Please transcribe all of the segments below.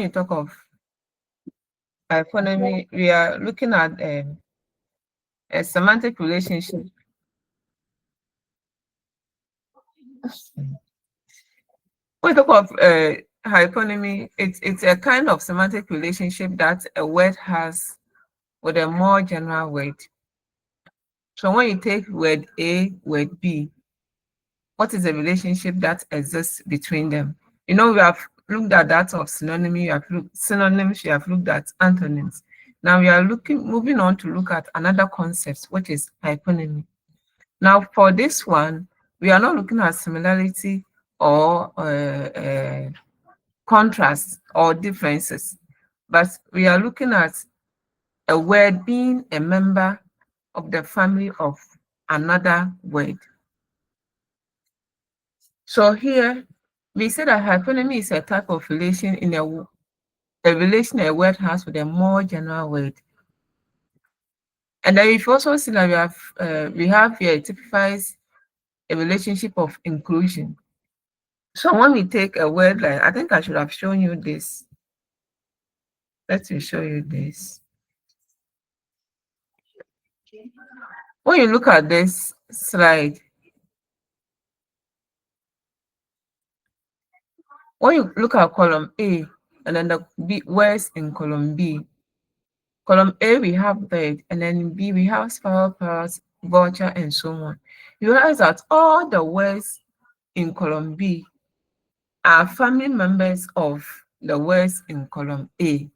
you talk of hyponymy, we are looking at a semantic relationship. When we talk of hyponymy, it's a kind of semantic relationship that a word has with a more general word. So when you take word A, word B, what is the relationship that exists between them? You know, we have looked at that of synonymy, synonyms, we have looked at antonyms. Now we are moving on to look at another concept, which is hyponymy. Now for this one, we are not looking at similarity or contrast or differences, but we are looking at a word being a member of the family of another word. So here we say that hyponymy is a type of relation in a relation a word has with a more general word. And then you've also seen that we have here, it typifies a relationship of inclusion. So when we take a word like, I think I should have shown you this. Let me show you this. When you look at this slide, when you look at column A and then the words in column B, column A we have bird, and then in B we have sparrow, parrot, vulture, and so on. You realize that all the words in column B are family members of the words in column A.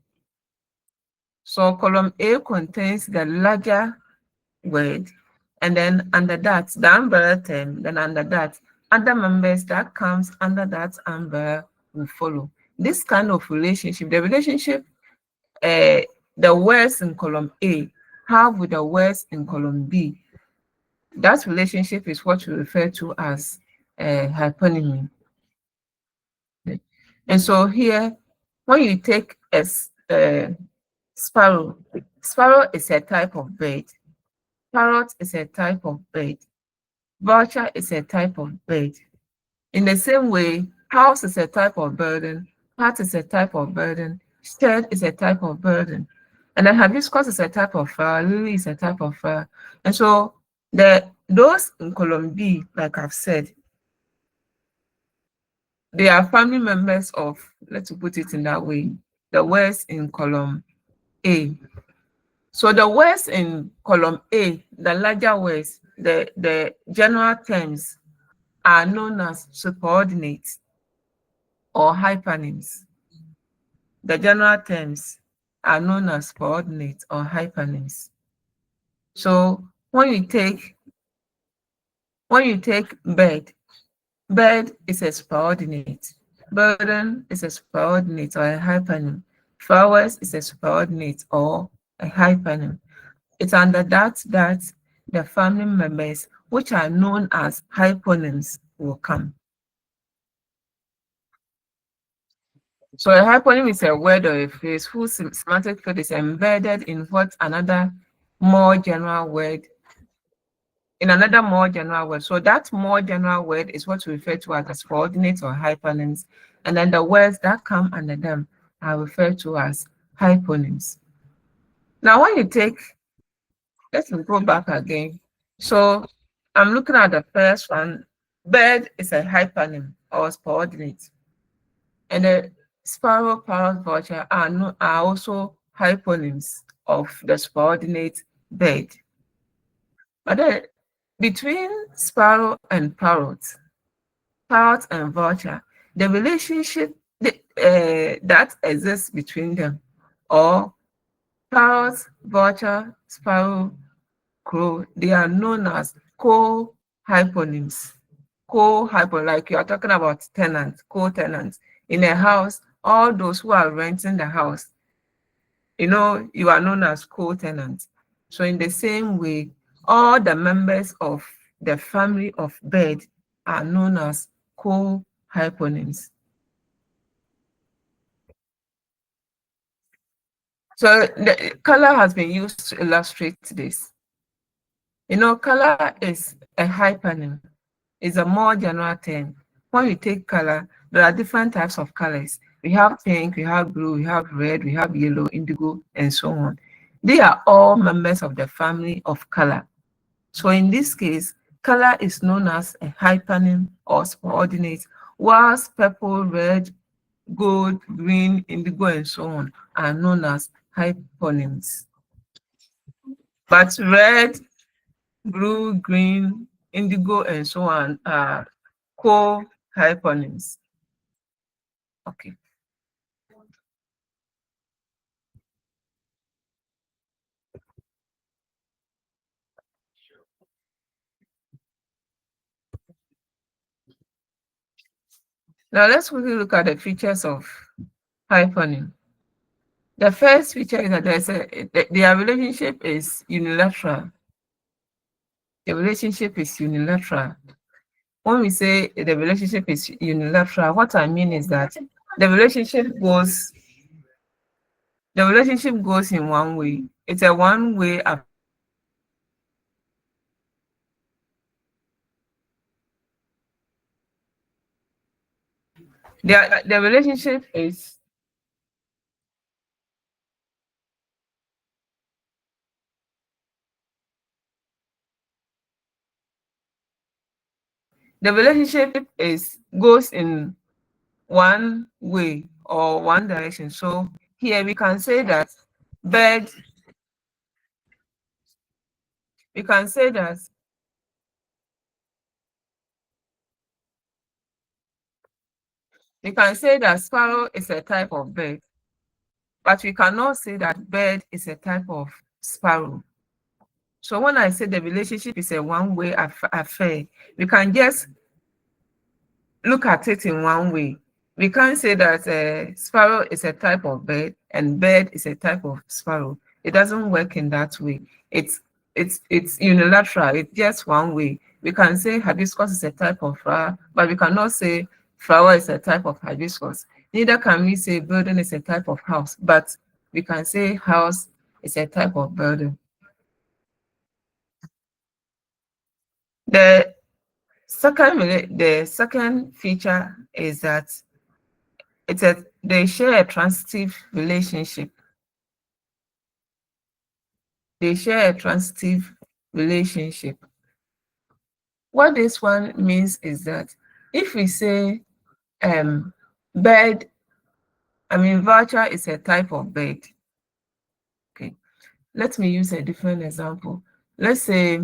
So column A contains the larger word, and then under that, the umbrella term, then under that, other members that comes under that umbrella will follow. This kind of relationship, the relationship the words in column A have with the words in column B, that relationship is what we refer to as hyponymy. And so here, when you take a sparrow, sparrow is a type of bird, parrot is a type of bird, vulture is a type of bird. In the same way, house is a type of burden, hat is a type of burden, shed is a type of burden. And then hibiscus is a type of flower, lily is a type of flower. And so those in column B, like I've said, they are family members of, let's put it in that way, the words in column A. So the words in column A, the larger words, the general terms are known as subordinates or hypernyms. The general terms are known as coordinates or hypernyms. So when you take bird, bird is a subordinate, burden is a subordinate or a hypernym, flowers is a subordinate or a hypernym. It's under that the family members, which are known as hyponyms, will come. So a hyponym is a word or a phrase whose semantic code is embedded in what another more general word, in another more general word. So that more general word is what we refer to as coordinates or hypernyms. And then the words that come under them are referred to as hyponyms. Now, when you take, let's go back again. So I'm looking at the first one. Bird is a hypernym or coordinate. And the sparrow, parrot, vulture are also hyponyms of the subordinate bird. But then between sparrow and parrot and vulture, the relationship that exists between them, or parrot, vulture, sparrow, crow, they are known as co-hyponyms. Like you are talking about tenants, co-tenants. In a house, all those who are renting the house, you know, you are known as co-tenants. So in the same way, all the members of the family of bird are known as co-hyponyms. So the color has been used to illustrate this. You know, color is a hypernym. It's a more general term. When we take color, there are different types of colors. We have pink, we have blue, we have red, we have yellow, indigo, and so on. They are all members of the family of color. So in this case, color is known as a hypernym or subordinate, whilst purple, red, gold, green, indigo, and so on are known as hyponyms. But red, blue, green, indigo, and so on are co-hyponyms. Okay. Now let's quickly look at the features of hypernym. The first feature is that their relationship is unilateral. The relationship is unilateral. When we say the relationship is unilateral, what I mean is that the relationship goes in one way. It's a one-way. The relationship is goes in one way or one direction. So here we can say that bird. We can say that sparrow is a type of bird, but we cannot say that bird is a type of sparrow. So when I say the relationship is a one-way affair, we can just look at it in one way. We can't say that sparrow is a type of bird and bird is a type of sparrow. It doesn't work in that way. It's unilateral. It's just one way. We can say hibiscus is a type of flower, but we cannot say flower is a type of hibiscus. Neither can we say building is a type of house, but we can say house is a type of building. The second feature is that they share a transitive relationship. They share a transitive relationship. What this one means is that if we say bird, vulture is a type of bird. Okay, let me use a different example. Let's say,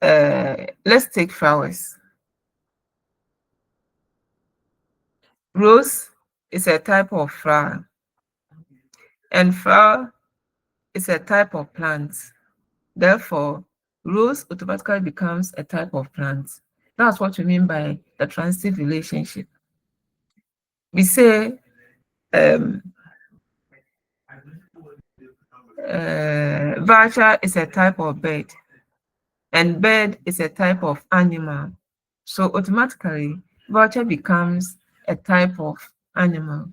let's take flowers. Rose is a type of flower, and flower is a type of plant. Therefore, rose automatically becomes a type of plant. That's what we mean by the transitive relationship. We say vulture is a type of bird, and bird is a type of animal. So automatically, vulture becomes a type of animal.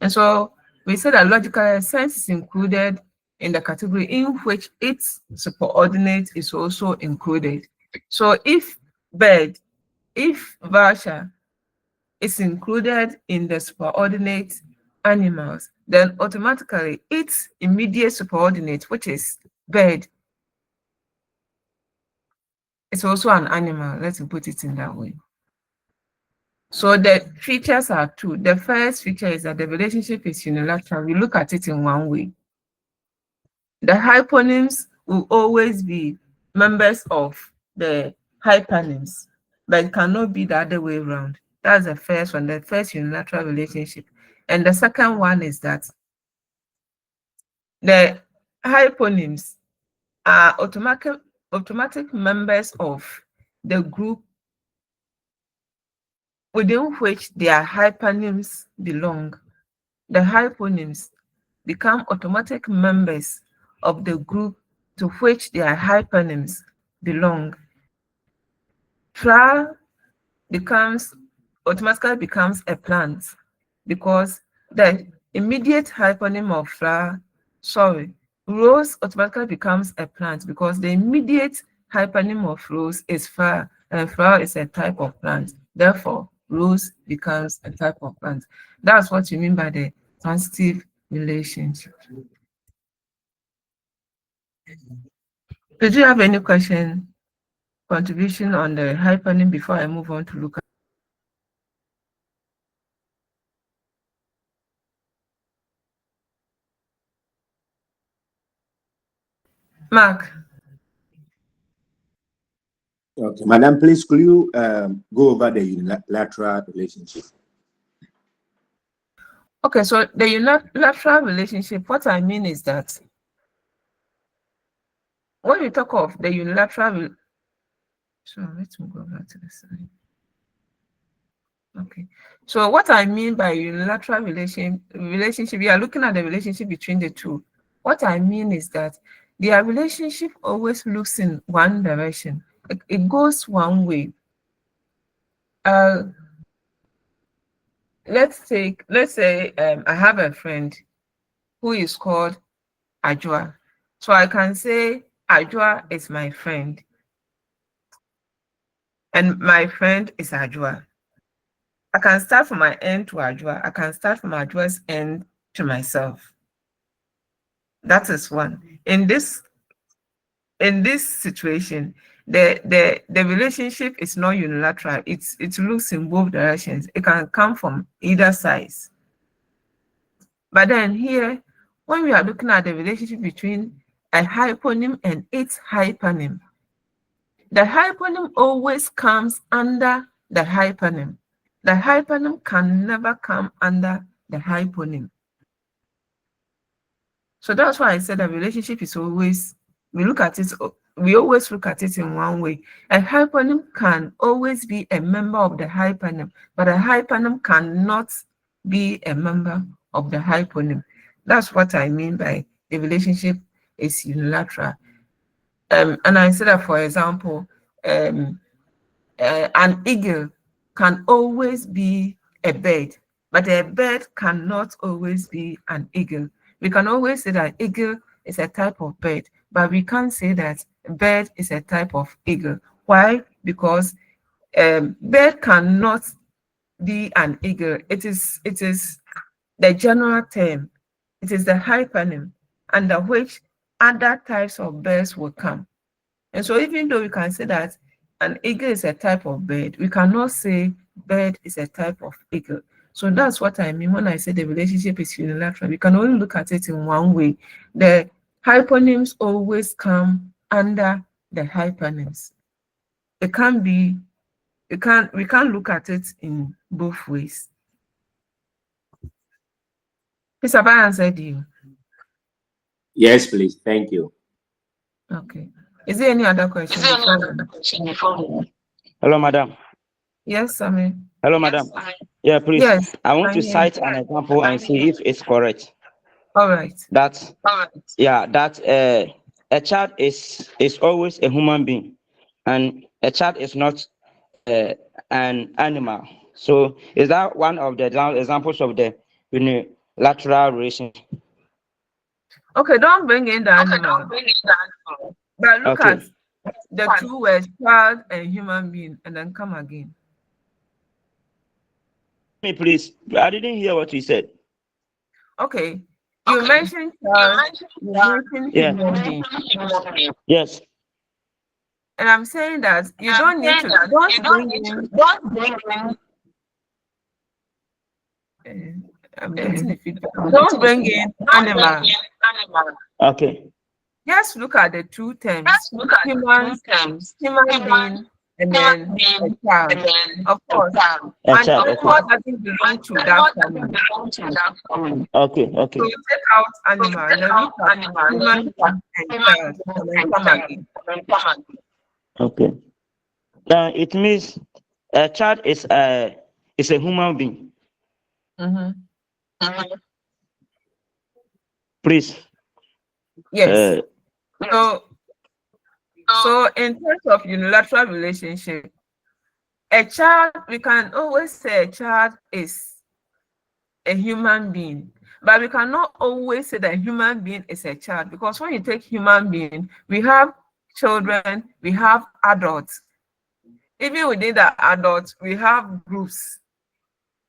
And so we say that logical sense is included in the category in which its superordinate is also included. So if vulture is included in the superordinate animals, then automatically its immediate superordinate, which is bird, is also an animal. Let's put it in that way. So the features are two. The first feature is that the relationship is unilateral. We look at it in one way. The hyponyms will always be members of the hypernyms, but it cannot be the other way around. That's the first one, the first unilateral relationship. And the second one is that the hyponyms are automatic members of the group within which their hypernyms belong. The hyponyms become automatic members of the group to which their hypernyms belong. Flower automatically becomes a plant because the immediate hypernym of rose automatically becomes a plant because the immediate hypernym of rose is flower, and flower is a type of plant. Therefore, rose becomes a type of plant. That's what you mean by the transitive relationship. Did you have any question, contribution on the hypernym before I move on to look at? Mark. Okay, Madam, please could you go over the unilateral relationship? Okay, so the unilateral relationship, what I mean is that when we talk of the unilateral, so let me go back to the slide. Okay, so what I mean by unilateral relationship, we are looking at the relationship between the two. What I mean is that their relationship always looks in one direction. It goes one way. Let's say I have a friend who is called Ajua. So I can say Ajua is my friend, and my friend is Ajua. I can start from my end to Ajua. I can start from Ajua's end to myself. That is one. In this situation, the relationship is not unilateral. It looks in both directions. It can come from either side. But then here, when we are looking at the relationship between a hyponym and its hypernym, the hyponym always comes under the hypernym. The hypernym can never come under the hyponym. So that's why I said the relationship is always, we always look at it in one way. A hyponym can always be a member of the hypernym, but a hypernym cannot be a member of the hyponym. That's what I mean by the relationship is unilateral. And I said that, for example, an eagle can always be a bird, but a bird cannot always be an eagle. We can always say that eagle is a type of bird, but we can't say that bird is a type of eagle. Why? Because bird cannot be an eagle. It is the general term. It is the hypernym under which other types of birds will come. And so even though we can say that an eagle is a type of bird, we cannot say bird is a type of eagle. So that's what I mean when I say the relationship is unilateral. We can only look at it in one way. The hyponyms always come under the hypernyms. We can't look at it in both ways. Please, have I answered you? Yes, please. Thank you. Okay. Is there any other question? Hello, madam. Yes, Sammy. Hello, madam. Yeah, please. Yes, I want to cite an example and see if it's correct. All right. That a child is always a human being, and a child is not an animal. So is that one of the examples of the unilateral relationship? Okay, don't bring in the animal. But look at the two words, child and human being, and then come again. Me, please. I didn't hear what you said. Okay. You mentioned child, you mentioned human being. Yes. And I'm saying that you don't need to, don't bring in animal. Okay. Just look at the two terms, human being, and then a child. Of course, and of course doesn't belong to that family. Okay. So you take out animal, and then look at human and child, and then come again. Okay. It means a child is a human being. Please. Yes. So in terms of unilateral relationship, a child, we can always say a child is a human being, but we cannot always say that a human being is a child, because when you take human being, we have children, we have adults. even within the adults, we have groups.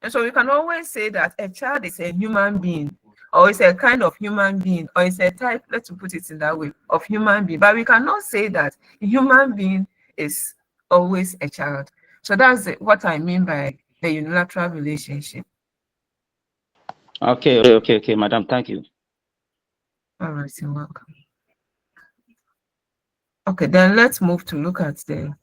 And so we can always say that a child is a human being, or is a kind of human being, or is a type, let's put it in that way, of human being. But we cannot say that a human being is always a child. So that's what I mean by the unilateral relationship. Okay, madam. Thank you. All right, you're welcome. Okay, then let's move to look at the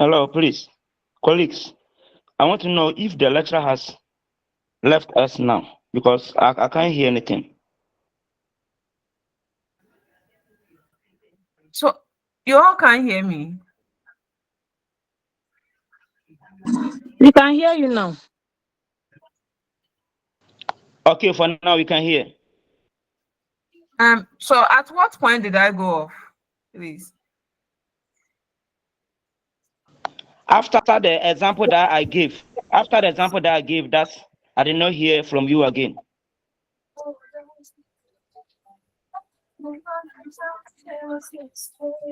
Hello, please, colleagues. I want to know if the lecturer has left us now because I can't hear anything. so you all can hear me. We can hear you now. Okay, for now we can hear. So at what point did I go off, please? After the example that I gave, that's I did not hear from you again.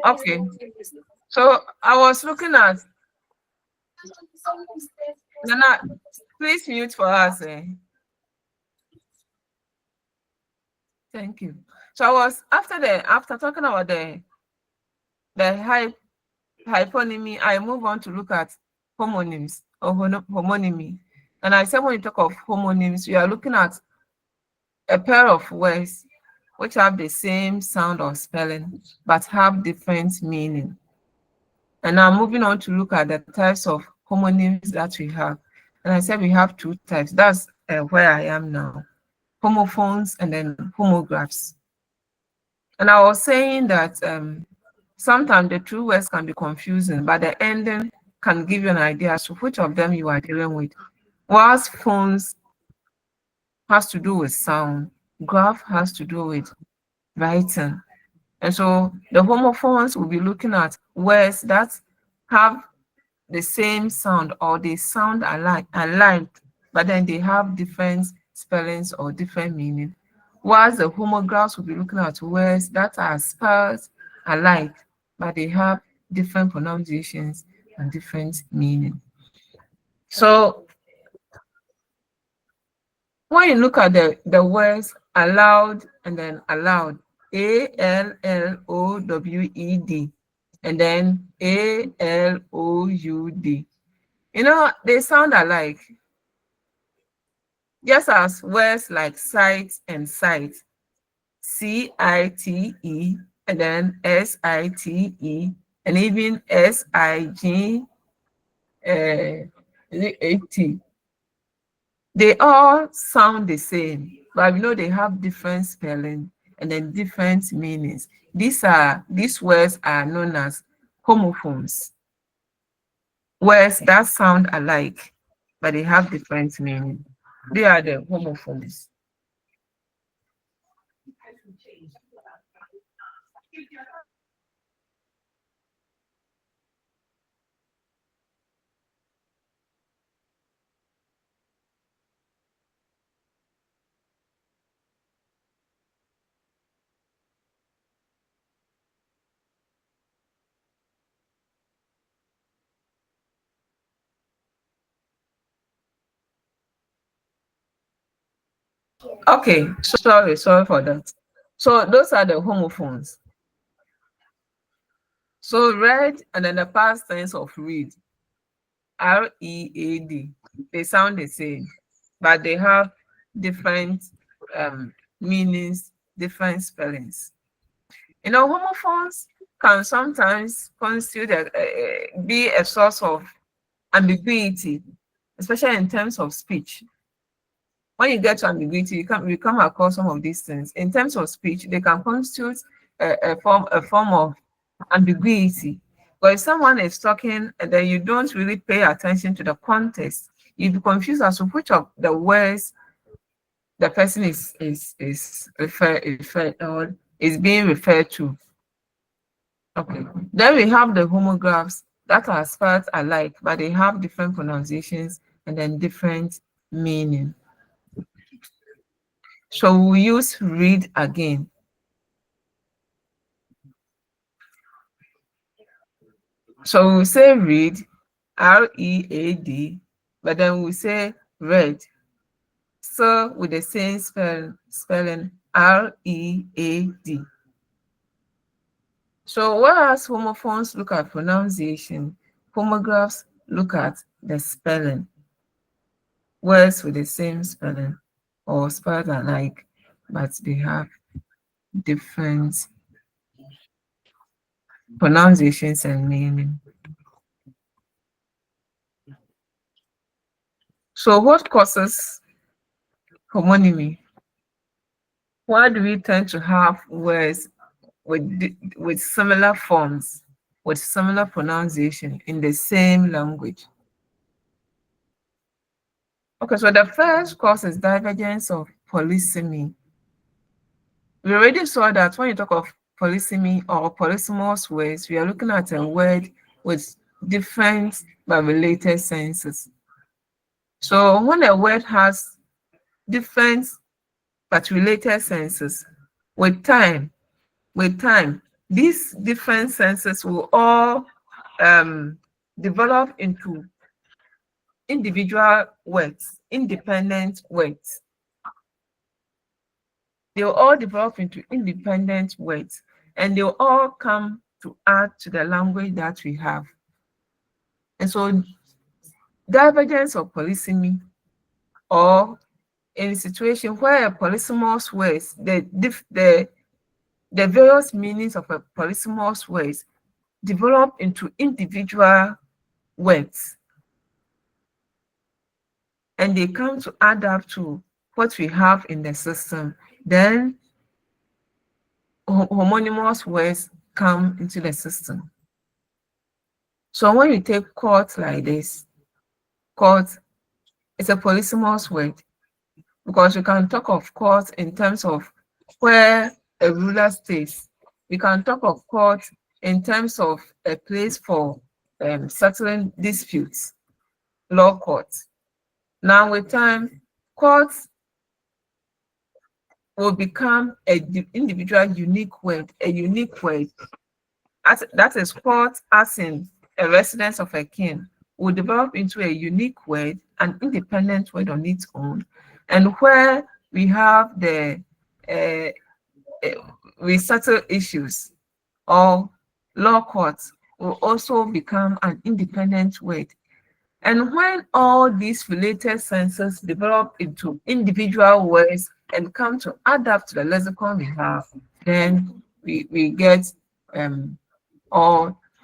Okay. So I was looking at Nana, please mute for us. Thank you. So I was after talking about the hyponymy, I move on to look at homonyms or homonymy. And I said when you talk of homonyms, you are looking at a pair of words which have the same sound or spelling but have different meaning. And now moving on to look at the types of homonyms that we have. And I said we have two types. That's where I am now. Homophones and then homographs. And I was saying that sometimes the two words can be confusing, but the ending can give you an idea as to which of them you are dealing with. Whilst phones has to do with sound, graph has to do with writing. And so the homophones will be looking at words that have the same sound or they sound alike, but then they have different spellings or different meaning. Whilst the homographs will be looking at words that are spelled alike, but they have different pronunciations and different meaning. So when you look at the words allowed and then allowed, ALLOWED, and then ALOUD, you know, they sound alike. Just as words like sight and sight, CITE, and then SITE, and even SIGAT, they all sound the same, but we know they have different spelling and then different meanings. These words are known as homophones, words that sound alike, but they have different meaning. They are the homophones. Okay, sorry for that. So those are the homophones. So read and then the past tense of read, R-E-A-D, they sound the same, but they have different meanings, different spellings. You know, homophones can sometimes constitute be a source of ambiguity, especially in terms of speech. When you get to ambiguity, we come across some of these things. In terms of speech, they can constitute a form of ambiguity. But if someone is talking and then you don't really pay attention to the context, you'll be confused as to which of the words the person is being referred to. Okay. Then we have the homographs that are spelled alike, but they have different pronunciations and then different meaning. So we use read again. So we say read, R-E-A-D, but then we say read. So with the same spelling, R-E-A-D. So whereas homophones look at pronunciation, homographs look at the spelling. Words with the same spelling or spelled alike, but they have different pronunciations and meaning. So what causes homonymy? Why do we tend to have words with similar forms, with similar pronunciation in the same language? Okay, so the first cause is divergence of polysemy. We already saw that when you talk of polysemy or polysemous words, we are looking at a word with different but related senses. So when a word has different but related senses, with time, these different senses will all develop into individual words, independent words. They'll all develop into independent words, and they'll all come to add to the language that we have. And so divergence of polysemy, or in a situation where a polysemous words, the various meanings of a polysemous words develop into individual words, and they come to add up to what we have in the system, then homonymous words come into the system. So when you take court like this, court is a polysemous word, because we can talk of court in terms of where a ruler stays. We can talk of court in terms of a place for settling disputes, law courts. Now with time, courts will become an individual unique word, that is court as in a residence of a king, will develop into a unique word, an independent word on its own. And where we have the we settle issues, or law courts will also become an independent word. And when all these related senses develop into individual words and come to add up to the lexicon we have, then we get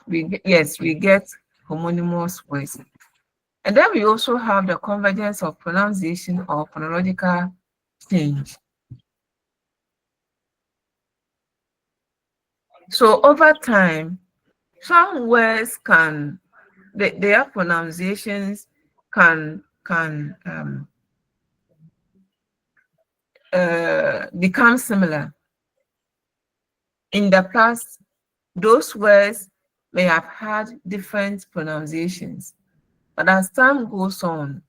we get homonymous words. And then we also have the convergence of pronunciation or phonological change. So over time, some words can, their pronunciations can become similar. In the past, those words may have had different pronunciations, but as time goes on,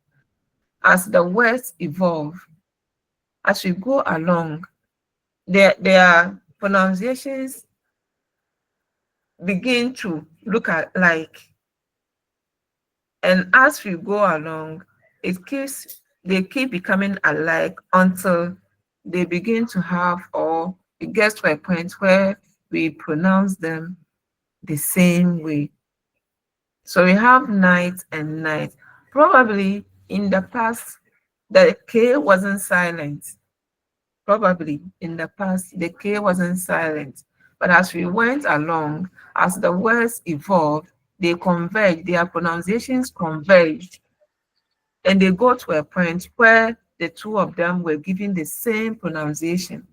as the words evolve, as we go along, their pronunciations begin to look like, and as we go along, they keep becoming alike until they begin to have, or it gets to a point where we pronounce them the same way. So we have night and night. Probably in the past, the K wasn't silent. Probably in the past, the K wasn't silent. But as we went along, as the words evolved, they converged, their pronunciations converged, and they got to a point where the two of them were giving the same pronunciation.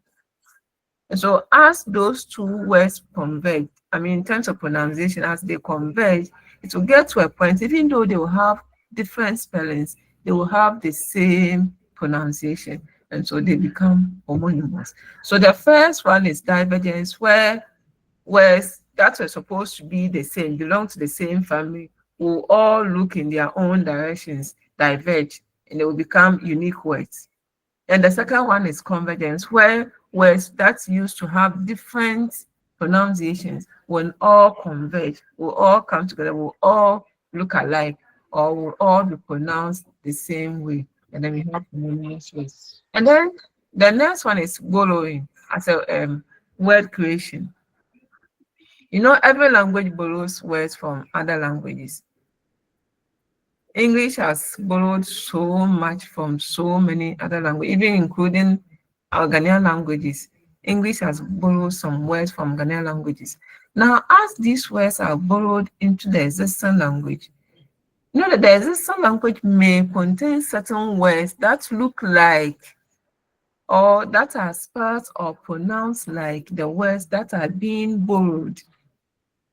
And so as those two words converge, I mean, in terms of pronunciation, as they converge, it will get to a point, even though they will have different spellings, they will have the same pronunciation. And so they become homonymous. So the first one is divergence, where words that were supposed to be the same, belong to the same family, will all look in their own directions, diverge, and they will become unique words. And the second one is convergence, where words that used to have different pronunciations will all converge, will all come together, will all look alike, or will all be pronounced the same way. And then we have homogeneous words. And then the next one is borrowing as a word creation. You know, every language borrows words from other languages. English has borrowed so much from so many other languages, even including our Ghanaian languages. English has borrowed some words from Ghanaian languages. Now, as these words are borrowed into the existing language, you know that the existing language may contain certain words that look like, or that are spelled or pronounced like the words that are being borrowed.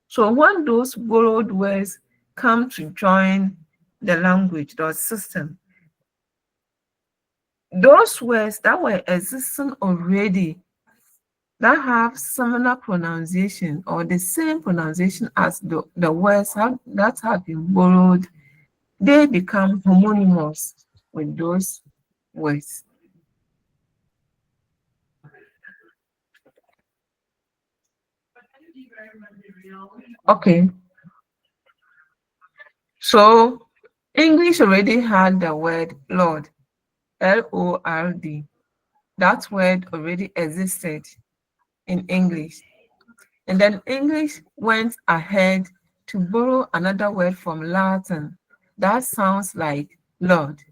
So when those borrowed words come to join the language, the system, those words that were existing already, that have similar pronunciation or the same pronunciation as the words that have been borrowed, they become homonymous with those words. Okay. So English already had the word Lord, Lord. That word already existed in English. And then English went ahead to borrow another word from Latin that sounds like Lord.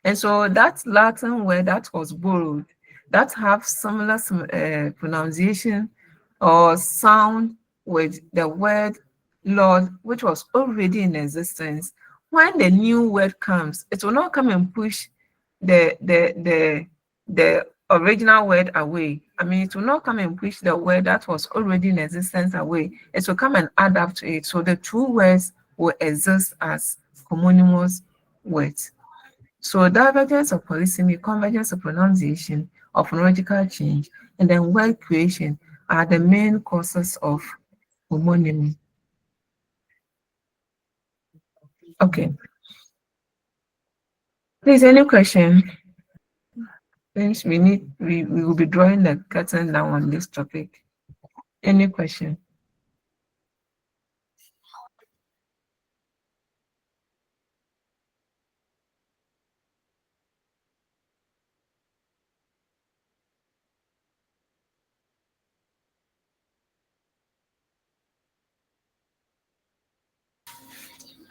And so that Latin word that was borrowed, that have similar pronunciation or sound with the word Lord, which was already in existence, when the new word comes, it will not come and push the original word away. I mean, it will not come and push the word that was already in existence away. It will come and add up to it. So the two words will exist as homonymous words. So divergence of polysemy, convergence of pronunciation, of phonological change, and then word creation are the main causes of homonymy. Okay. Please, any question? Since we will be drawing the curtain down on this topic. Any question?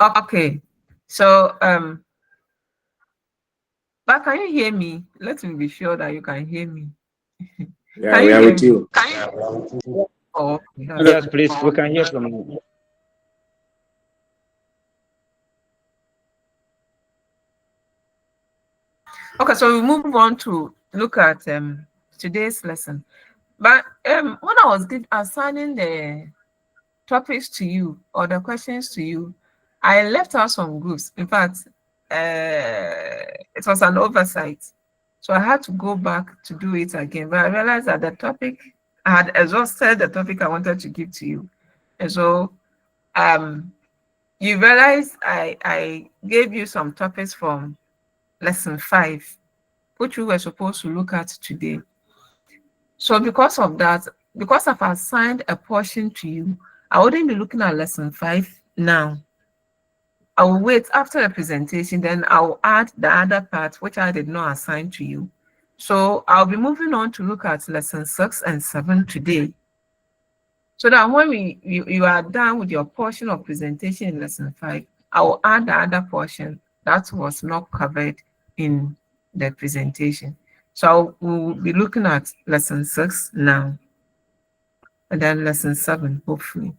Okay. So but can you hear me? Let me be sure that you can hear me. Yeah, we are with you. Oh, Yes, please, we can hear from you. okay, so we move on to look at today's lesson. But when I was assigning topics to you or the questions to you, I left out some groups. In fact, it was an oversight. So I had to go back to do it again. But I realized that the topic, I had exhausted the topic I wanted to give to you. And so you realize I gave you some topics from lesson 5, which we were supposed to look at today. So because of that, because I've assigned a portion to you, I wouldn't be looking at lesson 5 now. I will wait after the presentation, then I'll add the other part which I did not assign to you. So I'll be moving on to look at lesson 6 and 7 today. So that when you are done with your portion of presentation in lesson 5, I will add the other portion that was not covered in the presentation. So we'll be looking at lesson 6 now, and then lesson 7, hopefully.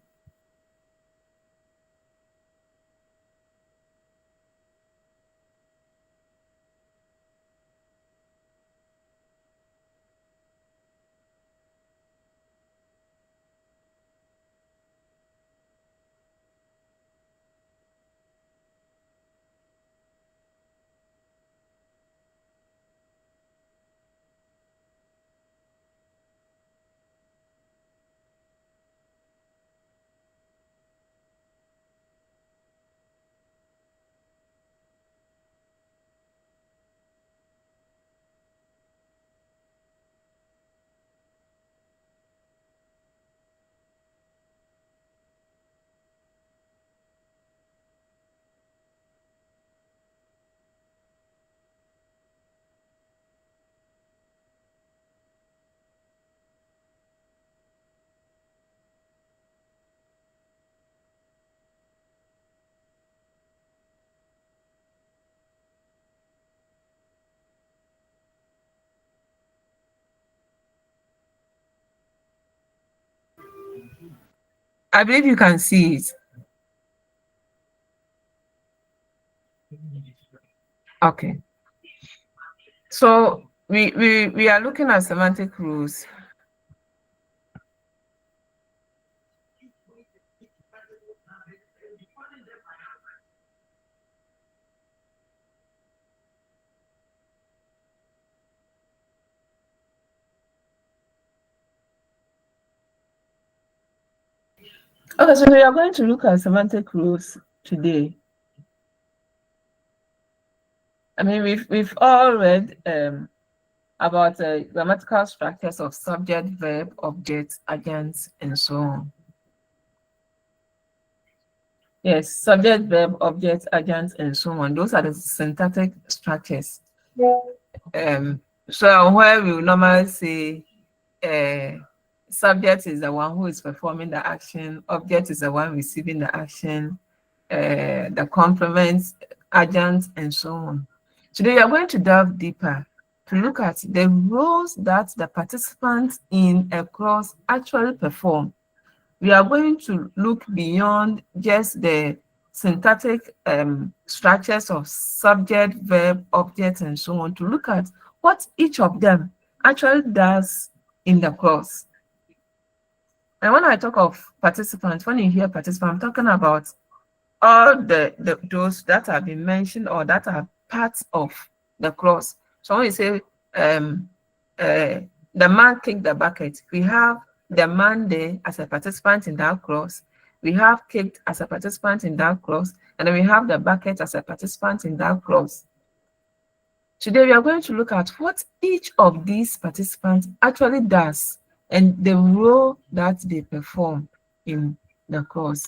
I believe you can see it. Okay. So we are looking at semantic rules. Okay, so we are going to look at semantic rules today. I mean, we've all read about grammatical structures of subject, verb, object, agents, and so on. Yes, subject, verb, object, agents, and so on. Those are the syntactic structures. So where we normally say subject is the one who is performing the action, object is the one receiving the action, the complements, agents, and so on. Today we are going to delve deeper to look at the roles that the participants in a clause actually perform. We are going to look beyond just the syntactic structures of subject, verb, object, and so on to look at what each of them actually does in the clause. And when I talk of participants, when you hear participant, I'm talking about all those that have been mentioned or that are parts of the clause. So when you say the man kicked the bucket, we have the man there as a participant in that clause. We have kicked as a participant in that clause, and then we have the bucket as a participant in that clause. Today we are going to look at what each of these participants actually does and the role that they perform in the clause.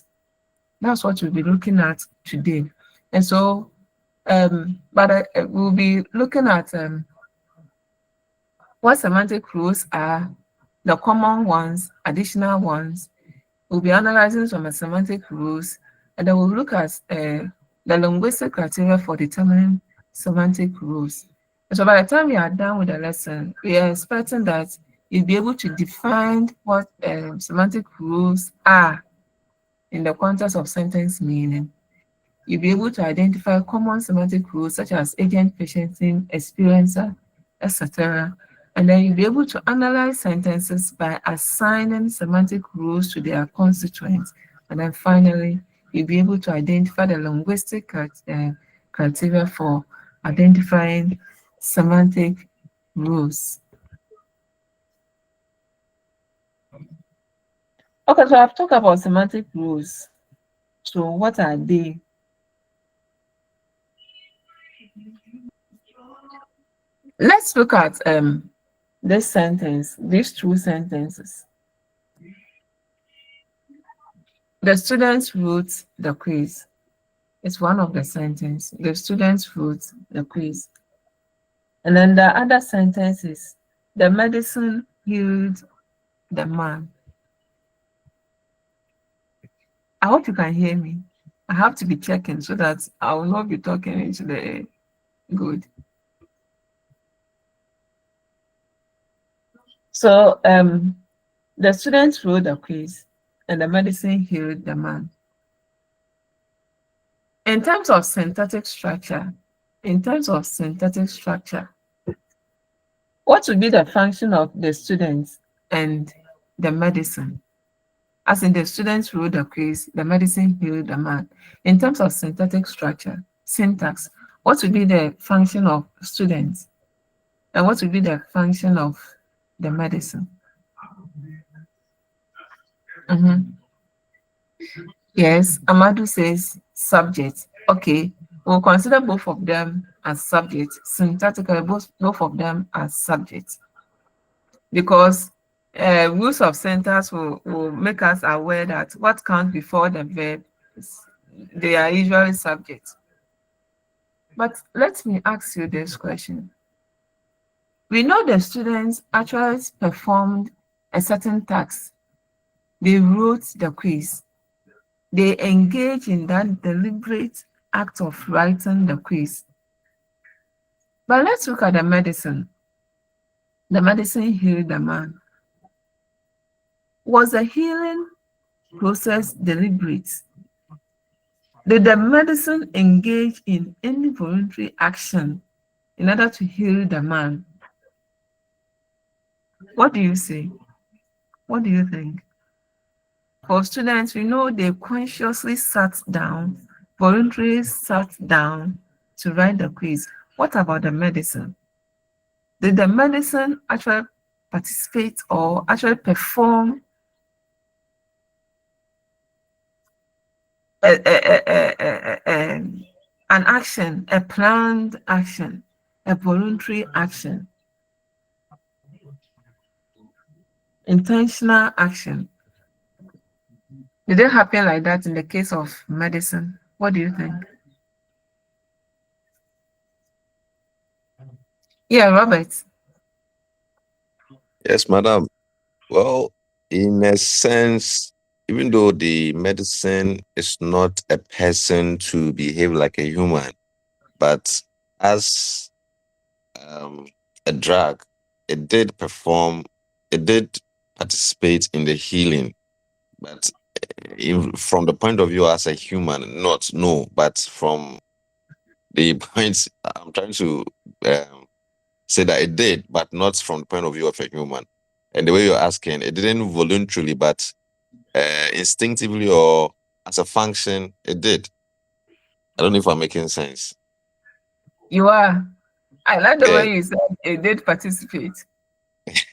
That's what we'll be looking at today. And so, we'll be looking at what semantic rules are, the common ones, additional ones. We'll be analyzing some semantic rules, and then we'll look at the linguistic criteria for determining semantic rules. And so by the time we are done with the lesson, we are expecting that you'll be able to define what semantic rules are in the context of sentence meaning. You'll be able to identify common semantic rules such as agent, patient, experiencer, etc. And then you'll be able to analyze sentences by assigning semantic rules to their constituents And then finally, you'll be able to identify the linguistic criteria for identifying semantic rules. Okay, so I've talked about semantic rules. So what are they? Let's look at this sentence, these two sentences. The students wrote the quiz. It's one of the sentences. The students wrote the quiz. And then the other sentence is the medicine healed the man. I hope you can hear me. I have to be checking so that I will not be talking into the air. Good. So the students wrote the quiz and the medicine healed the man. In terms of syntactic structure, what would be the function of the students and the medicine? As in the students wrote the quiz, the medicine healed the man. In terms of syntactic structure, syntax, what would be the function of students? And what would be the function of the medicine? Yes, Amadou says subject. Okay, we'll consider both of them as subjects. Syntactically, both of them as subjects. Because rules of syntax will make us aware that what comes before the verb, they are usually subjects. But let me ask you this question. We know the students actually performed a certain task. They wrote the quiz. They engage in that deliberate act of writing the quiz. But let's look at the medicine. The medicine healed the man. Was the healing process deliberate? Did the medicine engage in any voluntary action in order to heal the man? What do you say? What do you think? For students, we know they consciously sat down, voluntarily sat down to write the quiz. What about the medicine? Did the medicine actually participate or actually perform an action, a planned action, a voluntary action, intentional action? Did it happen like that in the case of medicine? What do you think? Yeah, Robert. Yes, madam. Well, in a sense, even though the medicine is not a person to behave like a human, but as a drug, it did participate in the healing. But from the point of view as a human, not no, but from the point I'm trying to say that it did, but not from the point of view of a human. And the way you're asking, it didn't voluntarily, but instinctively or as a function, it did. I don't know if I'm making sense. You are. I like the Yeah. way you said it did participate.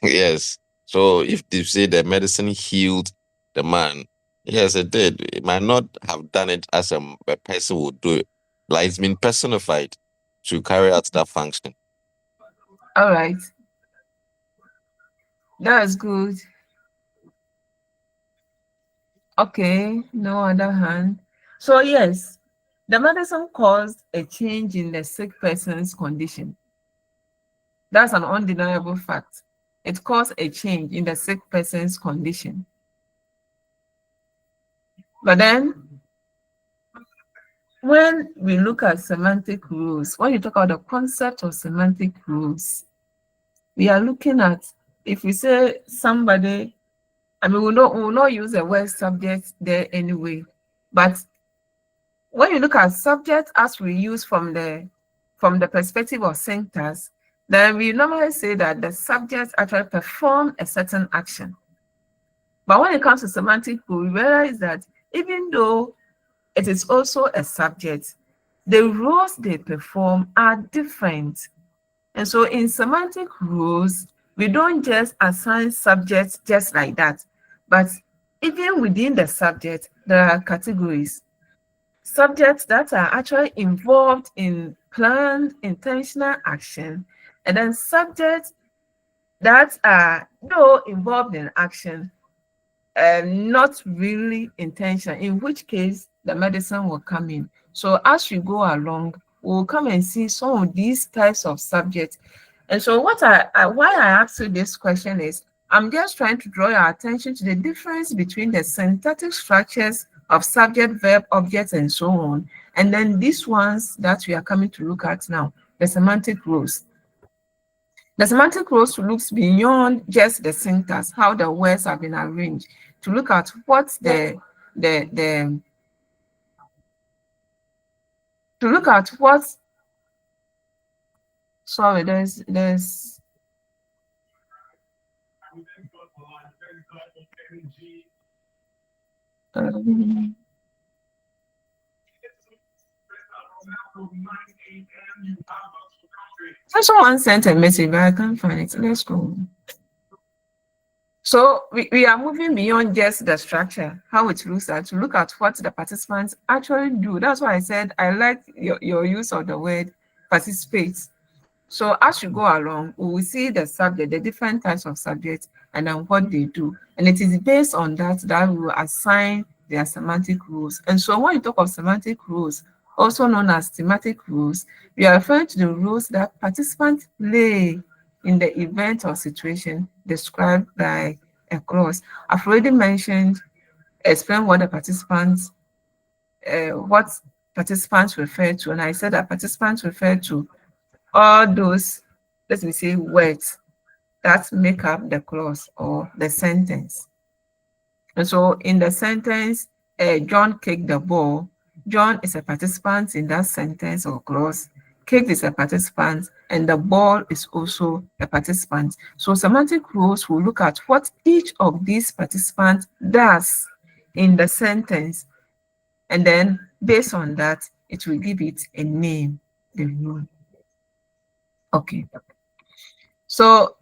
Yes. So if you say the medicine healed the man, yes, it did. It might not have done it as a person would do it. Like it's been personified to carry out that function. All right. That's good. Okay, no other hand. So yes, the medicine caused a change in the sick person's condition. That's an undeniable fact. It caused a change in the sick person's condition. But then, when we look at semantic rules, when you talk about the concept of semantic rules, we are looking at, if we say somebody, I mean, we will not use the word subject there anyway, but when you look at subject as we use from the perspective of syntax, then we normally say that the subject actually perform a certain action. But when it comes to semantic rule, we realize that even though it is also a subject, the roles they perform are different. And so in semantic rules, we don't just assign subjects just like that, but even within the subject, there are categories. Subjects that are actually involved in planned intentional action, and then subjects that are, though involved in action, not really intentional, in which case the medicine will come in. So as we go along, we'll come and see some of these types of subjects. And so what why I asked you this question is, I'm just trying to draw your attention to the difference between the syntactic structures of subject, verb, object, and so on, and then these ones that we are coming to look at now, the semantic rules. The semantic rules looks beyond just the syntax, how the words have been arranged, to look at what to look at what, sorry, there's someone sent a message, but I can't find it. Let's go. So we are moving beyond just the structure, how it looks like, to look at what the participants actually do. That's why I said I like your use of the word participate. So as you go along, we will see the subject, the different types of subjects, and then what they do. And it is based on that that we will assign their semantic rules. And so when you talk of semantic rules, also known as thematic rules, we are referring to the rules that participants play in the event or situation described by a clause. I've already mentioned, explain what the participants, what participants refer to, and I said that participants refer to all those, let me say, words that make up the clause or the sentence. And so in the sentence, John kicked the ball, John is a participant in that sentence or clause. Kicked is a participant, and the ball is also a participant. So semantic rules will look at what each of these participants does in the sentence, and then based on that, it will give it a name, the rule. Okay. So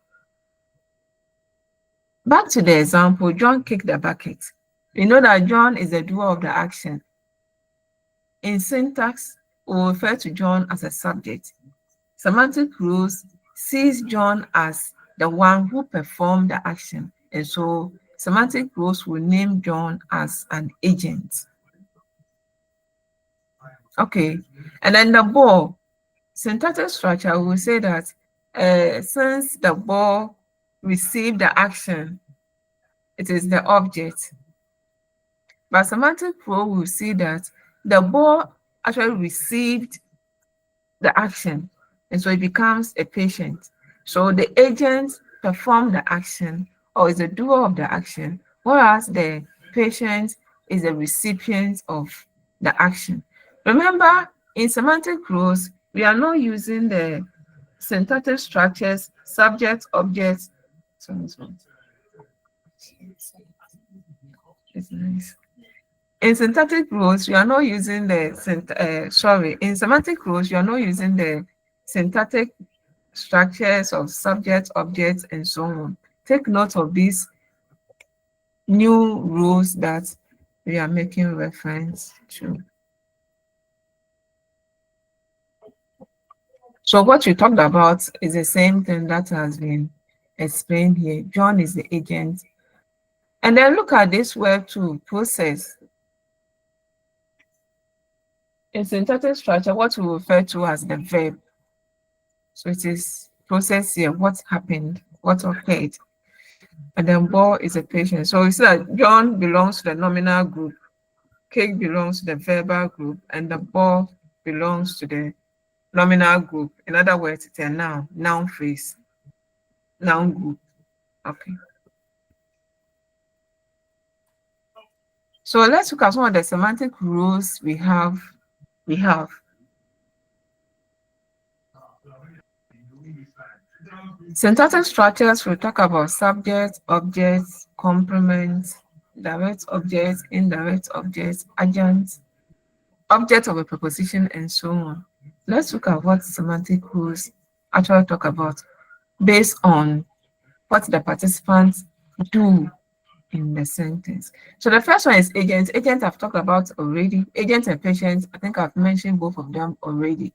back to the example, John kicked the bucket. We know that John is the doer of the action. In syntax, we will refer to John as a subject. Semantic rules sees John as the one who performed the action. And so semantic rules will name John as an agent. Okay, and then the ball, syntactic structure will say that since the ball received the action, it is the object. But semantic rule will see that the ball actually received the action, and so it becomes a patient. So the agent performed the action or is the doer of the action, whereas the patient is the recipient of the action. Remember, in semantic rules, we are not using the syntactic structures, subject, object. It's nice. In syntactic rules, you are not using the in semantic rules, you are not using the syntactic structures of subjects, objects, and so on. Take note of these new rules that we are making reference to. So what we talked about is the same thing that has been explained here. John is the agent. And then look at this word to process. In syntactic structure, what we refer to as the verb. So it is process here, what happened, what occurred. And then ball is a patient. So it's that John belongs to the nominal group, cake belongs to the verbal group, and the ball belongs to the nominal group. In other words, it's a noun phrase, noun group. Okay. So let's look at some of the semantic rules we have. Syntactic structures will talk about subjects, objects, complements, direct objects, indirect objects, adjuncts, object of a preposition, and so on. Let's look at what semantic rules actually talk about based on what the participants do in the sentence. So the first one is agents. Agents I've talked about already. Agents and patients, I think I've mentioned both of them already.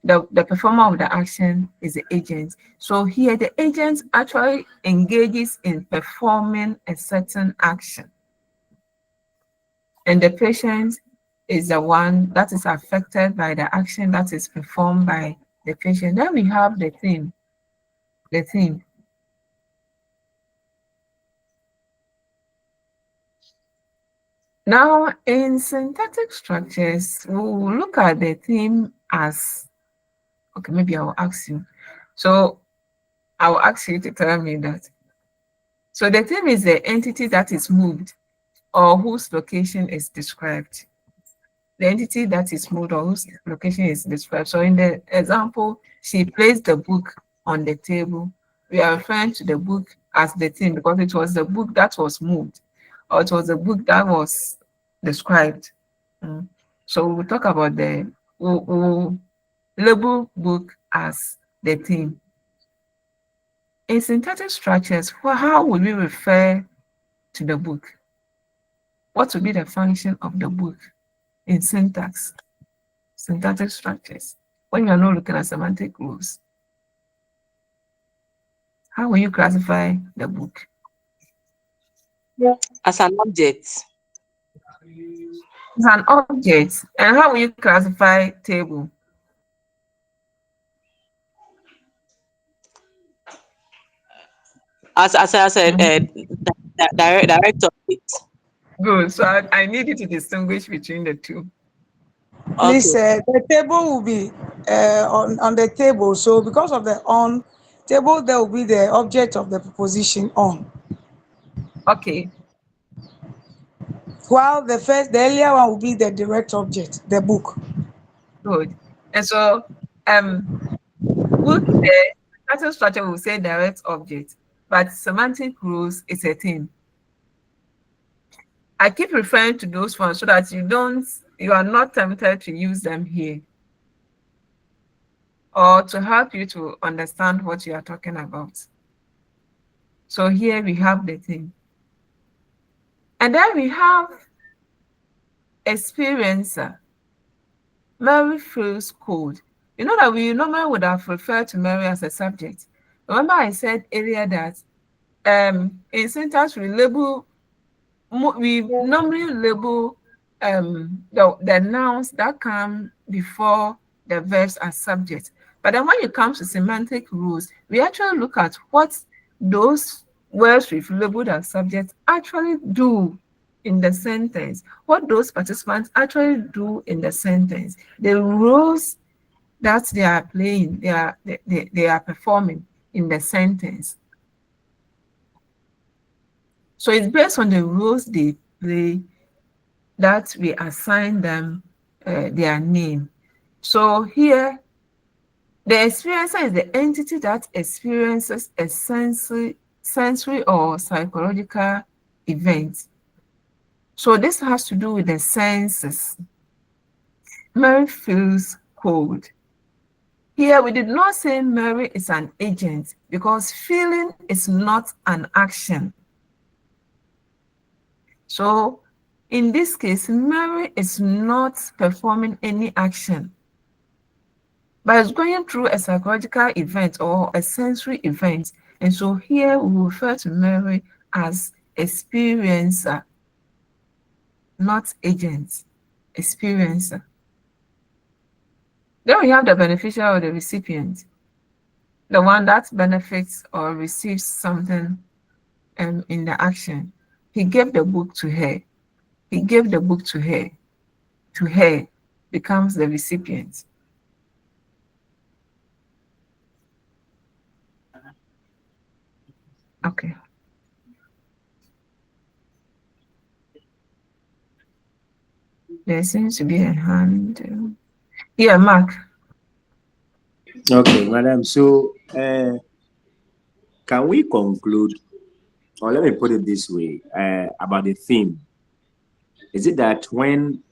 The performer of the action is the agent. So here the agent actually engages in performing a certain action. And the patient is the one that is affected by the action that is performed by the patient. Then we have the theme. The theme. Now, in syntactic structures, we'll look at the theme as, okay, maybe I will ask you. So I will ask you to tell me that. So the theme is the entity that is moved or whose location is described. The entity that is moved or whose location is described. So in the example, she placed the book on the table. We are referring to the book as the theme because it was the book that was moved, or it was the book that was described. So we'll talk about we'll label book as the theme. In syntactic structures, how will we refer to the book? What will be the function of the book in syntax, syntactic structures, when you are not looking at semantic rules? How will you classify the book? As an object. As an object. And how will you classify table? As I said, direct object. Good. So I need you to distinguish between the two. Please, the table will be on the table. So because of the on table, there will be the object of the preposition on. Okay. While the earlier one will be the direct object, the book. Good. And so book, the syntactic structure will say direct object, but semantic rules is a thing. I keep referring to those ones so that you are not tempted to use them here, or to help you to understand what you are talking about. So here we have the thing. And then we have experiencer. Mary feels cold. You know that we normally would have referred to Mary as a subject. Remember I said earlier that in syntax we normally label the nouns that come before the verbs as subjects. But then when it comes to semantic rules, we actually look at what those words we've labeled as subjects actually do in the sentence, what those participants actually do in the sentence, the roles that they are playing, they are performing in the sentence. So it's based on the roles they play that we assign them their name. So here, the experiencer is the entity that experiences a sensory or psychological event. So this has to do with the senses. Mary feels cold. Here, we did not say Mary is an agent because feeling is not an action. So in this case, Mary is not performing any action, but is going through a psychological event or a sensory event. And so here we refer to Mary as experiencer, not agent, experiencer. Then we have the beneficiary or the recipient, the one that benefits or receives something in the action. He gave the book to her. He gave the book to her. To her becomes the recipient. Okay. There seems to be a hand. Yeah, Mark. Okay, madam. So, can we conclude or let me put it this way, about the theme. Is it that when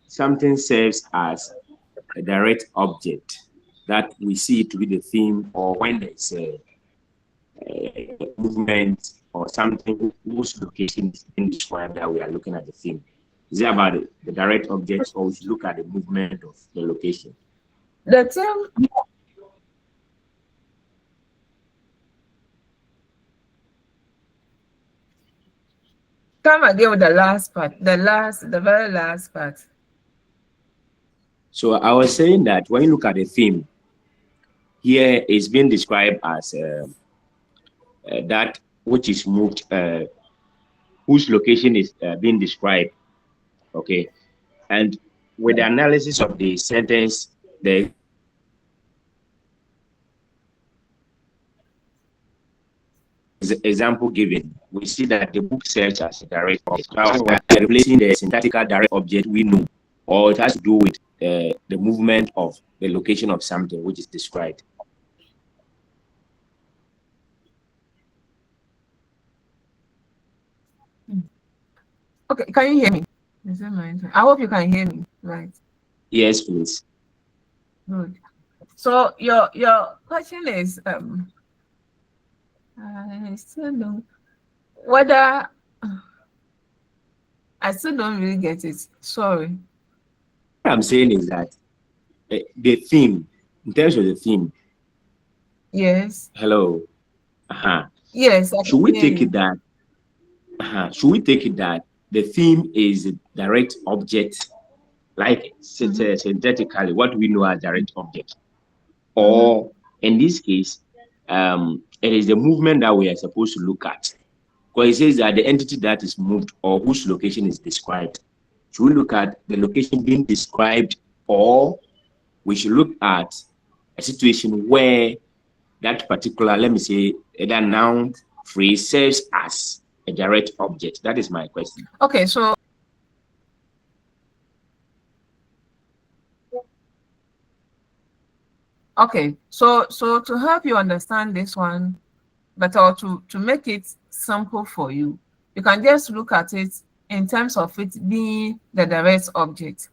something serves as a direct object that we see it to be the theme, or when there's a movement or something whose location is being described that we are looking at the theme? Is it about the direct object, or we should look at the movement of the location? The theme. Come again with the last part. The very last part. So I was saying that when you look at the theme, here it's being described as that which is moved, whose location is being described. Okay, and with the analysis of the sentence, the example given, we see that the book serves as a direct object. Now, we are replacing the syntactical direct object we know, or it has to do with the movement of the location of something which is described. Okay, can you hear me? Is it my turn? I hope you can hear me. Right. Yes, please. Good. So your question is I still don't whether I still don't really get it. Sorry. What I'm saying is that the theme, in terms of the theme, Yes. hello, uh-huh. Yes, I Should can we hear take you. it that should we take it that the theme is a direct object, like synthetically what we know as direct object, or in this case, it is the movement that we are supposed to look at? Because it says that the entity that is moved or whose location is described. Should we look at the location being described, or we should look at a situation where that particular, let me say, that noun phrase serves as a direct object? That is my question. Okay, so to help you understand this one better, or to make it simple for you, you can just look at it in terms of it being the direct object.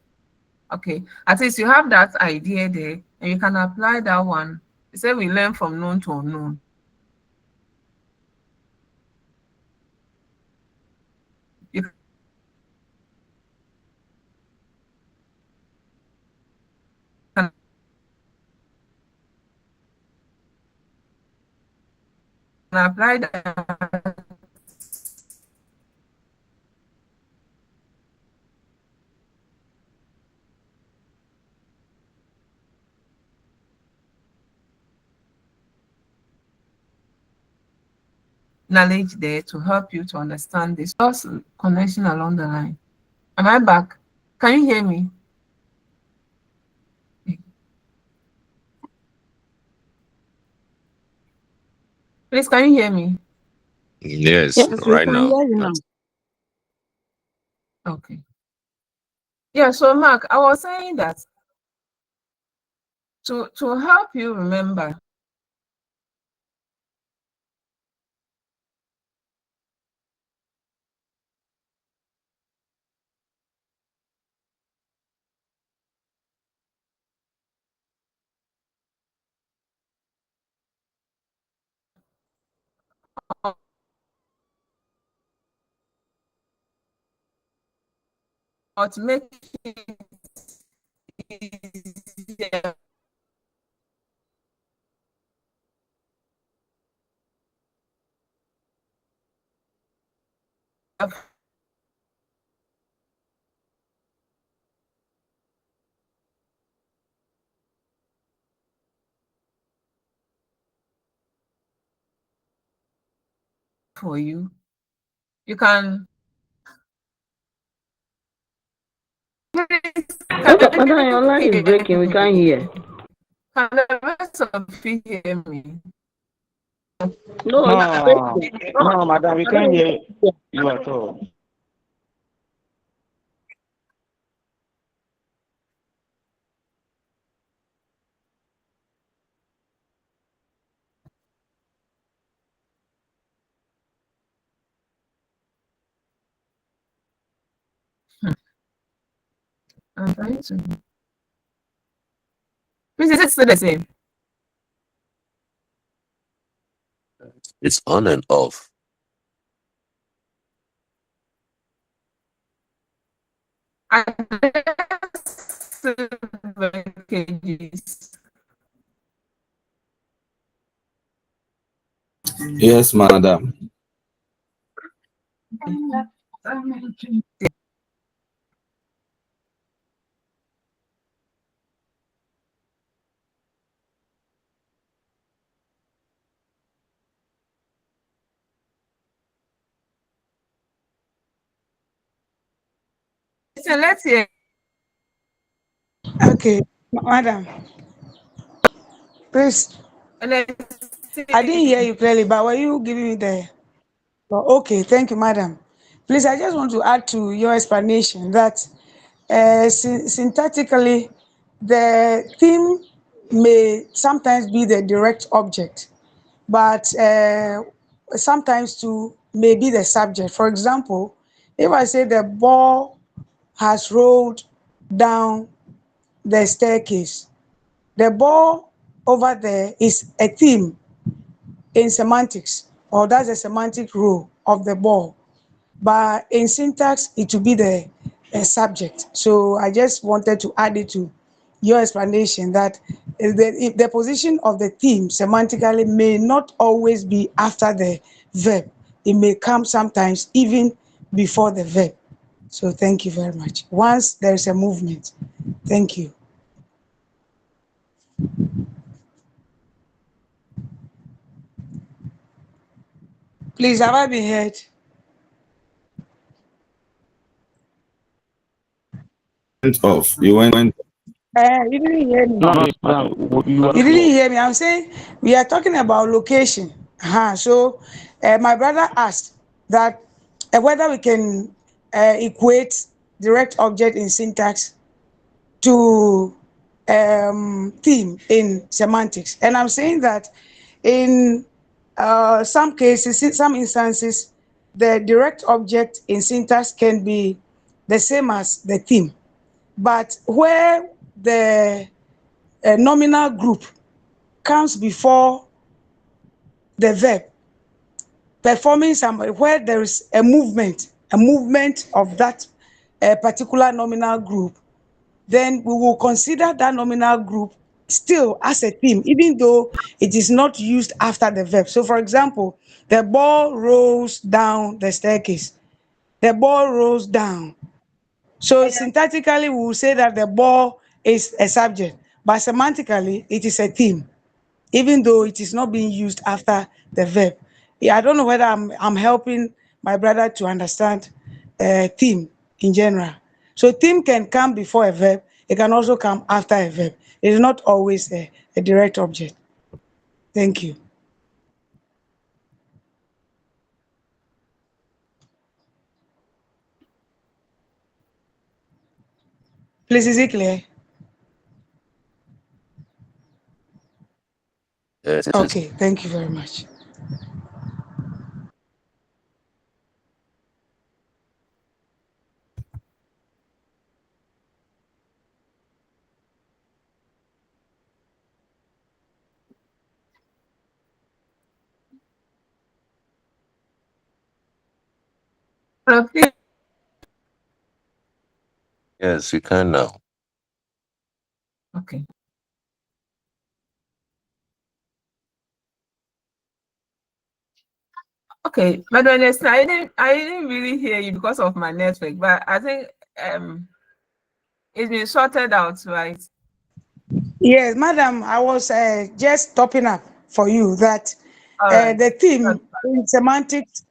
Okay, at least you have that idea there, and you can apply that one. You say we learn from known to unknown. You can apply that knowledge there to help you to understand this. Just connection along the line. Am I back? Can you hear me? Please, can you hear me? Yes, Yes, we right can now. hear you now. Okay. Yeah, so Mark, I was saying that to help you remember, or to make it easier for you, you can. Madam, your line is breaking. We can't hear. Can the rest of you hear me? No, it's No, breaking. no, madam, we can't Madam, hear you at all. I'm trying to. Please, is it still the same? It's on and off. Kgs. Yes, madam. So let's hear. Okay, madam, please. I didn't hear you clearly, but were you giving me the? Oh, okay, thank you, madam. Please, I just want to add to your explanation that syntactically, the theme may sometimes be the direct object, but sometimes too may be the subject. For example, if I say the ball has rolled down the staircase, the ball over there is a theme in semantics, or that's a semantic rule of the ball. But in syntax, it will be the subject. So I just wanted to add it to your explanation that the position of the theme semantically may not always be after the verb. It may come sometimes even before the verb. So thank you very much. Once there is a movement. Thank you. Please, have I been heard? Went off. You went. You didn't hear me. No, madam, you You are didn't clear. hear me. I'm saying we are talking about location. So my brother asked that whether we can equate direct object in syntax to theme in semantics. And I'm saying that in some cases, in some instances, the direct object in syntax can be the same as the theme. But where the nominal group comes before the verb, performing some where there is a movement of that particular nominal group, then we will consider that nominal group still as a theme, even though it is not used after the verb. So, for example, the ball rolls down the staircase. The ball rolls down. So, syntactically, we will say that the ball is a subject, but semantically, it is a theme, even though it is not being used after the verb. Yeah, I don't know whether I'm helping my brother to understand theme in general. So theme can come before a verb. It can also come after a verb. It is not always a direct object. Thank you. Please, is it clear? Yes, it is. Okay, thank you very much. Okay. Yes, you can now. Okay. Okay, but honestly, I didn't really hear you because of my network, but I think it's been sorted out, right? Yes, madam, I was just topping up for you that All right. the That's theme in semantics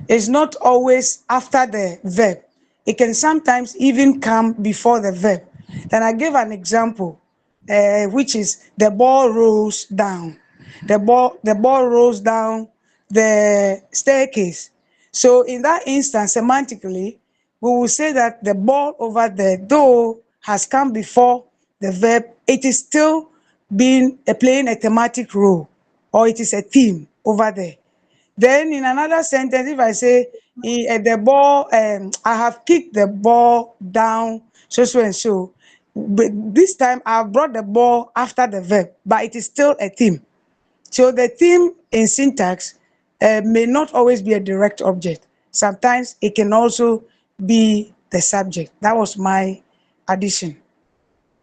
is not always after the verb. It can sometimes even come before the verb. Then I gave an example, which is the ball rolls down. The ball rolls down the staircase. So in that instance, semantically, we will say that the ball over there, though has come before the verb, it is still being playing a thematic role, or it is a theme over there. Then in another sentence, if I say the ball, I have kicked the ball down so and so. But this time I've brought the ball after the verb, but it is still a theme. So the theme in syntax may not always be a direct object. Sometimes it can also be the subject. That was my addition.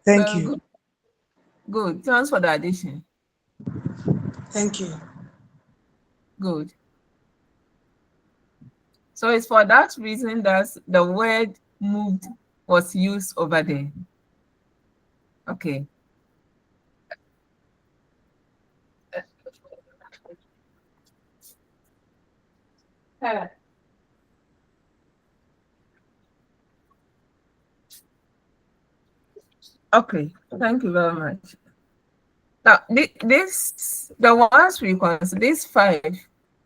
Thank you. Good. Good. Thanks for the addition. Thank you. Good. So it's for that reason that the word moved was used over there. Okay. Okay, thank you very much. Now, the ones we consider, these 5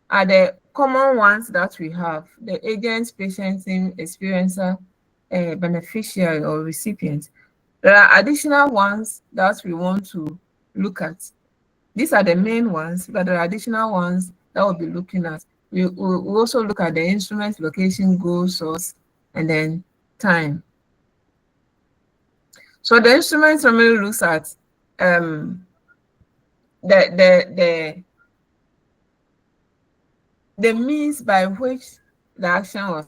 are the common ones that we have: the agent, patient, team, experiencer, beneficiary, or recipient. There are additional ones that we want to look at. These are the main ones, but there are additional ones that we'll be looking at. We will also look at the instrument, location, goal, source, and then time. So the instrument normally looks at the means by which the action was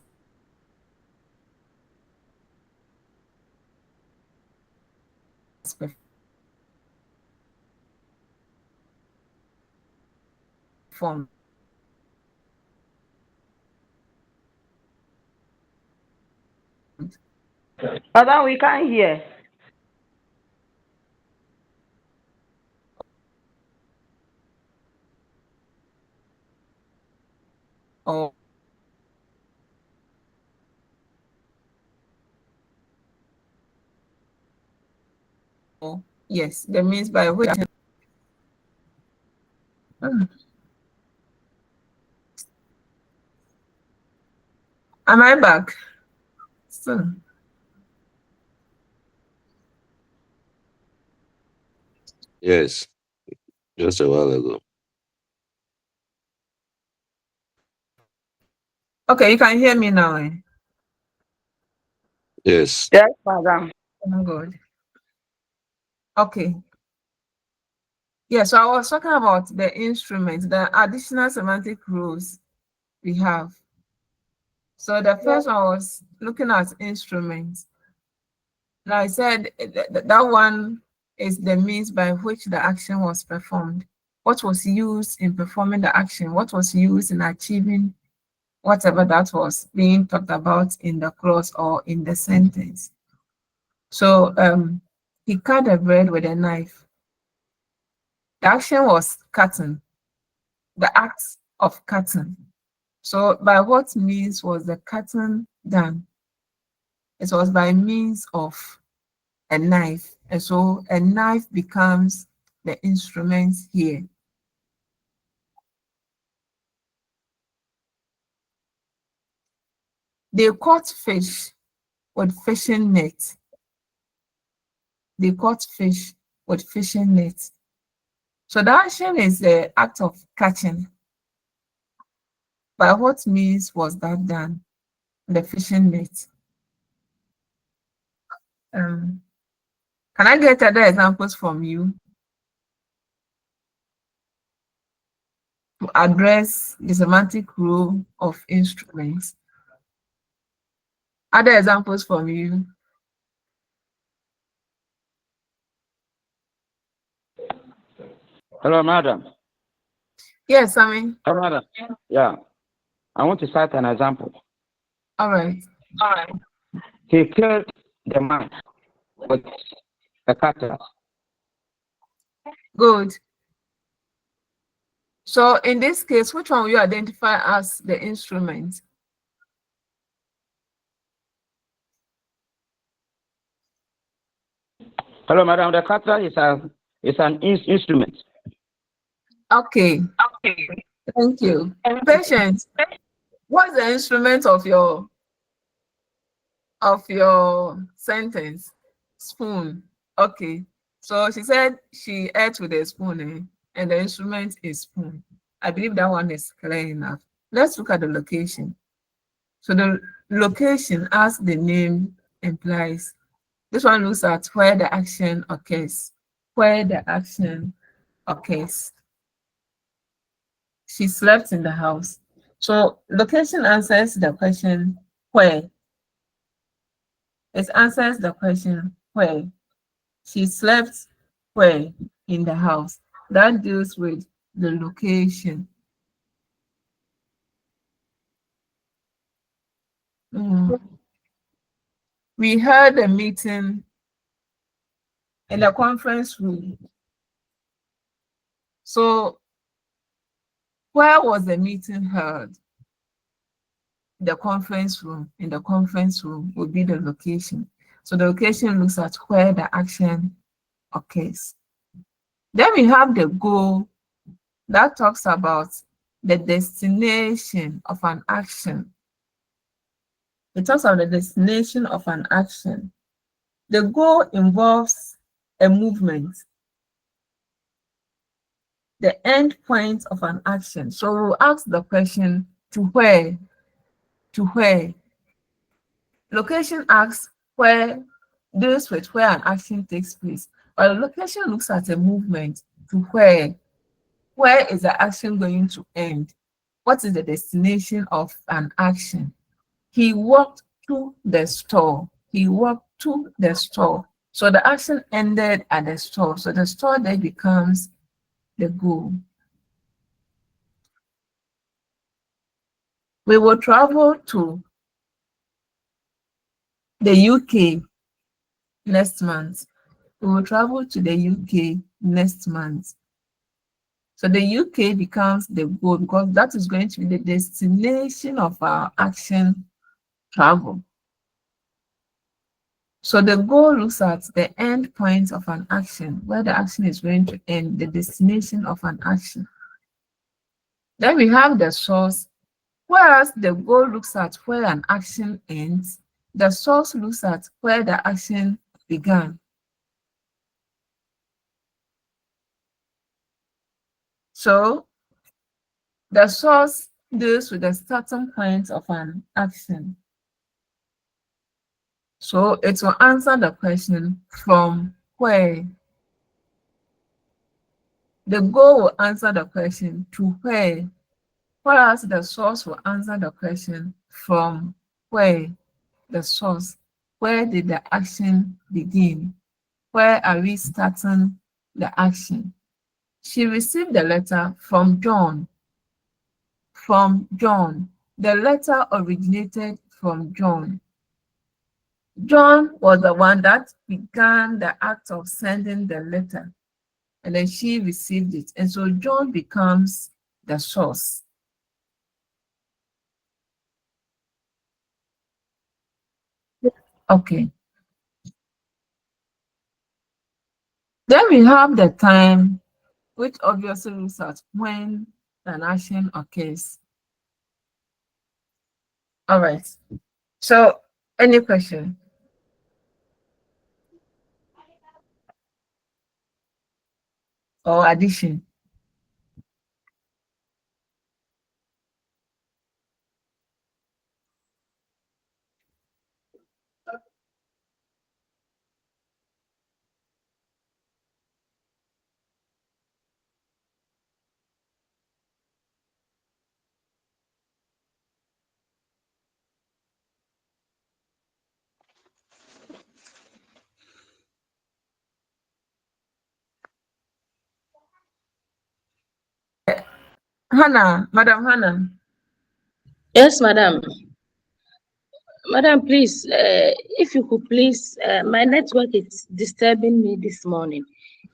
performed. Madam, we can't hear. Or yes, the means by which. Am I back? So, Yes, just a while ago. okay, you can hear me now. Yes. Yes, madam. Oh, good. Okay. Yeah, so I was talking about the instruments, the additional semantic rules we have. So the first one was looking at instruments. Now I said that one is the means by which the action was performed. What was used in performing the action? What was used in achieving whatever that was being talked about in the clause or in the sentence? So he cut the bread with a knife. The action was cutting, the act of cutting. So by what means was the cutting done? It was by means of a knife. And so a knife becomes the instrument here. They caught fish with fishing net. They caught fish with fishing net. So the action is the act of catching. By what means was that done? The fishing net. Can I get other examples from you to address the semantic rule of instruments? Other examples from you? Hello, madam. Yes, I mean. Hello, madam. Yeah. I want to cite an example. All right. He killed the man with a cutlass. Good. So in this case, which one will you identify as the instrument? Hello, madam. The cutlass is an instrument. Okay. Thank you. Patience. What's the instrument of your sentence? Spoon. Okay. So she said she ate with a spoon, and the instrument is spoon. I believe that one is clear enough. Let's look at the location. So the location, as the name implies, This one looks at where the action occurs. Where the action occurs. She slept in the house. So location answers the question where. It answers the question where. She slept where in the house. That deals with the location. We had a meeting in the conference room. So where was the meeting held? The conference room. In the conference room would be the location. So the location looks at where the action occurs. Then we have the goal that talks about the destination of an action. It talks about the destination of an action. The goal involves a movement, the end point of an action. So we'll ask the question to where? To where? Location asks where, deals with where an action takes place. But the location looks at a movement to where. Where is the action going to end? What is the destination of an action? He walked to the store. He walked to the store. So the action ended at the store. So the store then becomes the goal. We will travel to the UK next month. We will travel to the UK next month. So the UK becomes the goal because that is going to be the destination of our action travel. So the goal looks at the end point of an action, where the action is going to end, the destination of an action. Then we have the source. Whereas the goal looks at where an action ends, the source looks at where the action began. So the source deals with the starting point of an action. So it will answer the question from where. The goal will answer the question to where, whereas the source will answer the question from where. The source, where did the action begin? Where are we starting the action? She received the letter from John. From John. The letter originated from John. John was the one that began the act of sending the letter, and then she received it. And so John becomes the source. Okay. Then we have the time, which obviously looks at when an action occurs. All right. So, any question? Or addition? Hannah, Madam Hannah. Yes, madam. Madam, please, if you could please, my network is disturbing me this morning.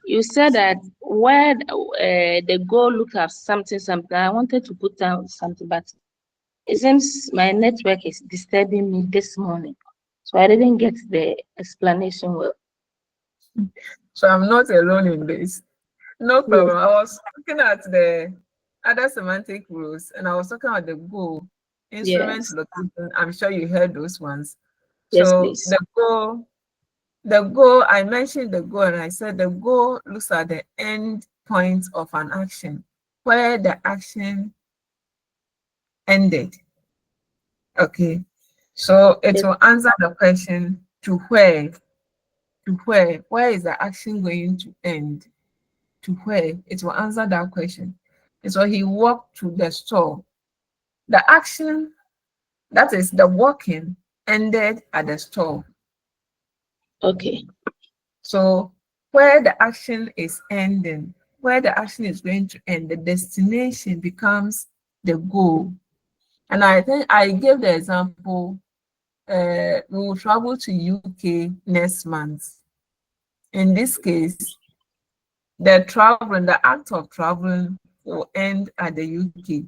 You said that where the goal look at something. I wanted to put down something, but it seems my network is disturbing me this morning. So I didn't get the explanation well. So I'm not alone in this. No problem. I was looking at the other semantic rules and I was talking about the goal, instrument Yes. location. I'm sure you heard those ones. Yes, So please. the goal, I mentioned the goal and I said the goal looks at the end point of an action, where the action ended. Okay. So it will answer the question to where. to where is the action going to end? To where? It will answer that question. And so he walked to the store. The action, that is the walking, ended at the store. Okay. So where the action is ending, where the action is going to end, the destination becomes the goal. And I think I gave the example, we will travel to UK next month. In this case, the act of traveling will end at the UK.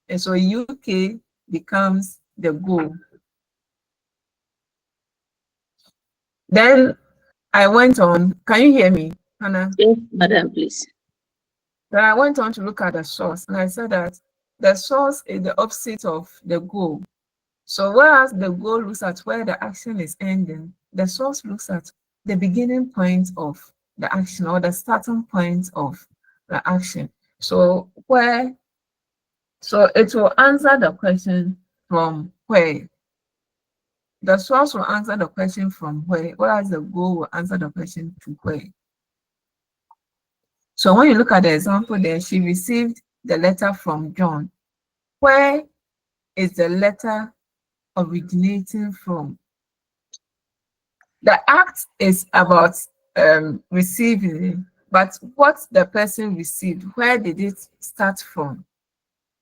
And so UK becomes the goal. Then I went on, can you hear me, Hannah? Yes, madam, please. Then I went on to look at the source, and I said that the source is the opposite of the goal. So whereas the goal looks at where the action is ending, the source looks at the beginning point of the action or the starting point of the action. So it will answer the question from where. The source will answer the question from where, whereas the goal will answer the question to where. So when you look at the example there, she received the letter from John. Where is the letter originating from? The act is about receiving, but what the person received, where did it start from?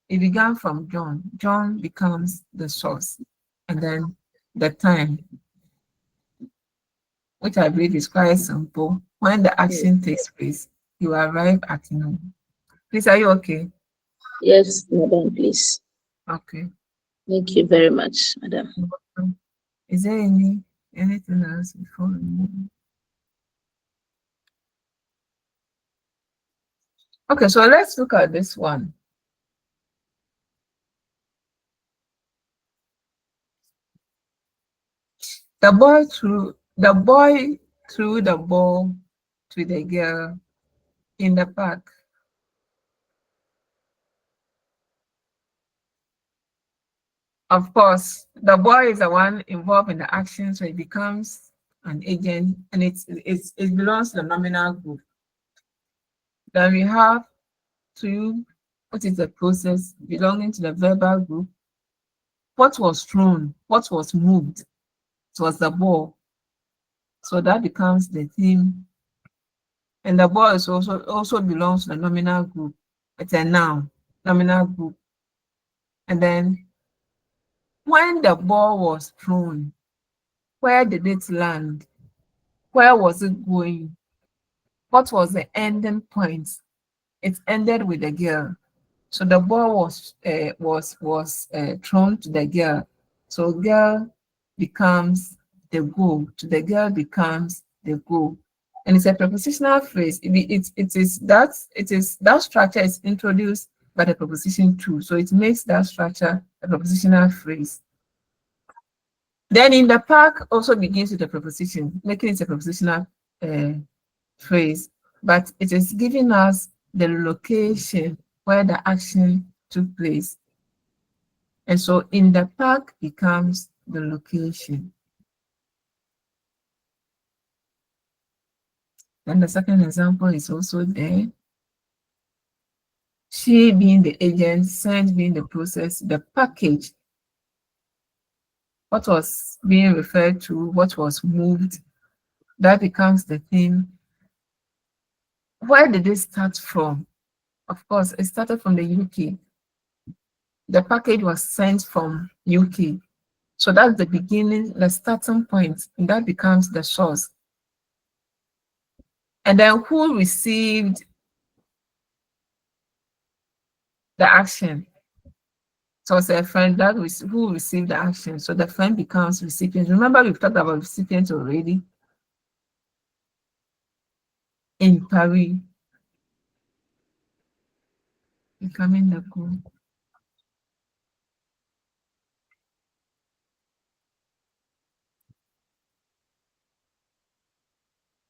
It began from John. John becomes the source. And then the time, which I believe is quite simple. When the action takes place, you arrive at noon. Please, are you okay? Yes, madam, please. Okay. Thank you very much, madam. Is there anything else before we move? Okay, so let's look at this one. The boy threw the ball to the girl in the park. Of course, the boy is the one involved in the action, so it becomes an agent, and it belongs to the nominal group. Then we have to, what is the process belonging to the verbal group? What was thrown? What was moved? It was the ball. So that becomes the theme. And the ball is also belongs to the nominal group. It's a noun, nominal group. And then when the ball was thrown, where did it land? Where was it going? What was the ending point? It ended with the girl. So the ball was thrown to the girl. So girl becomes the goal. To the girl becomes the goal. And it's a prepositional phrase. It is that structure is introduced by the preposition to. So it makes that structure a prepositional phrase. Then in the park also begins with a preposition, making it a prepositional phrase, but it is giving us the location where the action took place. And so in the park becomes the location. Then the second example is also there. She being the agent, sent being the process, the package. What was being referred to, what was moved, that becomes the theme. Where did it start from? Of course, it started from the UK. The package was sent from UK. So that's the beginning, the starting point, and that becomes the source. And then who received the action? So it's a friend who received the action. So the friend becomes recipient. Remember, we've talked about recipient already in Paris. Becoming the goal.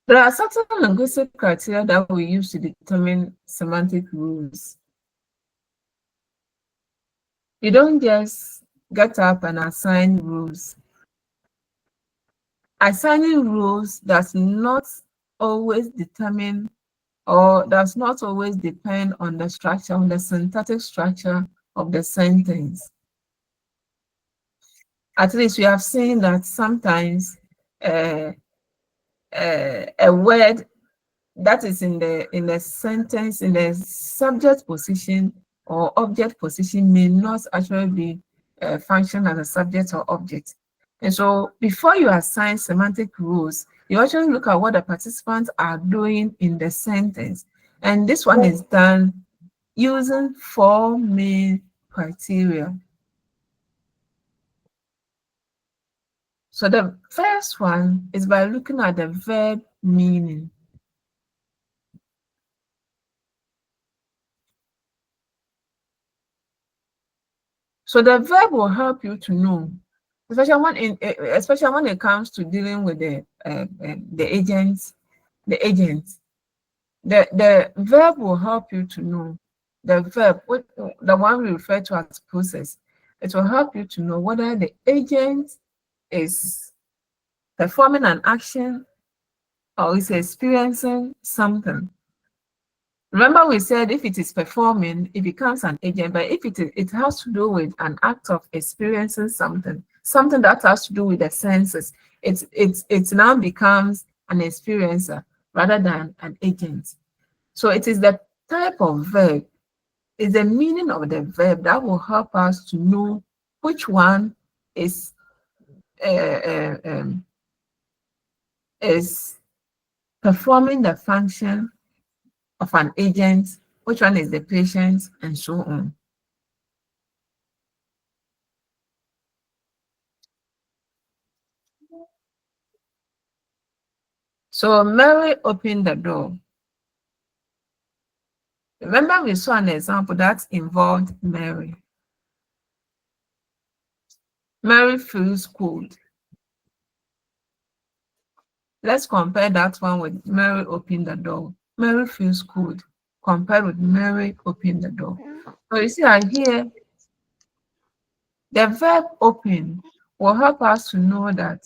There are certain linguistic criteria that we use to determine semantic rules. You don't just get up and assign rules. assigning rules does not always determine or does not always depend on the structure, on the syntactic structure of the sentence. At least we have seen that sometimes a word that is in the sentence, in the subject position or object position may not actually be function as a subject or object. And so before you assign semantic rules, you actually look at what the participants are doing in the sentence. And this one is done using 4 main criteria. So the first one is by looking at the verb meaning. So the verb will help you to know, especially when it comes to dealing with the agents, the verb will help you to know. The verb, the one we refer to as process, it will help you to know whether the agent is performing an action or is experiencing something. Remember we said if it is performing, it becomes an agent, but if it has to do with an act of experiencing something that has to do with the senses, it now becomes an experiencer rather than an agent. So it is the type of verb, it's the meaning of the verb that will help us to know which one is performing the function of an agent, which one is the patient, and so on. So Mary opened the door. Remember we saw an example that involved Mary. Mary feels cold. Let's compare that one with Mary opened the door. Mary feels cold compared with Mary opened the door. So you see here, the verb open will help us to know that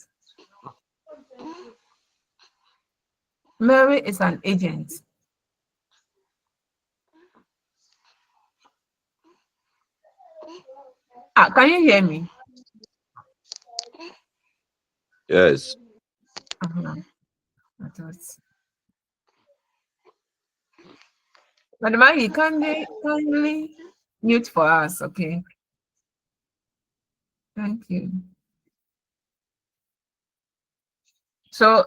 Mary is an agent. Can you hear me? Yes. Madam Maggie, kindly mute for us, okay? Thank you. So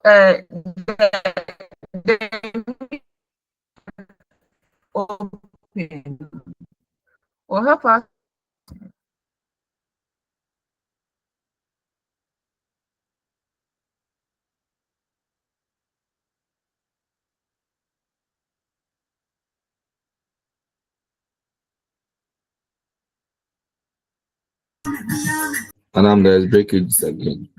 the open will help us. Madam, there's breakage again.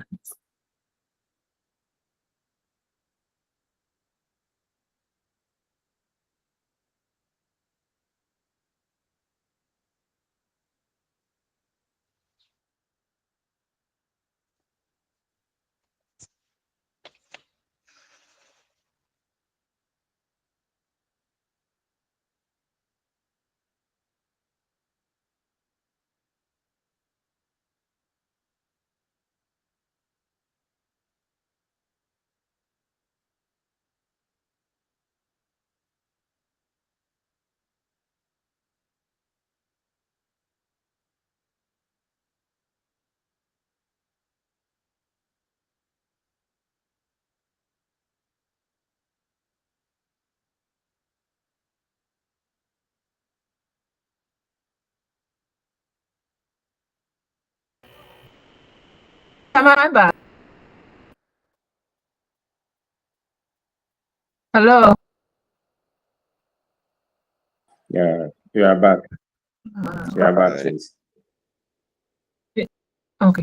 Hello. Yeah, you are back. You are back, please. Okay.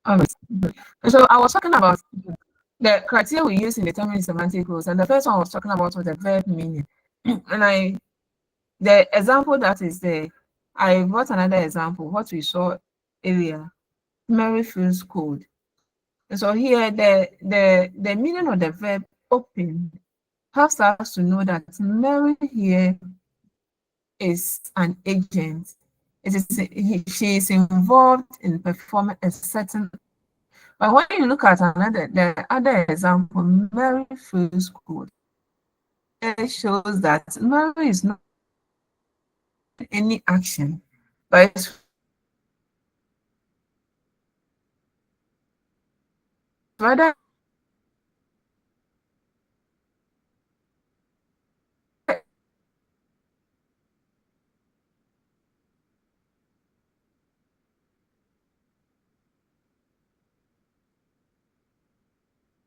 All right. So I was talking about the criteria we use in determining semantic rules, and the first one I was talking about was the verb meaning. And the example that is there, I brought another example, what we saw earlier, Mary feels cold. And so here, the meaning of the verb open helps us to know that Mary here is an agent. She is involved in performing a certain. But when you look at the other example, Mary feels cold. It shows that Mary is not any action, but it's rather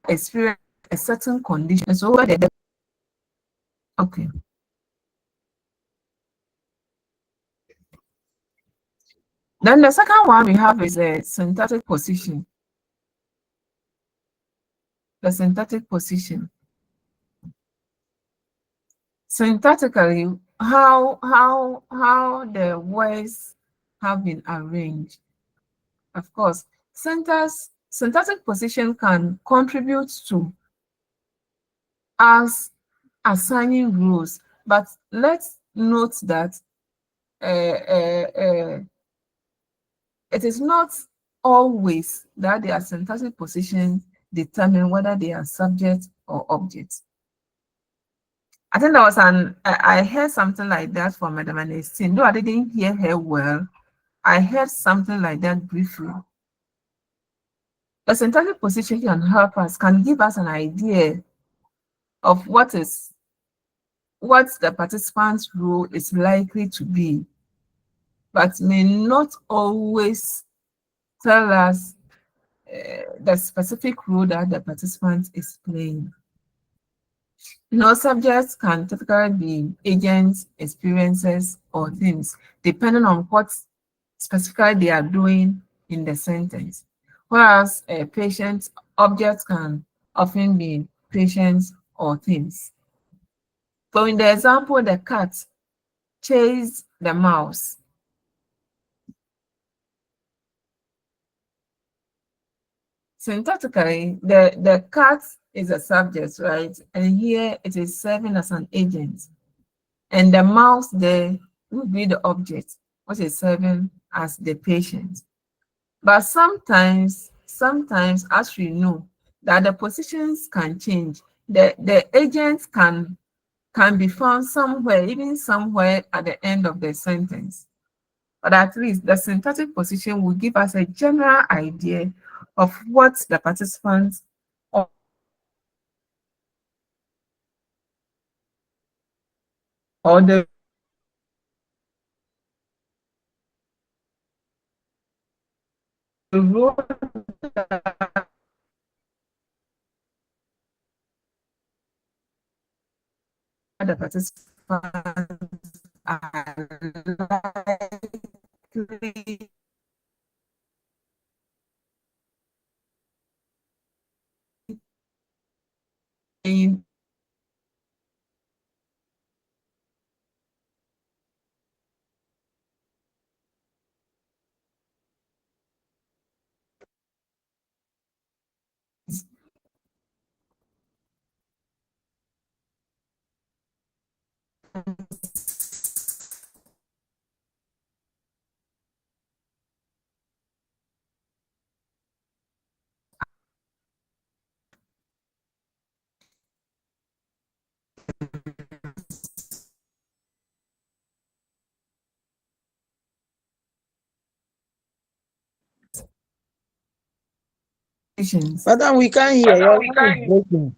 experience a certain condition. So okay. Then the second one we have is a syntactic position. The syntactic position. Syntactically, how the words have been arranged. Of course, syntactic position can contribute to us assigning rules, but let's note that it is not always that their syntactic positions determine whether they are subject or object. I think there was I heard something like that from Madam Ernestine. Though I didn't hear her well, I heard something like that briefly. The syntactic position can help us, can give us an idea of what the participant's role is likely to be, but may not always tell us the specific role that the participant is playing. Subjects can typically be agents, experiences, or things, depending on what specifically they are doing in the sentence. Whereas patient objects can often be patients or things. So in the example, the cat chased the mouse. Syntactically, the cat is a subject, right? And here it is serving as an agent. And the mouse there will be the object, which is serving as the patient. But sometimes, as we know, that the positions can change. The agent can be found somewhere, even somewhere at the end of the sentence. But at least the syntactic position will give us a general idea of what the participants or the role that the participants are likely in positions. Madam, we can't hear. Your line is breaking.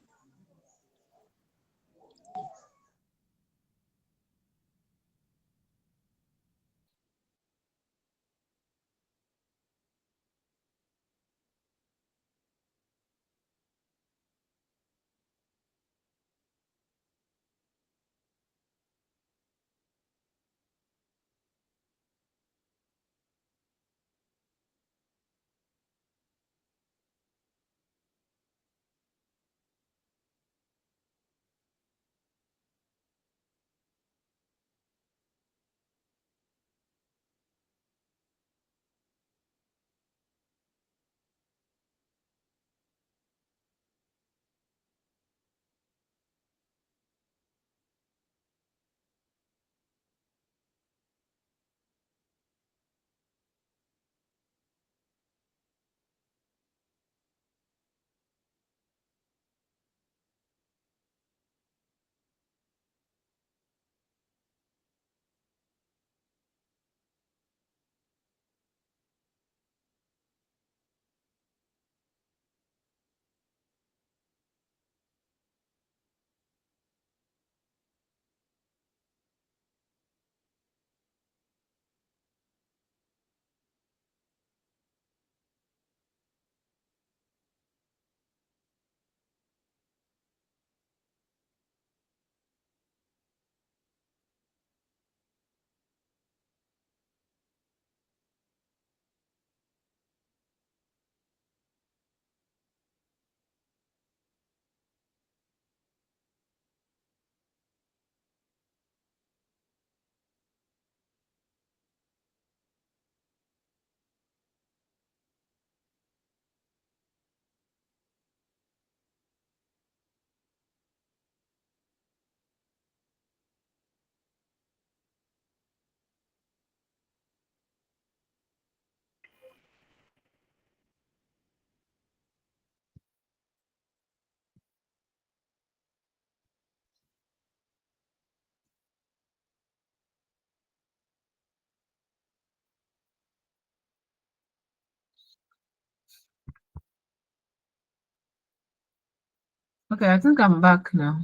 Okay, I think I'm back now.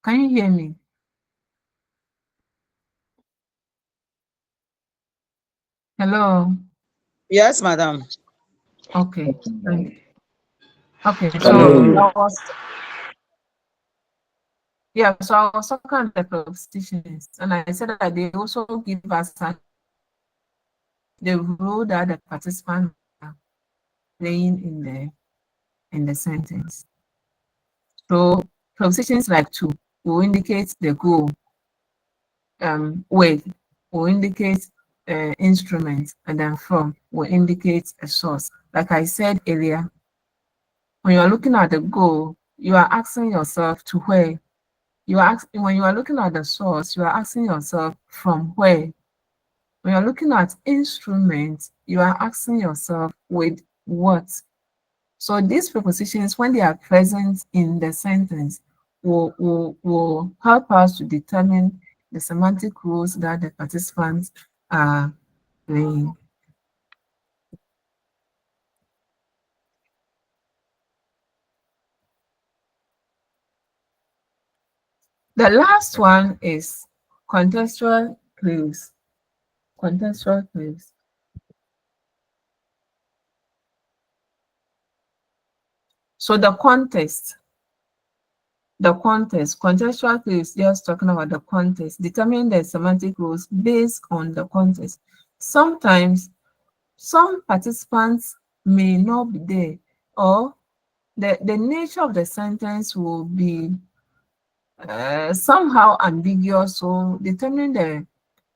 Can you hear me? Hello. Yes, madam. Okay. Thank you. Okay, Can so hear you. so I was talking about the propositions, and I said that they also give us the role that the participants are playing in the sentence. So propositions like to will indicate the goal, with will indicate instrument, and then from will indicate a source. Like I said earlier, when you are looking at the goal, you are asking yourself to where. When you are looking at the source, you are asking yourself from where. When you're looking at instruments, you are asking yourself with what. So these prepositions, when they are present in the sentence, will help us to determine the semantic roles that the participants are playing. The last one is contextual clues. Contextual clues. So the context, contextual clues just talking about the context, determine the semantic rules based on the context. Sometimes some participants may not be there, or the nature of the sentence will be somehow ambiguous, so determining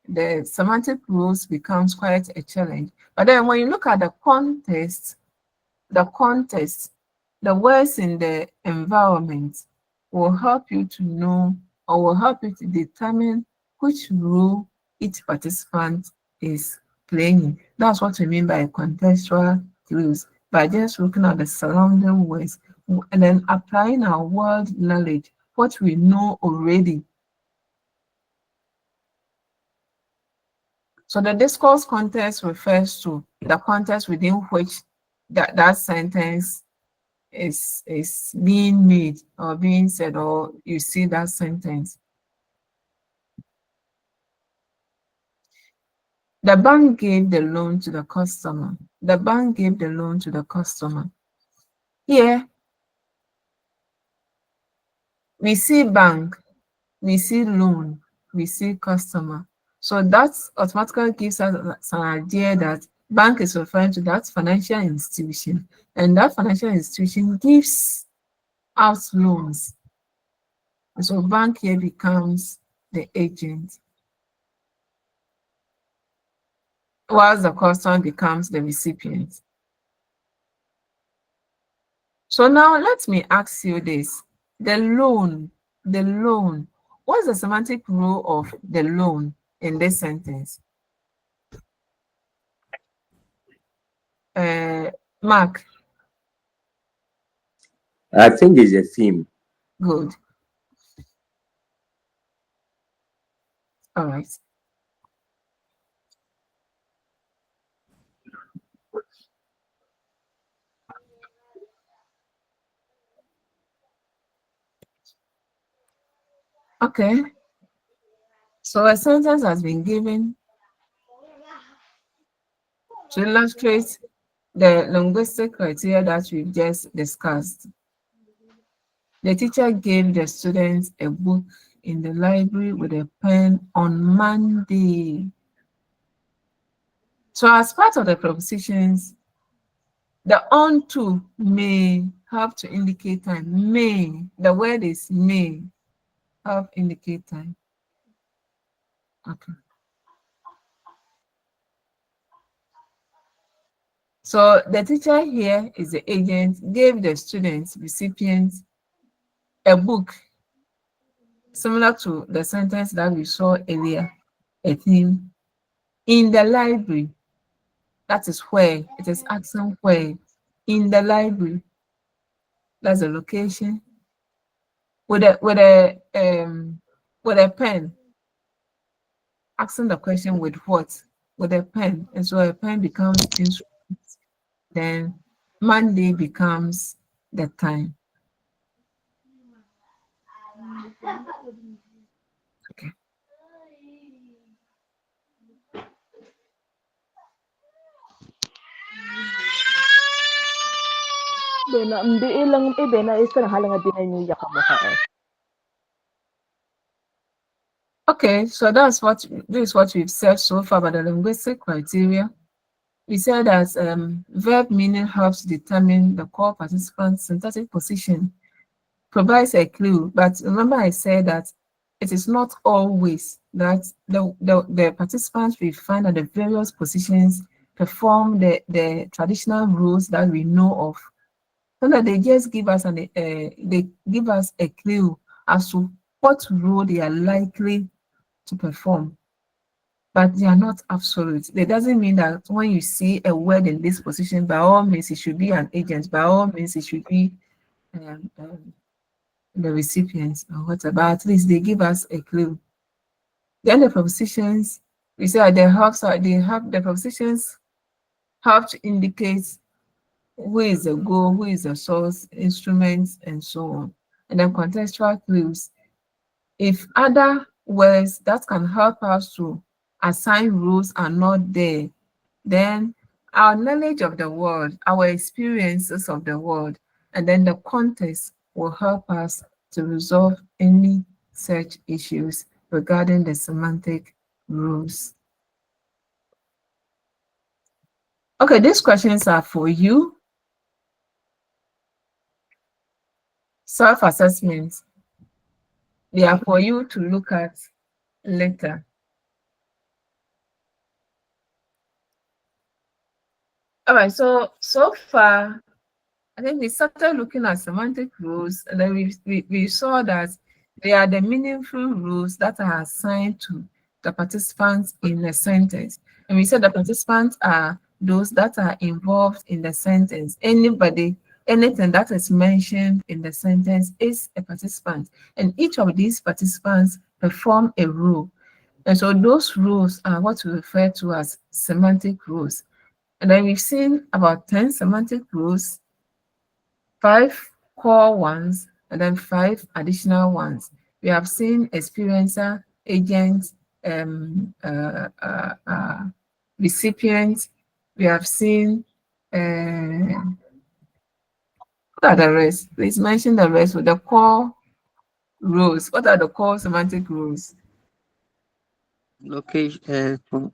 the semantic rules becomes quite a challenge. But then when you look at the context, the words in the environment will help you to know, or will help you to determine which role each participant is playing. That's what we mean by contextual clues, by just looking at the surrounding words and then applying our world knowledge, what we know already. So the discourse context refers to the context within which that sentence is being made or being said, or you see that sentence. The bank gave the loan to the customer. The bank gave the loan to the customer. Here, we see bank, we see loan, we see customer. So that automatically gives us an idea that bank is referring to that financial institution, and that financial institution gives out loans. And so bank here becomes the agent, whilst the customer becomes the recipient. So now let me ask you this. The loan, what's the semantic role of the loan in this sentence? Mark. I think it's a theme. Good. All right. Okay. So a sentence has been given to illustrate the linguistic criteria that we've just discussed. The teacher gave the students a book in the library with a pen on Monday. So as part of the prepositions, the on to may have to indicate time. May, the word is may, have indicate time. Okay. So the teacher here is the agent, gave the students, recipients, a book similar to the sentence that we saw earlier, a theme, in the library. That is where, it is asking where, in the library. That's the location. With a pen, asking the question with what? With a pen. And so a pen becomes instrument. then Monday becomes the time. Okay. Okay, so this is what we've said so far about the linguistic criteria. We said that verb meaning helps determine the core participant's syntactic position, provides a clue, but remember I said that it is not always that the participants we find at the various positions perform the traditional rules that we know of. So that they just give us they give us a clue as to what role they are likely to perform, but they are not absolute. It doesn't mean that when you see a word in this position, by all means it should be an agent, by all means it should be the recipients or whatever. At least they give us a clue. Then the prepositions, we say they have the prepositions have to indicate who is the goal, who is the source, instruments, and so on. And then contextual clues. If other words that can help us to assign rules are not there, then our knowledge of the world, our experiences of the world, and then the context will help us to resolve any such issues regarding the semantic rules. Okay, these questions are for you. Self-assessments. They are for you to look at later. All right, so far, I think we started looking at semantic rules, and then we saw that they are the meaningful rules that are assigned to the participants in a sentence. And we said the participants are those that are involved in the sentence. Anything that is mentioned in the sentence is a participant. And each of these participants perform a role. And so those rules are what we refer to as semantic rules. And then we've seen about 10 semantic rules, 5 core ones, and then 5 additional ones. We have seen experiencer, agent, recipient. We have seen, what are the rest? Please mention the rest with the core rules. What are the core semantic rules? Location. Come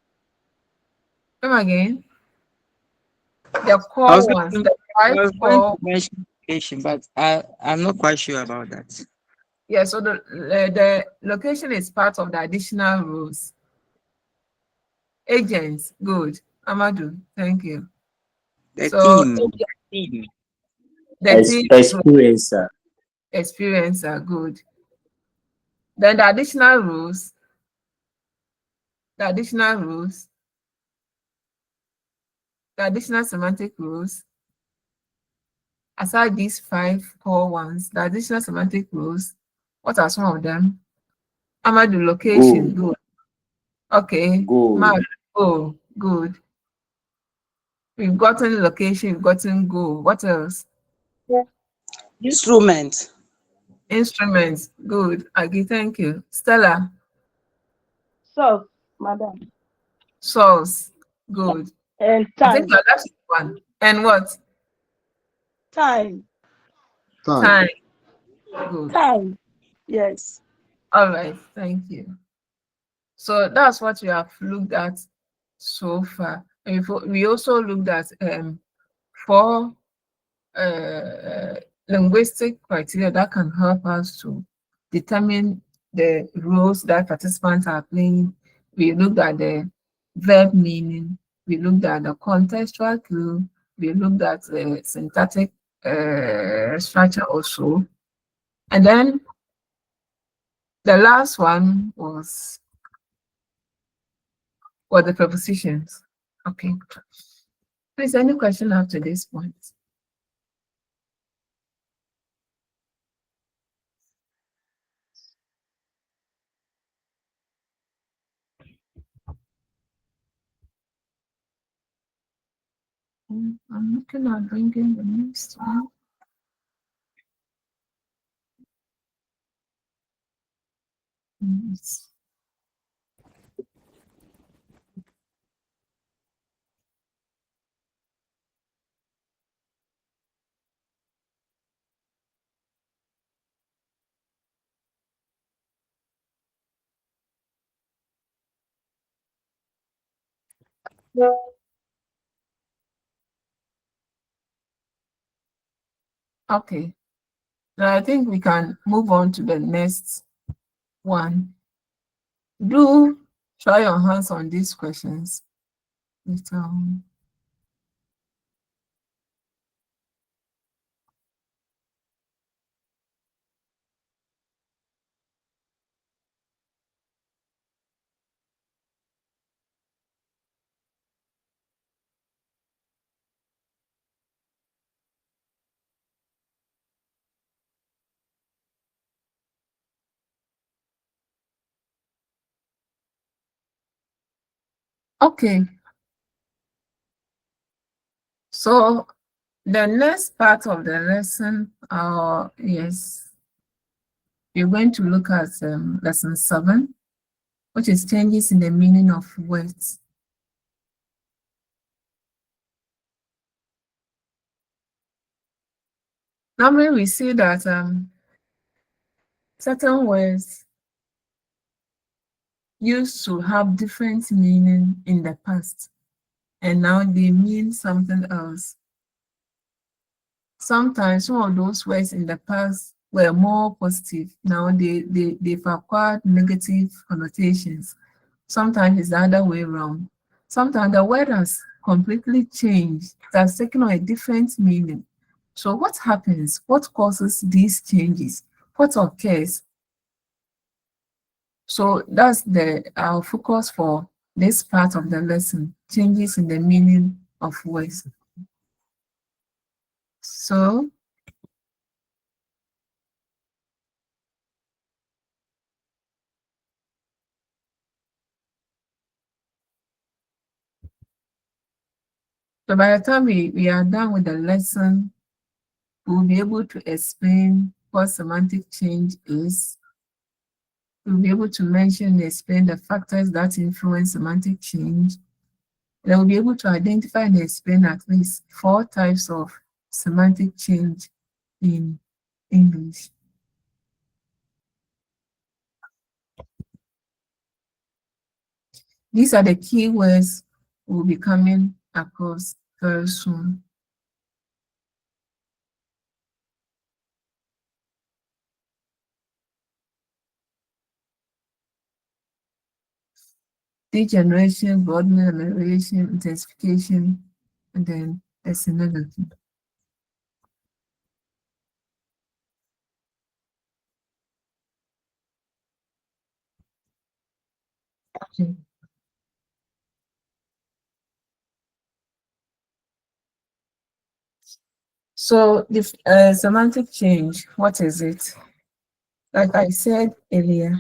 again. The I core was ones, going, the I 5 was going core. to mention location, but I'm not quite sure about that. Yeah, so the location is part of the additional rules. Agents, good. Amadou, thank you. The So team. the team Experiencer. experience are good. Then the additional rules, the additional semantic rules, aside these 5 core ones, the additional semantic rules, what are some of them? Amadou, location, Go. good. Okay. Go. Go, good. We've gotten location, we've gotten go. What else? Instrument. Instruments, good. Agi, thank you. Stella, So, madam. source, good. And I think time. you're left with one. And what? Time. Time, good. Time. Yes. All right, thank you. So that's what we have looked at so far. And we also looked at 4 linguistic criteria that can help us to determine the roles that participants are playing. We looked at the verb meaning, we looked at the contextual clue, we looked at the syntactic structure also. And then the last one was the prepositions. Okay. Please, any question up to this point? I'm looking at bringing the next one. Yes. Okay. Now I think we can move on to the next one. Do try your hands on these questions. It, okay. So the next part of the lesson, yes, we're going to look at lesson 7, which is changes in the meaning of words. Normally, we see that certain words used to have different meaning in the past, and now they mean something else. Sometimes some of those words in the past were more positive. Now they've acquired negative connotations. Sometimes it's the other way around. Sometimes the word has completely changed. It has taken on a different meaning. So what happens? What causes these changes? What occurs? So that's our focus for this part of the lesson, changes in the meaning of words. So by the time we are done with the lesson, we'll be able to explain what semantic change is. We'll be able to mention and explain the factors that influence semantic change. And we'll be able to identify and explain at least 4 types of semantic change in English. These are the keywords we'll be coming across very soon. Degeneration, broadening, amelioration, intensification, and then the synonymy. Okay. So the semantic change, what is it? Like I said earlier,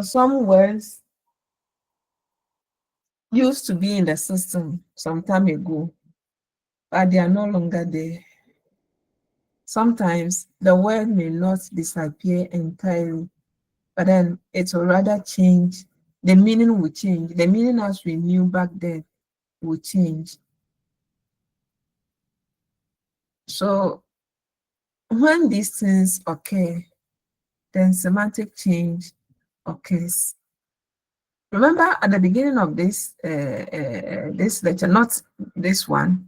some words used to be in the system some time ago, but they are no longer there. Sometimes the word may not disappear entirely, but then it will rather change. The meaning will change. The meaning as we knew back then will change. So when these things occur, then semantic change occurs. Remember at the beginning of this this lecture, not this one,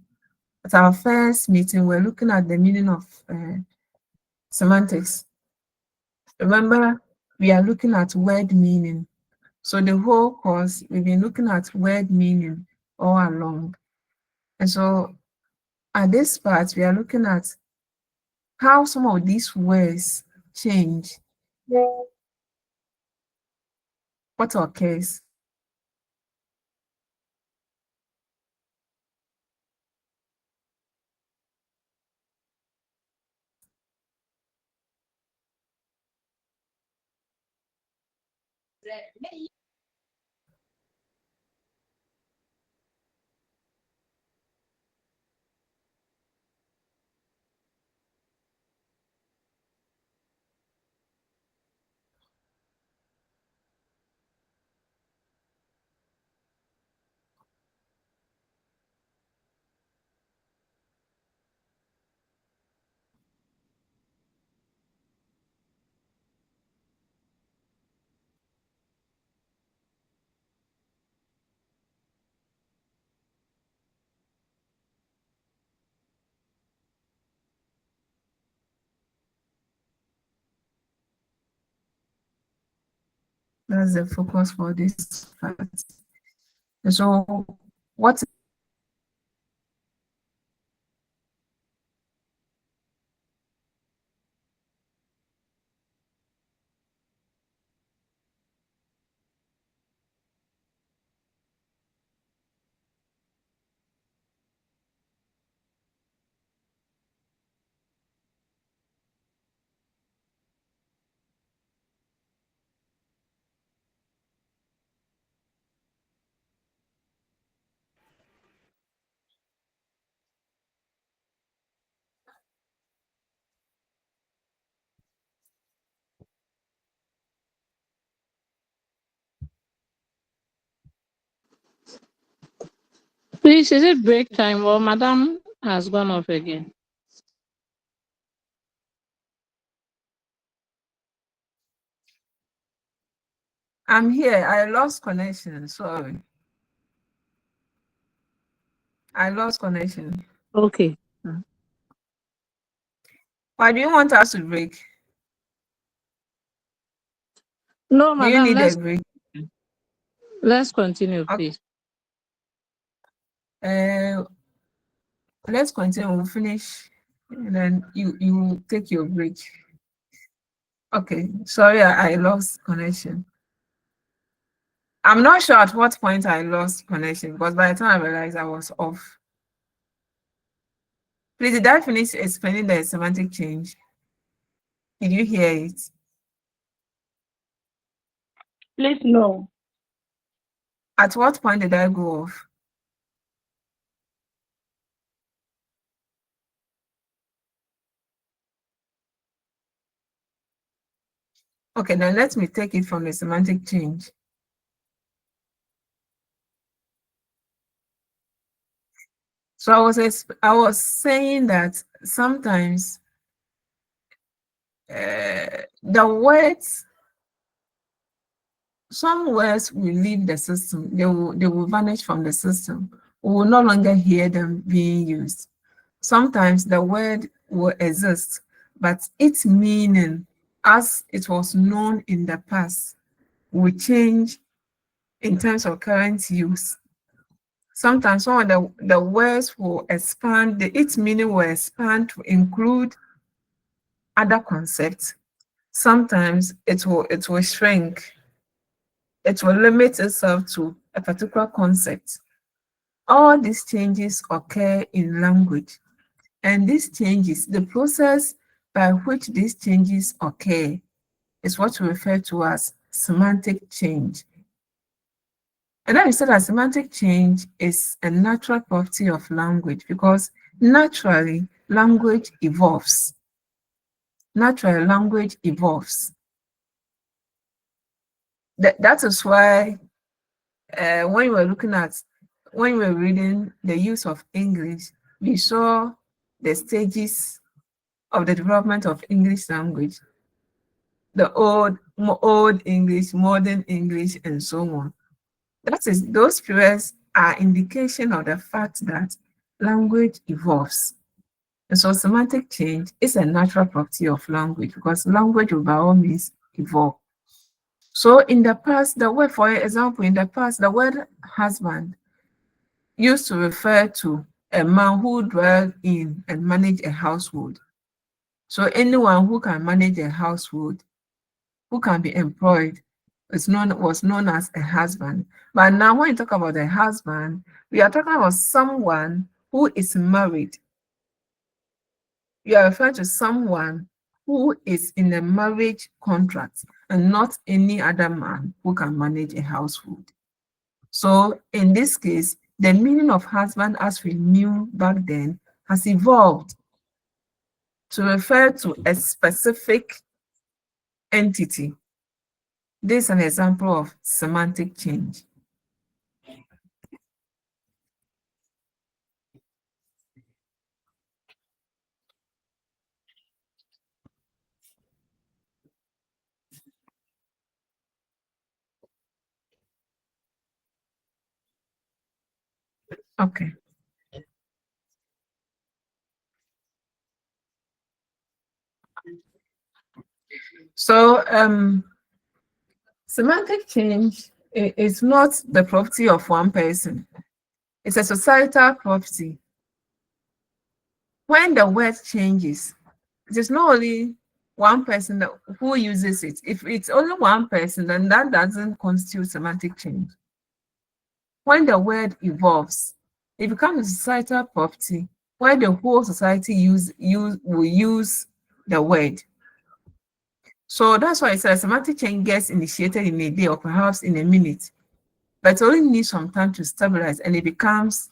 at our first meeting, we're looking at the meaning of semantics. Remember, we are looking at word meaning. So the whole course, we've been looking at word meaning all along. And so at this part, we are looking at how some of these words change. What occurs? That's the focus for this part. So what Please, is it break time or Madam has gone off again? I'm here, I lost connection. Sorry. I lost connection. Okay. Why do you want us to break? No, Do you Madam, need a break? let's continue, Okay. please. Let's continue. We'll finish, and then you take your break. Okay. Sorry, I lost connection. I'm not sure at what point I lost connection because by the time I realized I was off. Please, did I finish explaining the semantic change? Did you hear it? Please, no. At what point did I go off? Okay, then let me take it from the semantic change. So I was saying that sometimes the words, some words will leave the system. They will vanish from the system. We will no longer hear them being used. Sometimes the word will exist, but its meaning, as it was known in the past, will change in terms of current use. Sometimes some of the words will expand, its meaning will expand to include other concepts. Sometimes it will shrink. It will limit itself to a particular concept. All these changes occur in language. And these changes, the process by which these changes occur is what we refer to as semantic change. And then we said that semantic change is a natural property of language because naturally language evolves. Naturally language evolves. That is why when we were reading the use of English, we saw the stages of the development of English language, the old English, modern English, and so on. Those periods are indication of the fact that language evolves. And so semantic change is a natural property of language because language will by all means evolve. So in the past, the word, for example, in the past, the word husband used to refer to a man who dwelled in and managed a household. So anyone who can manage a household, who can be employed, was known as a husband. But now when you talk about a husband, we are talking about someone who is married. You are referring to someone who is in a marriage contract and not any other man who can manage a household. So in this case, the meaning of husband as we knew back then has evolved to refer to a specific entity. This is an example of semantic change. Okay. So Semantic change is not the property of one person. It's a societal property. When the word changes, it is not only one person who uses it. If it's only one person, then that doesn't constitute semantic change. When the word evolves, it becomes a societal property where the whole society will use the word. So that's why it says semantic change gets initiated in a day or perhaps in a minute, but it only needs some time to stabilize and it becomes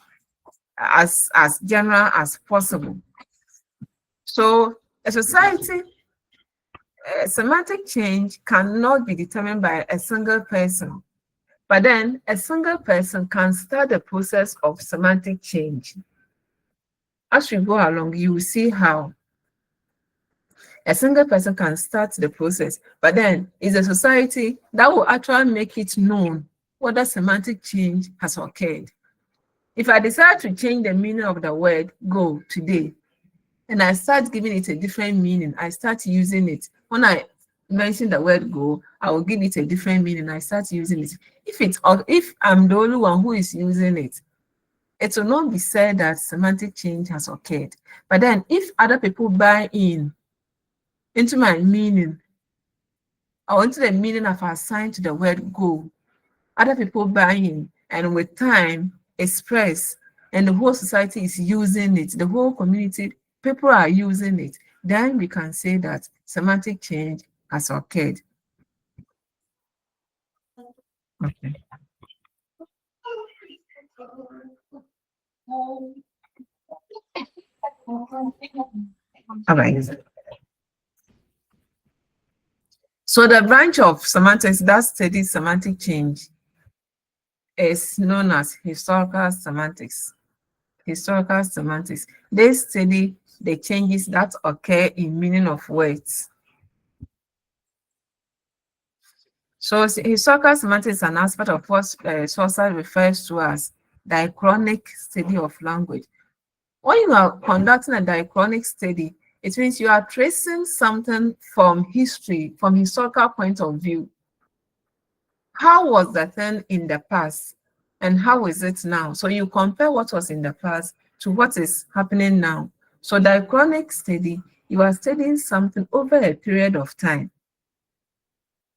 as general as possible. So a society, semantic change cannot be determined by a single person, but then a single person can start the process of semantic change. As we go along, you will see how a single person can start the process, but then it's a society that will actually make it known whether semantic change has occurred. If I decide to change the meaning of the word go today, and I start giving it a different meaning, I start using it. When I mention the word go, I will give it a different meaning. I start using it. If I'm the only one who is using it, it will not be said that semantic change has occurred. But then if other people buy into my meaning, or into the meaning I've assigned to the word go, other people buy in, and with time express, and the whole society is using it, the whole community, people are using it, then we can say that semantic change has occurred. Okay. All right. So the branch of semantics that studies semantic change is known as historical semantics. Historical semantics. They study the changes that occur in meaning of words. So historical semantics is an aspect of what Saussure refers to as diachronic study of language. When you are conducting a diachronic study, it means you are tracing something from history, from historical point of view. How was the thing in the past and how is it now? So you compare what was in the past to what is happening now. So diachronic study, you are studying something over a period of time.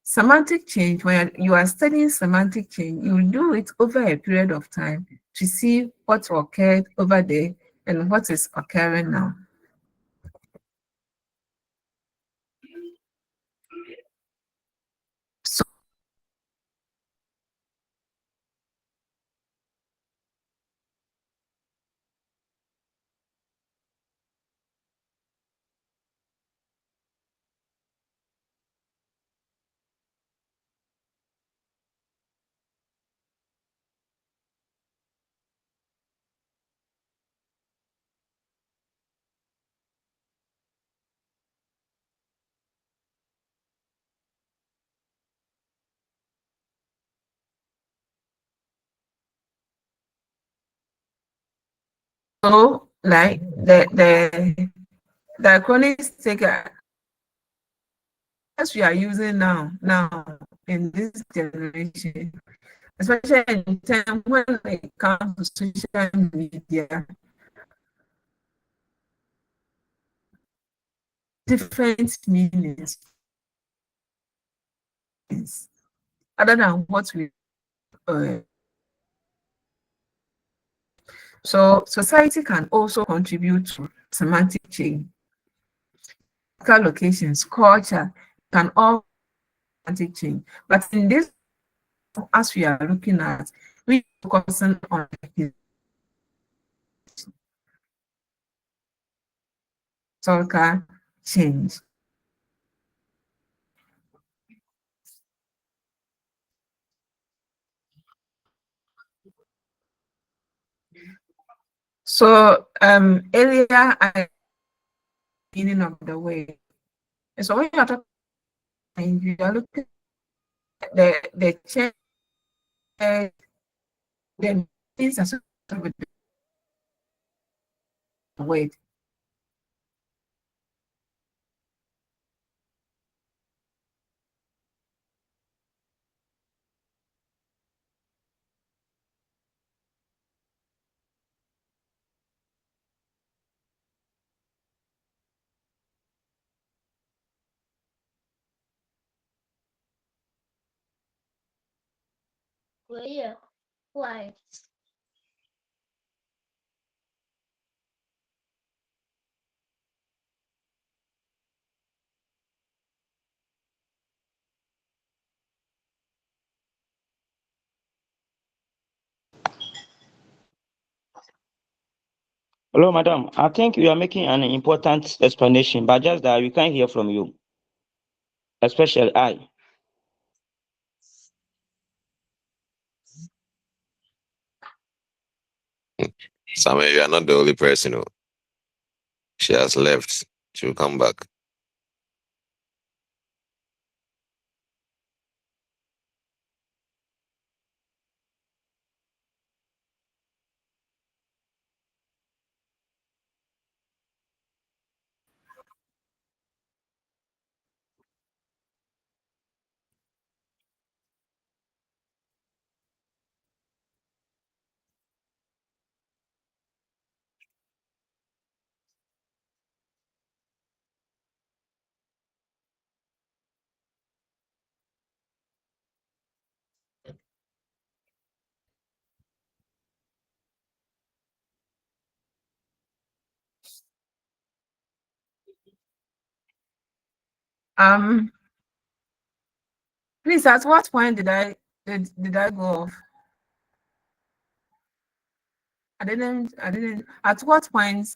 Semantic change, when you are studying semantic change, you will do it over a period of time to see what occurred over there and what is occurring now. So, like the diachronic sticker, as we are using now in this generation, especially in time when it comes to social media, different meanings other than what we so society can also contribute to semantic change. Locations, culture can all semantic change. But in this, as we are looking at, we focusing on historical change. So earlier I meaning of the word. And so when you are talking, you are looking at the change, the things associated with the word. Where? Why? Hello, madam. I think you are making an important explanation, but just that we can't hear from you, especially I. Samuel, you are not the only person who she has left. She will come back. Please, at what point did I go off? I didn't. At what point?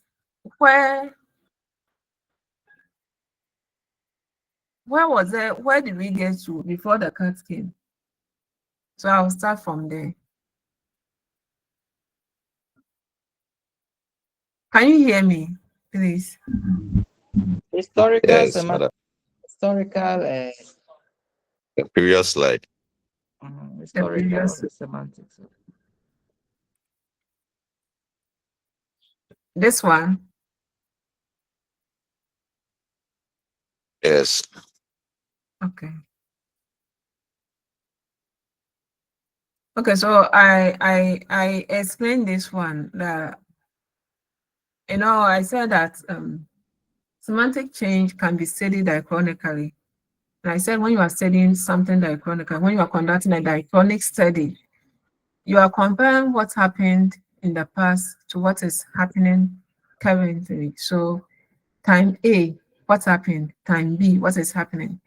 Where was it? Where did we get to before the cat came? So I'll start from there. Can you hear me, please? Historical, Yes, madam. historical, The previous slide. The previous, semantics. this one. Yes. Okay. Okay, so I explained this one that I said that semantic change can be studied diachronically. And I said when you are studying something diachronically, when you are conducting a diachronic study, you are comparing what happened in the past to what is happening currently. So time A, what happened? Time B, what is happening?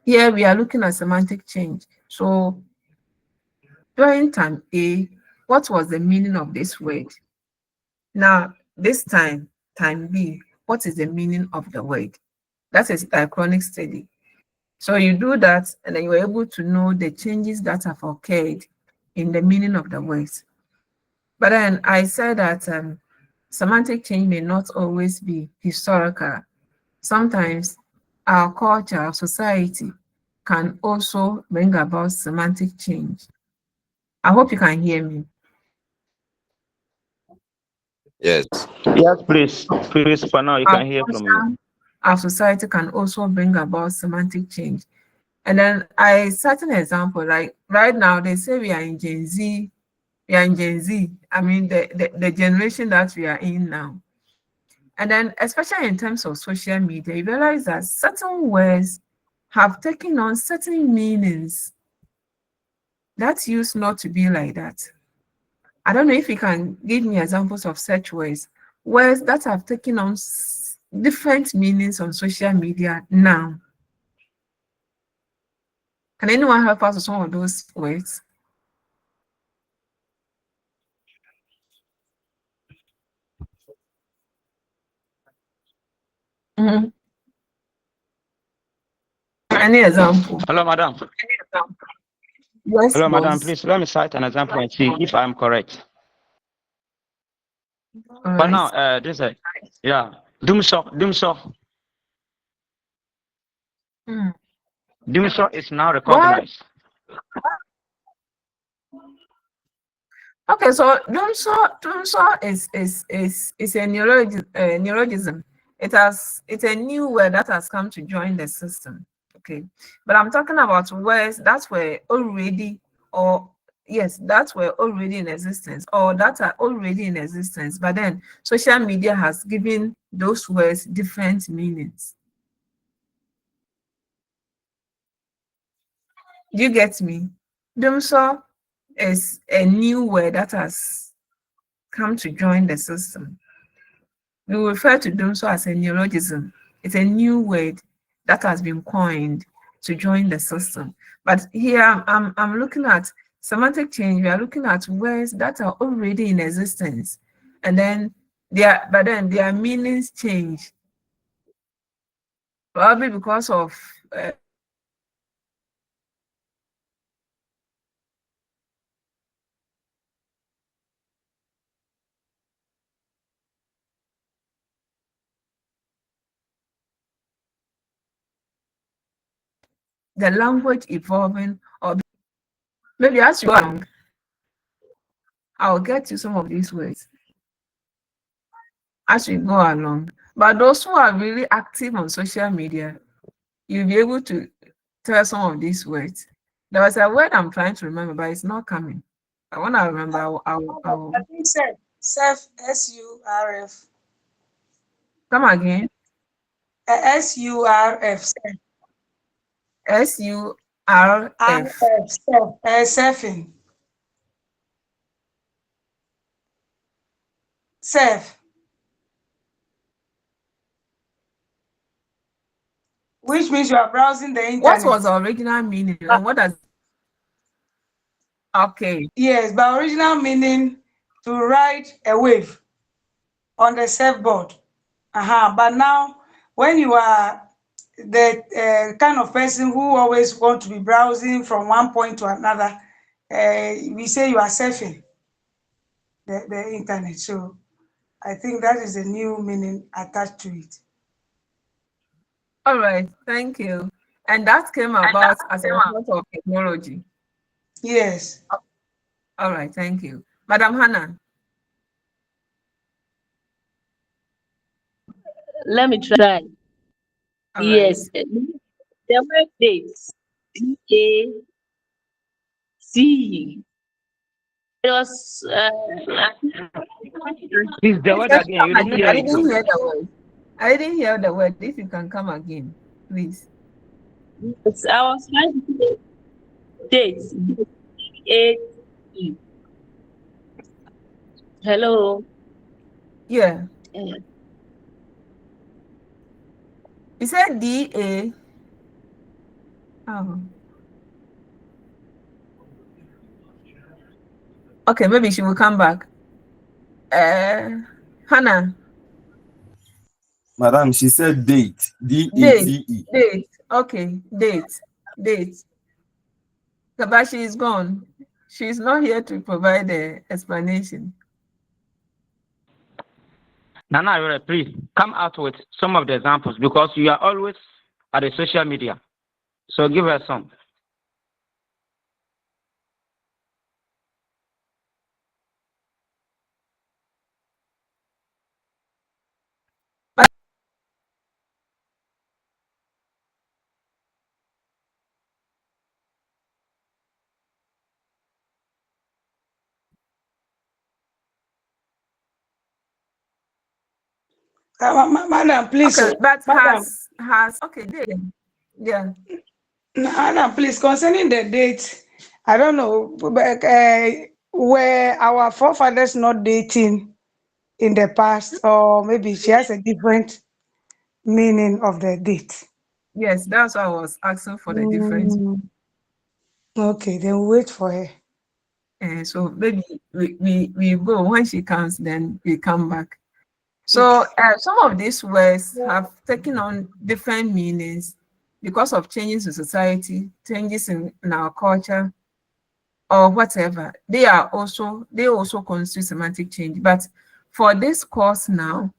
Here we are looking at semantic change. So during time A, what was the meaning of this word? Now, this time B, what is the meaning of the word? That is diachronic study. So you do that, and then you're able to know the changes that have occurred in the meaning of the words. But then I said that semantic change may not always be historical. Sometimes our culture, our society can also bring about semantic change. I hope you can hear me. Yes. Yes, please. Please, for now, you Our can hear from you. culture, our society can also bring about semantic change. And then I set an example, like right now, they say we are in Gen Z. We are in Gen Z. I mean, the generation that we are in now. And then, especially in terms of social media, you realize that certain words have taken on certain meanings that used not to be like that. I don't know if you can give me examples of such words that have taken on different meanings on social media now. Can anyone help us with some of those words? Mhm. Any example? Hello, madam. Yes, Hello, madam. boss. Please let me cite an example and see if I'm correct. All For right. now, this is Dumso Hmm. is now Well, recognized. okay, so Dumso is a neologism. It's a new word that has come to join the system. Okay, but I'm talking about words that were already, or yes, that were already in existence, or that are already in existence. But then social media has given those words different meanings. Do you get me? Dumso is a new word that has come to join the system. We refer to them so as a neologism. It's a new word that has been coined to join the system. But here I'm looking at semantic change. We are looking at words that are already in existence, and then their meanings change, probably because of the language evolving, or maybe as you go along, I'll get to some of these words as we go along. But those who are really active on social media, you'll be able to tell some of these words. There was a word I'm trying to remember, but it's not coming. I want to remember. I think self, SURF. Come again. SURF. SURF. Surfing. Surf. Which means you are browsing the internet. What was the original meaning and what does? Okay. Yes, by original meaning to ride a wave on the surfboard. But now, when you are the kind of person who always want to be browsing from one point to another, we say you are surfing the internet. So I think that is a new meaning attached to it. All right. Thank you. And that came about as a result of technology. Yes. All right. Thank you. Madam Hannah. Let me try. All Yes, right. the word dates. DACE. It was Please, the word Just again. come You didn't again. hear I it. didn't hear the word. I didn't hear the word. If you can come again, please. I was trying to say dates. DATE. Hello. Yeah. Yeah. You said DA. Oh. Okay, maybe she will come back. Hannah. Madam, she said date. Date. DATE. Date. Okay. Date. Date. But she is gone. She's not here to provide the explanation. Nana, please come out with some of the examples because you are always at the social media. So give us some. Madam, please. Okay, but Madam, has okay, date. Yeah. Madam, please, concerning the date, I don't know, but, were our forefathers not dating in the past, or maybe she has a different meaning of the date? Yes, that's why I was asking for the difference. Okay, then we'll wait for her. So maybe we go when she comes, then we come back. So some of these words have taken on different meanings because of changes in society, changes in our culture, or whatever. They also constitute semantic change. But for this course now,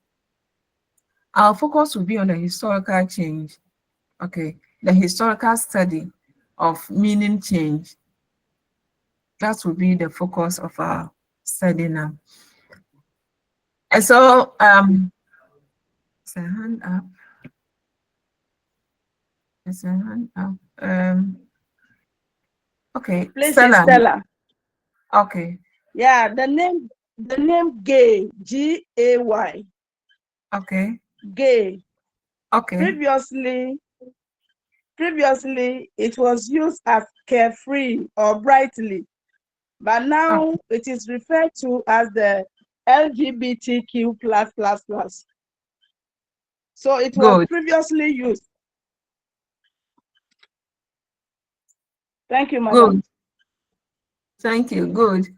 our focus will be on the historical change. Okay, the historical study of meaning change. That will be the focus of our study now. And so, it's a hand up. It's a hand up. Okay, Please, Stella. Stella. Okay. Yeah, the name gay, Gay. Okay. Gay. Okay. Previously, it was used as carefree or brightly. but now it is referred to as the LGBTQ plus plus plus. So it was Good. previously used. Thank you, madam. Good. Thank you. Good.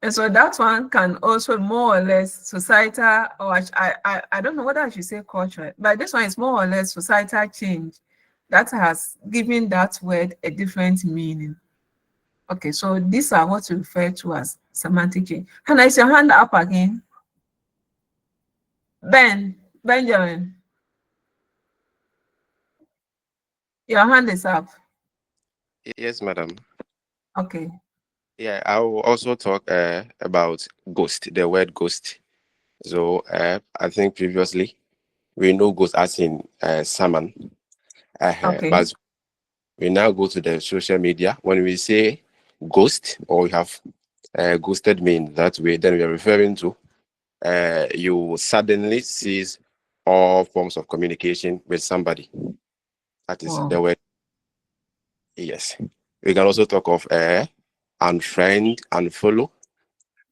And so that one can also more or less societal, or I don't know whether I should say culture, but this one is more or less societal change that has given that word a different meaning. Okay, so these are what we refer to as semantic change. Can I see your hand up again? Benjamin, your hand is up. Yes, madam. Okay. Yeah, I will also talk about ghost, the word ghost. So I think previously we know ghost as in salmon. Okay. But we now go to the social media. When we say ghost or we have ghosted me in that way, then we are referring to you suddenly cease all forms of communication with somebody. That is the word. Yes. We can also talk of unfriend, unfollow.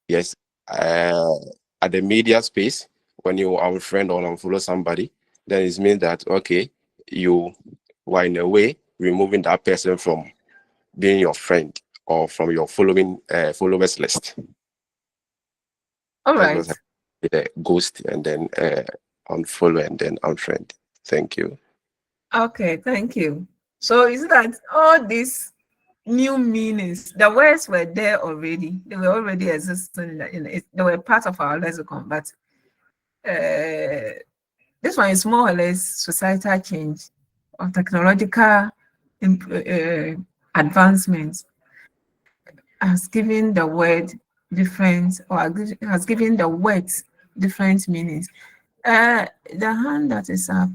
Yes. At the media space, when you unfriend or unfollow somebody, then it means that okay, you were in a way removing that person from being your friend or from your followers list. All That's right. what the ghost and then unfollow and then unfriend. Thank you. Okay, thank you. So is it that all these new meanings, the words were there already, they were already existing, they were part of our lexicon, but this one is more or less societal change or technological advancements has given the word different, or has given the words different meanings. The hand that is up,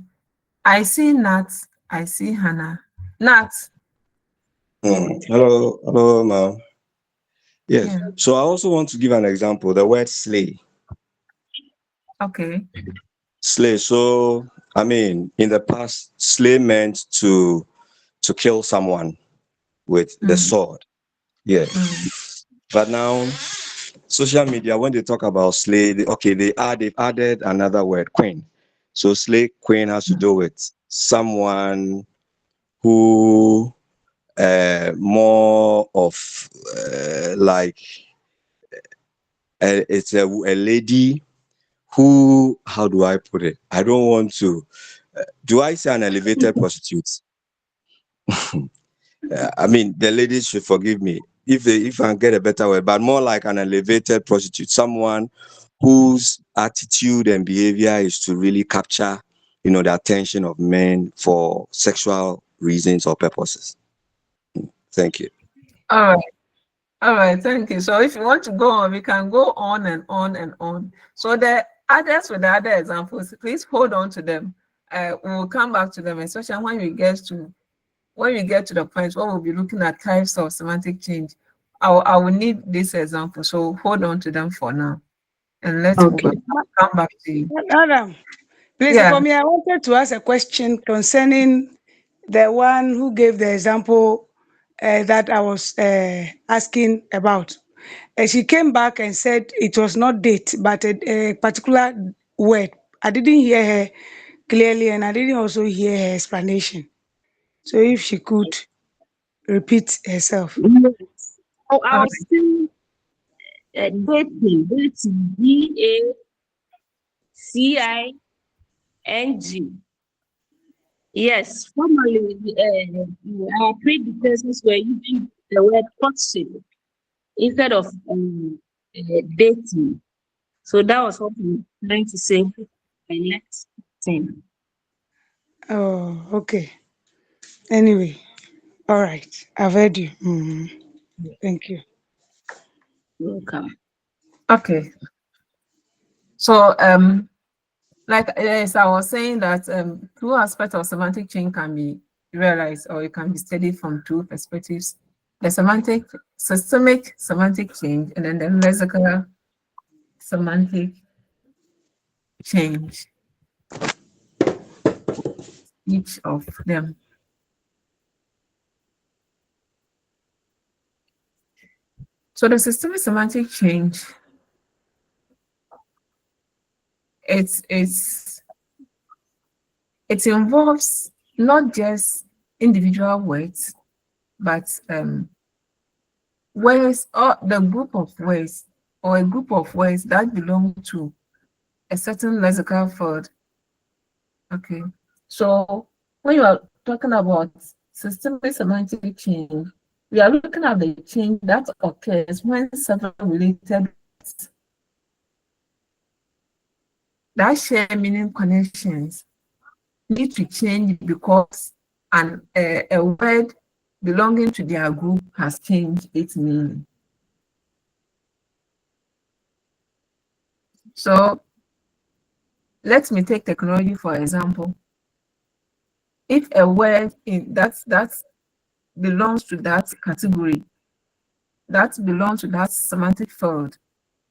I see Nat, I see Hannah. Nat. Hello, ma'am. Yes. Yeah. So I also want to give an example. The word slay. Okay. Slay. So I mean, in the past, slay meant to kill someone with the sword. Yes. But now, social media, when they talk about slay, they've added another word, queen. So slay queen has to do with someone who more of like it's a lady who, how do I put it? I don't want to. Do I say an elevated prostitute? I mean, the ladies should forgive me if I can get a better word, but more like an elevated prostitute, someone whose attitude and behavior is to really capture, the attention of men for sexual reasons or purposes. Thank you. All right. All right, thank you. So if you want to go on, we can go on and on and on. So the others with the other examples, please hold on to them. We'll come back to them, especially when we get to the point where we'll be looking at types of semantic change. I will need this example, so hold on to them for now, and let's come back to you. Madam, please, Yeah. for me, I wanted to ask a question concerning the one who gave the example that I was asking about. She came back and said it was not date, but a particular word. I didn't hear her clearly, and I didn't also hear her explanation. So if she could repeat herself. Yes. Oh, I was still dating, DACING. Yes, formerly our predecessors were using the word courtship instead of dating. So that was what I'm trying to say. My next thing. Oh, okay. Anyway, all right. I've heard you. Thank you. Welcome. Okay. So like as I was saying that two aspects of semantic change can be realized, or it can be studied from two perspectives: the systemic semantic change, and then the lexical semantic change. Each of them. So the systemic semantic change, it involves not just individual words, but words or the group of words or a group of words that belong to a certain lexical field. Okay, so when you are talking about systemic semantic change, we are looking at the change that occurs when several related words that share meaning connections need to change because a word belonging to their group has changed its meaning. So let me take technology for example. If a word in that belongs to that category, that belongs to that semantic field,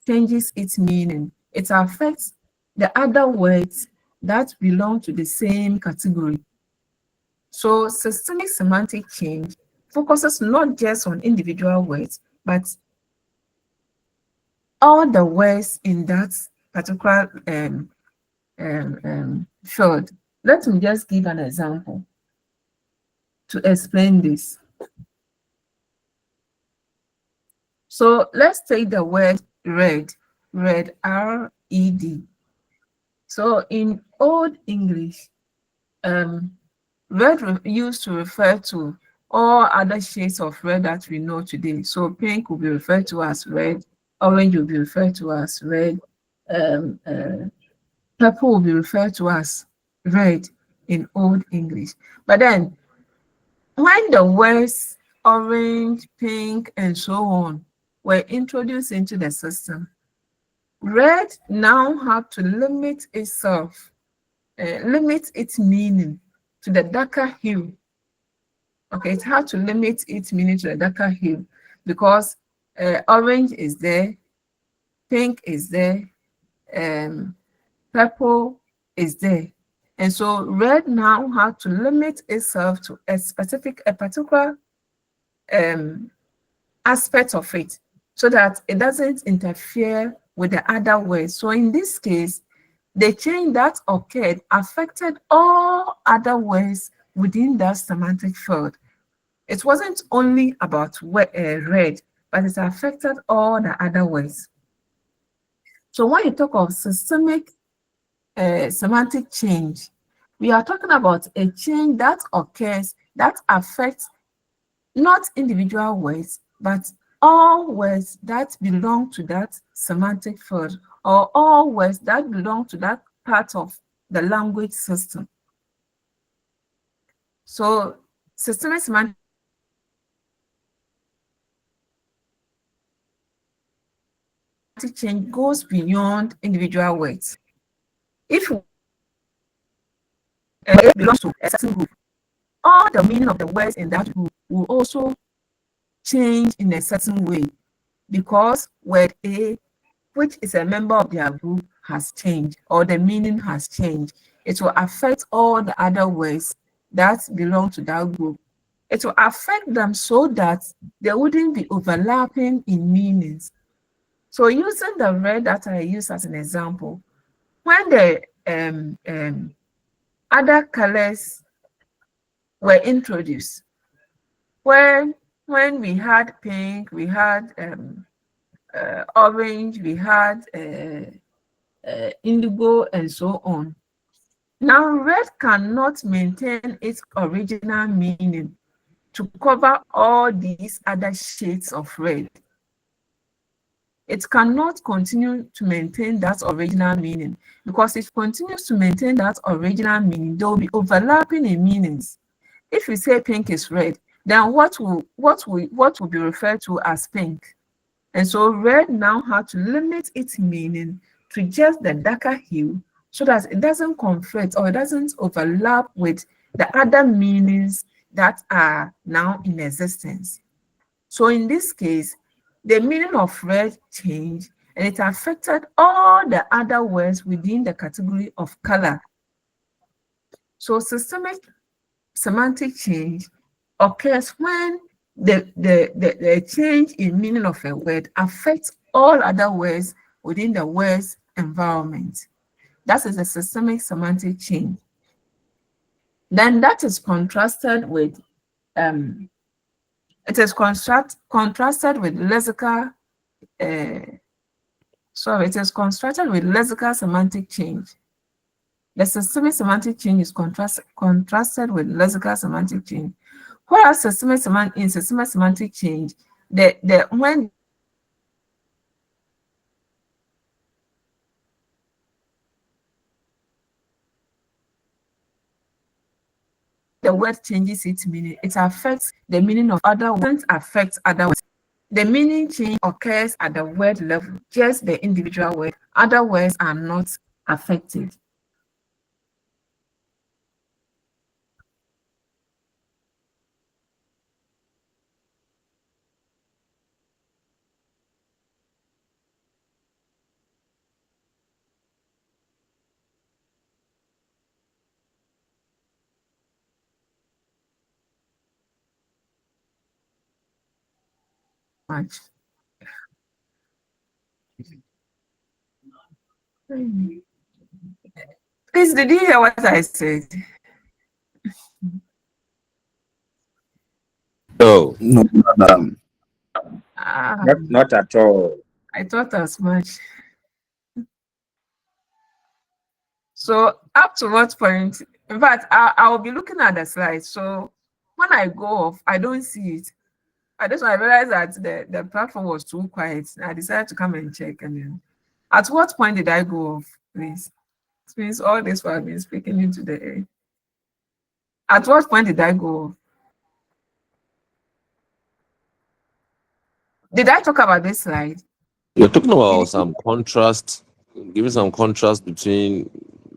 changes its meaning, it affects the other words that belong to the same category. So systemic semantic change focuses not just on individual words, but all the words in that particular field. Let me just give an example to explain this. So let's take the word red, R-E-D. So in Old English, red used to refer to all other shades of red that we know today. So pink will be referred to as red, orange will be referred to as red, purple will be referred to as red in Old English. But then when the words orange, pink, and so on were introduced into the system, red now had to limit itself, limit its meaning to the darker hue. Okay, it had to limit its meaning to the darker hue because orange is there, pink is there, purple is there. And so red now had to limit itself to a particular aspect of it so that it doesn't interfere with the other words. So in this case, the change that occurred affected all other words within that semantic field. It wasn't only about red, but it affected all the other words. So when you talk of systemic semantic change, we are talking about a change that occurs that affects not individual words, but all words that belong to that semantic field or all words that belong to that part of the language system. So systemic semantic change goes beyond individual words. If it belongs to a certain group, all the meaning of the words in that group will also change in a certain way because word A, which is a member of their group, has changed or the meaning has changed. It will affect all the other words that belong to that group. It will affect them so that there wouldn't be overlapping in meanings. So using the red that I use as an example, when the other colors were introduced, when we had pink, we had orange, we had indigo, and so on. Now, red cannot maintain its original meaning to cover all these other shades of red. It cannot continue to maintain that original meaning because if it continues to maintain that original meaning, there will be overlapping in meanings. If we say pink is red, then what will be referred to as pink? And so red now had to limit its meaning to just the darker hue so that it doesn't conflict or it doesn't overlap with the other meanings that are now in existence. So in this case, the meaning of red changed and it affected all the other words within the category of color. So systemic semantic change occurs when the change in meaning of a word affects all other words within the word's environment. That is a systemic semantic change. Then that is contrasted with contrasted with lexical it is constructed with lexical semantic change. The systemic semantic change is contrasted with lexical semantic change. Whereas systemic semantic change, when the word changes its meaning, it affects the meaning of other words, affects other words. The meaning change occurs at the word level, just the individual word. Other words are not affected. Much. Please, did you hear what I said? No. No, madam. Not at all. I thought as much. So up to what point? In fact, I'll be looking at the slides. So when I go off, I don't see it. I just I realized that the platform was too quiet. I decided to come and check. And then, at what point did I go off, please? It means all this while I've been speaking into the air. At what point did I go off? Did I talk about this slide? You're talking about some contrast, giving some contrast between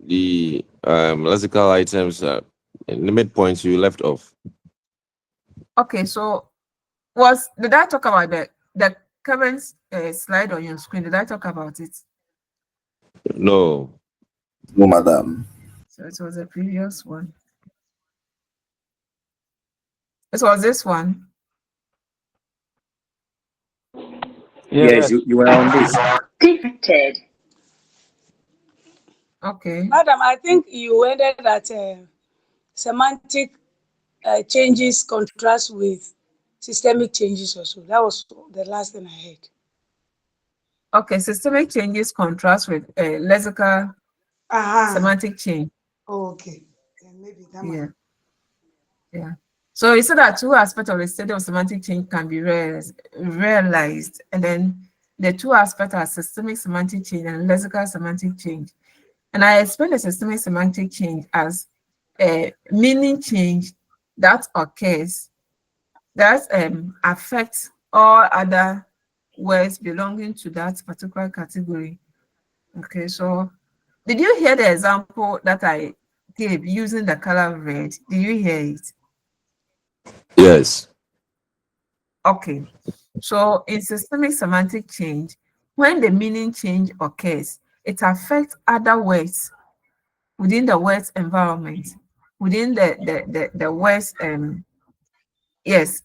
the lexical items in the midpoints you left off. Okay, so did I talk about the current slide on your screen? Did I talk about it? No. No, madam. So it was the previous one. It was this one. Yes, you were on this. Defected. Okay. Madam, I think you ended that semantic changes contrast with systemic changes also. That was the last thing I heard. Okay, systemic changes contrast with lexical semantic change. Oh, okay. Then maybe that might. Yeah. So you said that two aspects of the study of semantic change can be realized, and then the two aspects are systemic semantic change and lexical semantic change. And I explain the systemic semantic change as a meaning change that occurs that affects all other words belonging to that particular category. Okay, so did you hear the example that I gave using the color red? Did you hear it? Yes. Okay, so in systemic semantic change, when the meaning change occurs, it affects other words within the word's environment, within the word's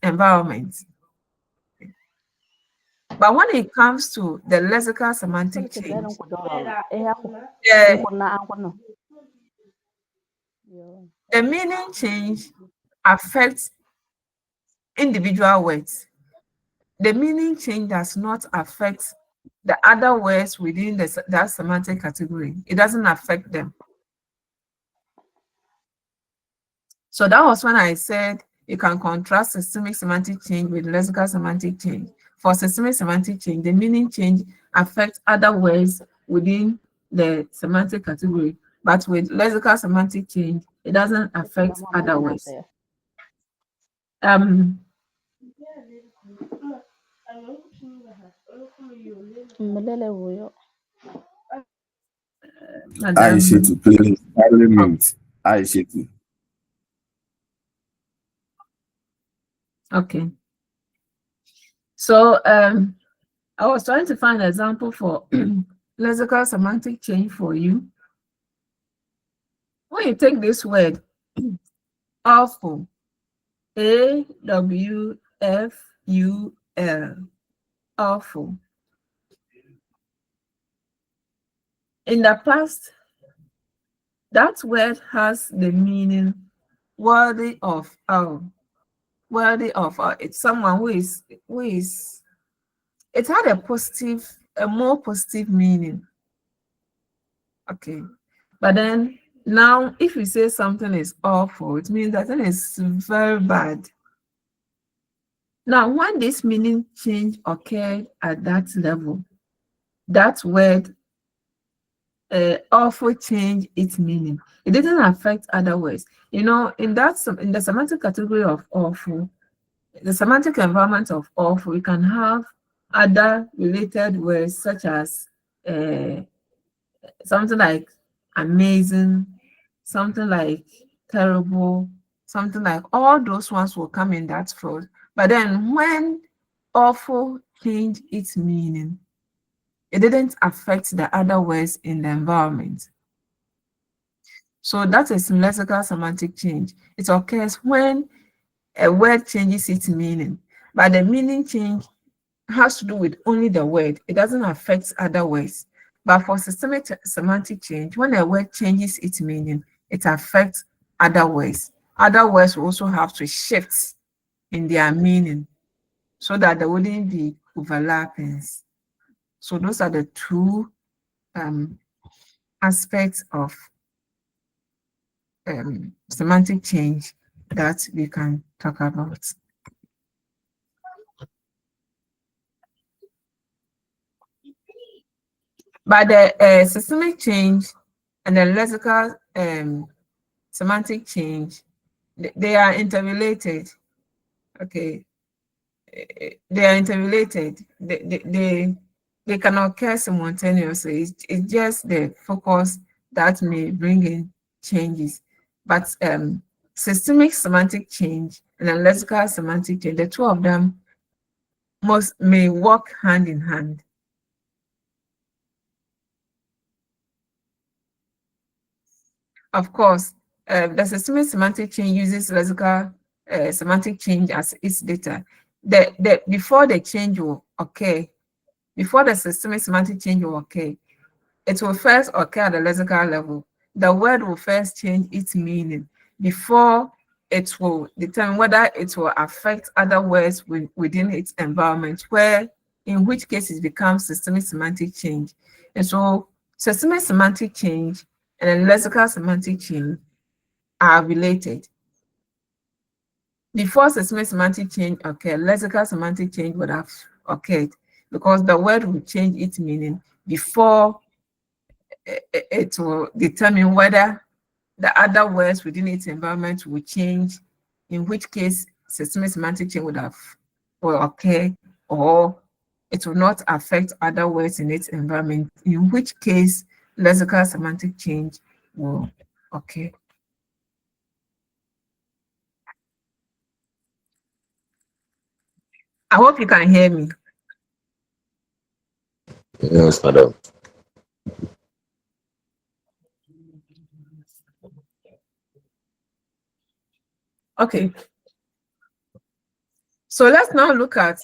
environment. But when it comes to the lexical semantic change, the meaning change affects individual words. The meaning change does not affect the other words within that semantic category. It doesn't affect them. So that was when I said you can contrast systemic semantic change with lexical semantic change. For systemic semantic change, the meaning change affects other words within the semantic category. But with lexical semantic change, it doesn't affect other words. I see to please. Parliament. I see to. Okay. So I was trying to find an example for lexical semantic change for you. When you take this word, awful, AWFUL, F-U-L, awful. In the past, that word has the meaning worthy of awe. Worthy of awe. It's someone who is, it had a more positive meaning. Okay. But then now, if you say something is awful, it means that it is very bad. Now, when this meaning change occurred at that level, that word awful change its meaning. It didn't affect other words. You know, in the semantic category of awful, the semantic environment of awful, you can have other related words such as something like amazing, something like terrible, something like all those ones will come in that field. But then when awful changed its meaning, it didn't affect the other words in the environment. So that is lexical semantic change. It occurs when a word changes its meaning, but the meaning change has to do with only the word. It doesn't affect other words. But for systemic semantic change, when a word changes its meaning, it affects other words. Other words will also have to shift in their meaning so that there wouldn't be overlappings. So those are the two aspects of semantic change that we can talk about. But the systemic change and the lexical semantic change, they are interrelated. Okay, they are interrelated. They can occur simultaneously. It's just the focus that may bring in changes. But systemic semantic change and then lexical semantic change, the two of them may work hand in hand. Of course, the systemic semantic change uses lexical semantic change as its data. Before the change will occur, before the systemic semantic change will occur, it will first occur at the lexical level. The word will first change its meaning before it will determine whether it will affect other words within its environment, in which case it becomes systemic semantic change. And so systemic semantic change and lexical semantic change are related. Before systemic semantic change occurred, lexical semantic change would have occurred because the word will change its meaning before it will determine whether the other words within its environment will change, in which case systemic semantic change will occur, or it will not affect other words in its environment, in which case lexical semantic change will occur. I hope you can hear me. Yes, madam. Okay. So let's now look at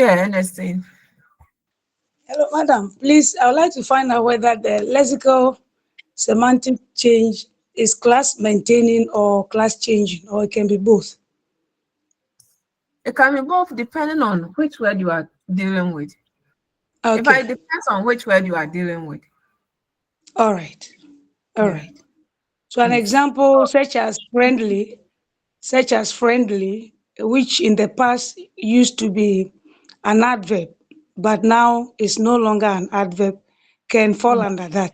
Ernestine. Hello, madam. Please, I would like to find out whether the lexical semantic change is class maintaining or class changing, or it can be both. It can be both depending on which word you are dealing with. Okay. It depends on which word you are dealing with. All right. All right. So an example such as friendly, which in the past used to be an adverb, but now is no longer an adverb, can fall under that.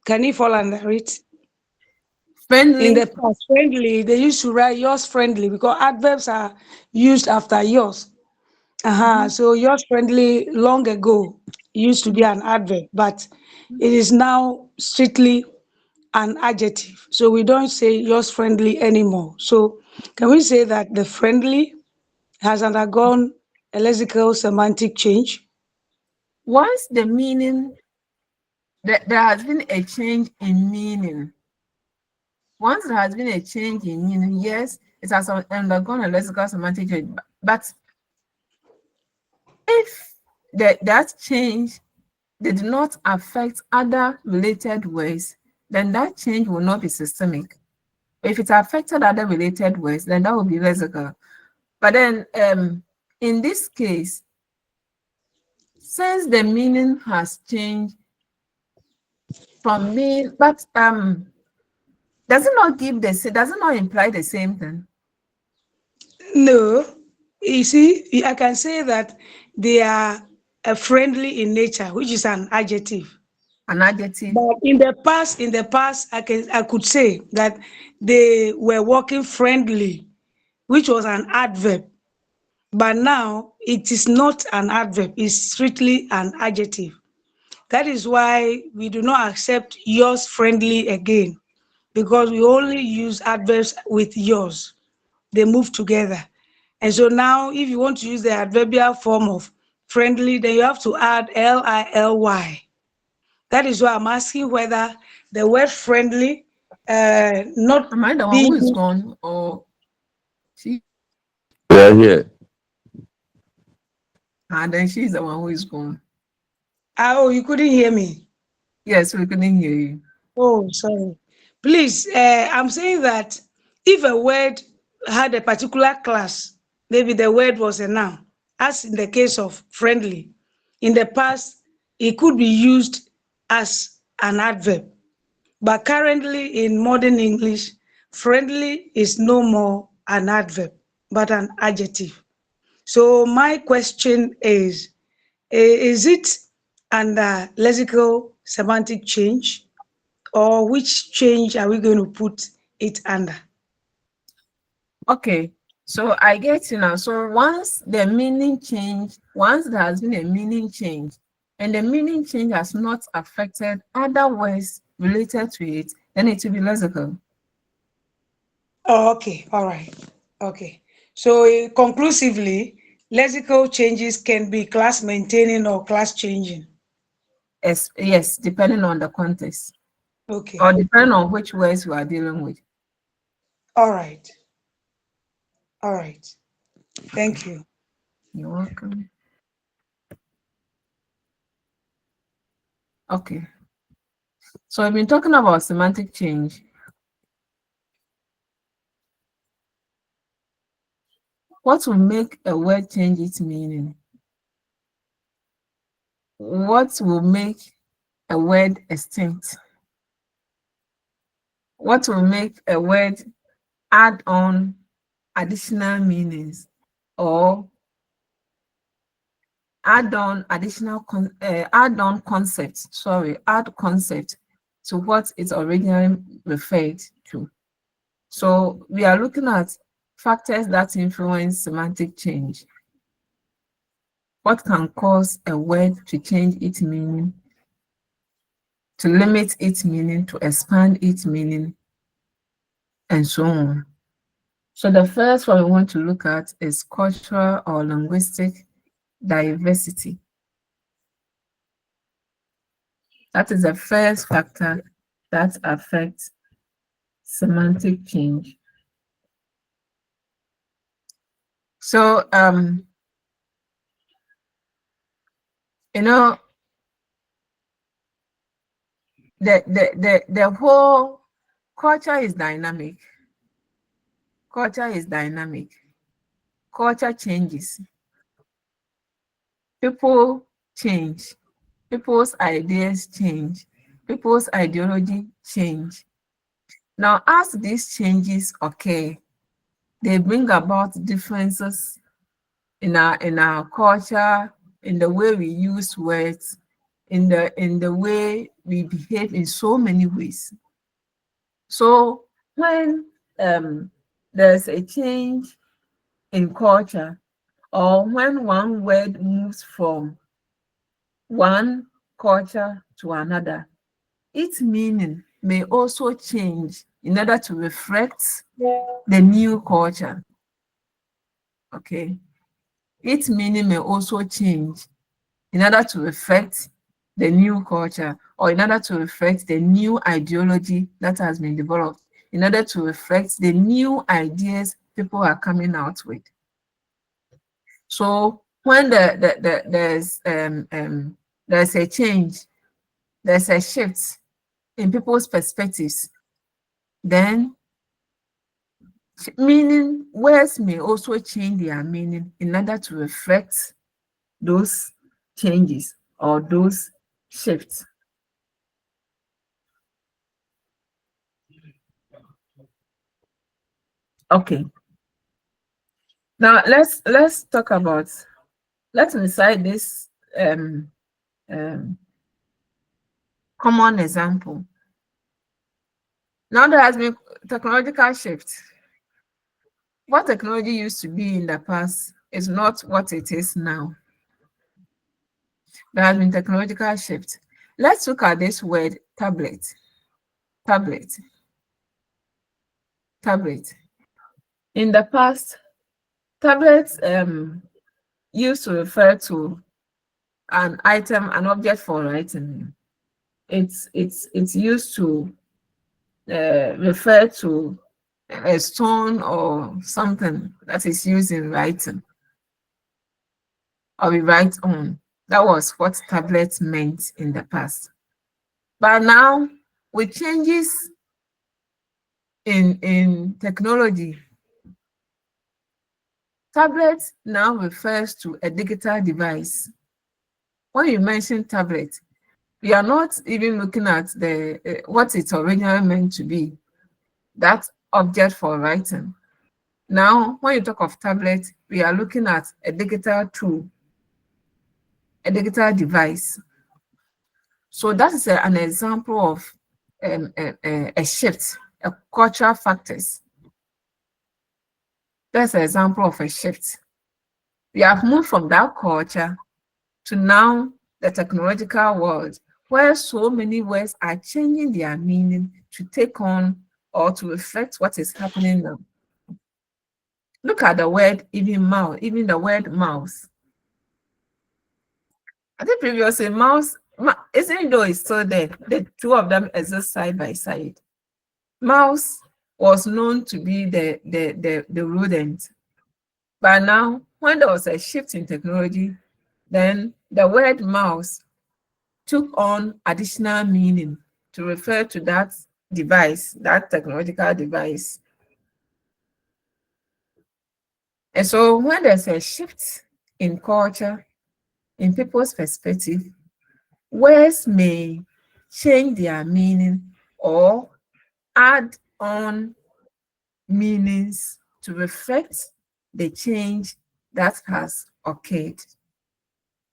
Can it fall under it? Friendly. In the past, friendly, they used to write yours friendly because adverbs are used after yours. So yours friendly long ago used to be an adverb, but it is now strictly an adjective. So we don't say yours friendly anymore. So can we say that the friendly has undergone a lexical semantic change? Once the meaning there has been a change in meaning. Once there has been a change in meaning, yes, it has undergone a lexical semantic change. But if that change did not affect other related words, then that change will not be systemic. If it affected other related words, then that will be lexical. But then in this case, since the meaning has changed from being, but does it not imply the same thing? No, you see, I can say that they are friendly in nature, which is an adjective. An adjective. But in the past, I could say that they were working friendly, which was an adverb. But now it is not an adverb; it's strictly an adjective. That is why we do not accept yours friendly again, because we only use adverbs with yours. They move together. And so now, if you want to use the adverbial form of friendly, then you have to add Lily. That is why I'm asking whether the word friendly, not Am I the one being. who is gone, or she? Yeah, yeah. And then she's the one who is gone. Oh, you couldn't hear me. Yes, we couldn't hear you. Oh, sorry. Please, I'm saying that if a word had a particular class, maybe the word was a noun, as in the case of friendly, in the past, it could be used as an adverb. But currently in modern English, friendly is no more an adverb, but an adjective. So my question is it under lexical semantic change, or which change are we going to put it under? Okay, so I get you now. So once there has been a meaning change, and the meaning change has not affected other words related to it, then it will be lexical. Oh, okay, all right, okay. So conclusively, lexical changes can be class maintaining or class changing. Yes, depending on the context. Okay. Or depending on which words we are dealing with. All right. All right. Thank you. You're welcome. Okay. So I've been talking about semantic change. What will make a word change its meaning? What will make a word extinct? What will make a word add on additional meanings, or add on concepts to what it originally referred to? So we are looking at factors that influence semantic change. What can cause a word to change its meaning, to limit its meaning, to expand its meaning, and so on. So the first one we want to look at is cultural or linguistic diversity. That is the first factor that affects semantic change. So you know, the whole culture is dynamic. Culture changes. People change. People's ideas change. People's ideology change. Now, as these changes occur, they bring about differences in our culture, in the way we use words, in the way we behave in so many ways. So when there's a change in culture, or when one word moves from one culture to another, its meaning may also change in order to reflect the new culture. Okay. Its meaning may also change in order to reflect the new culture, or in order to reflect the new ideology that has been developed, in order to reflect the new ideas people are coming out with. So when there's a change, there's a shift in people's perspectives, then meaning words may also change their meaning in order to reflect those changes or those shifts. Okay. Now let's talk about, let's decide this common example. Now there has been technological shift. What technology used to be in the past is not what it is now. There has been technological shift. Let's look at this word tablet. Tablet. Tablet. In the past, tablets used to refer to an item, an object for writing. It's used to refer to a stone or something that is used in writing, or we write on. That was what tablets meant in the past. But now, with changes in technology, tablet now refers to a digital device. When you mention tablet, we are not even looking at the what it originally meant to be, that object for writing. Now, when you talk of tablet, we are looking at a digital tool, a digital device. So that is an example of a shift, a cultural factors. That's an example of a shift. We have moved from that culture to now the technological world, where so many words are changing their meaning to take on or to reflect what is happening now. Look at the word even mouse, even the word mouse. I think previously mouse, even though it's still there, the two of them exist side by side. Mouse was known to be the rodent. But now, when there was a shift in technology, then the word mouse took on additional meaning to refer to that device, that technological device. And so when there's a shift in culture, in people's perspective, words may change their meaning or add on meanings to reflect the change that has occurred.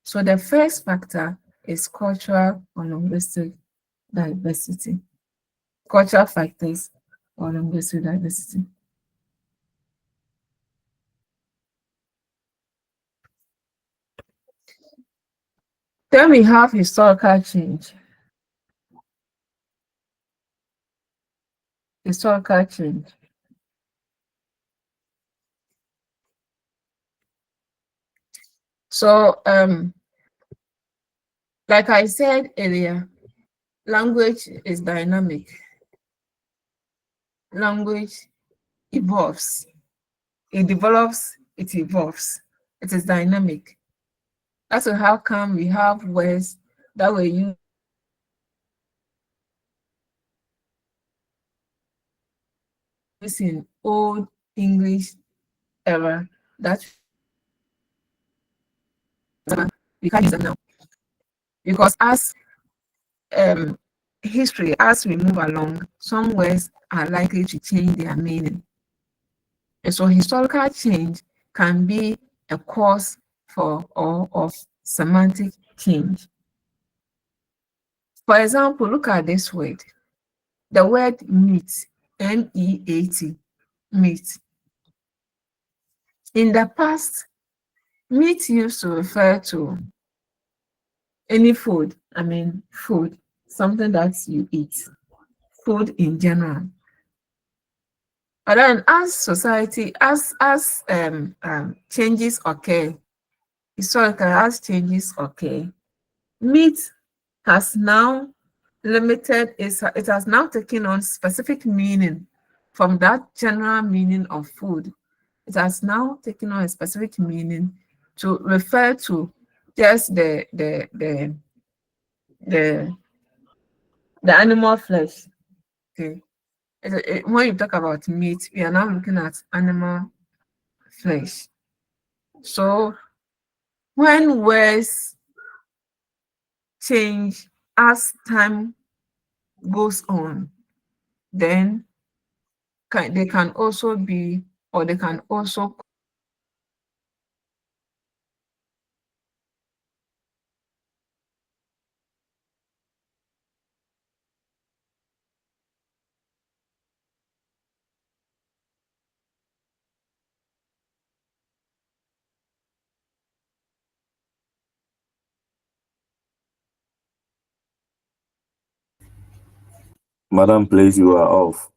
So the first factor is cultural or linguistic diversity. Cultural factors or linguistic diversity. Then we have historical change. Historical change. So, like I said earlier, language is dynamic. Language evolves. It develops, it evolves. It is dynamic. That's how come we have words that were used in old English era that we can't use them now. Because as history, as we move along, some words are likely to change their meaning. And so historical change can be a cause for or of semantic change. For example, look at this word. The word meat, M-E-A-T, meat. In the past, meat used to refer to any food, food, something that you eat, food in general. But then as society, as changes occur, historically as changes occur, meat has now limited it has now taken on specific meaning from that general meaning of food. It has now taken on a specific meaning to refer to just the the animal flesh. Okay. When you talk about meat, we are now looking at animal flesh. So when words change as time goes on, then they can also be, or they can also Madam, please, you are off.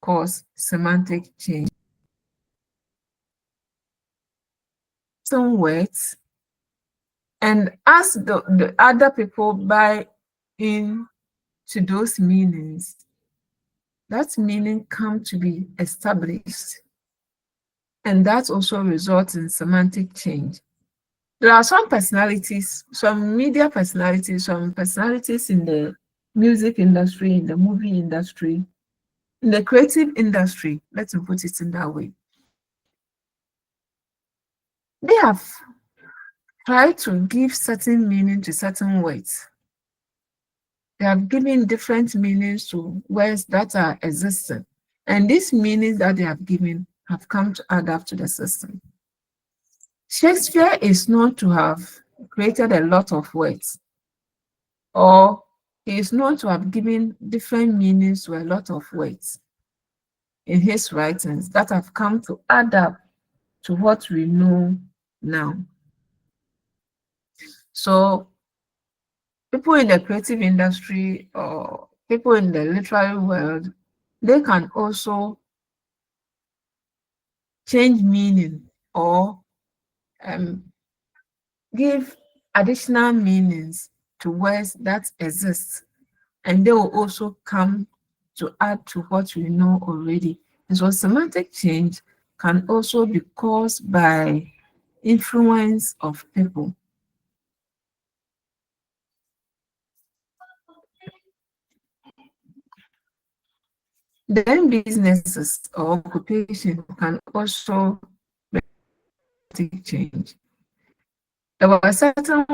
cause semantic change. Some words, and as the other people buy in to those meanings, that meaning come to be established, and that also results in semantic change. There are some personalities, some media personalities, some personalities in the music industry, in the movie industry, in the creative industry, let's put it in that way. They have tried to give certain meaning to certain words. They have given different meanings to words that are existing. And these meanings that they have given have come to add up to the system. Shakespeare is known to have created a lot of words, or he is known to have given different meanings to a lot of words in his writings that have come to add up to what we know now. So people in the creative industry or people in the literary world, they can also change meaning or give additional meanings to words that exist, and they will also come to add to what we know already. And so semantic change can also be caused by influence of people. Then businesses or occupation can also change. There were certain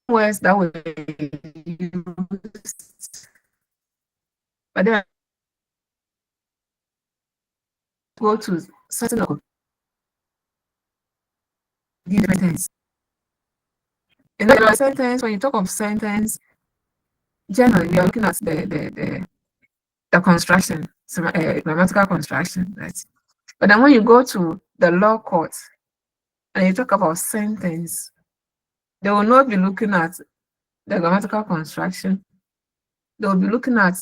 words that were used, but then go to certain sentence. In the sentence, when you talk of sentence, generally we are looking at the construction, grammatical construction, right? But then when you go to the law court and you talk about sentence, they will not be looking at the grammatical construction. They will be looking at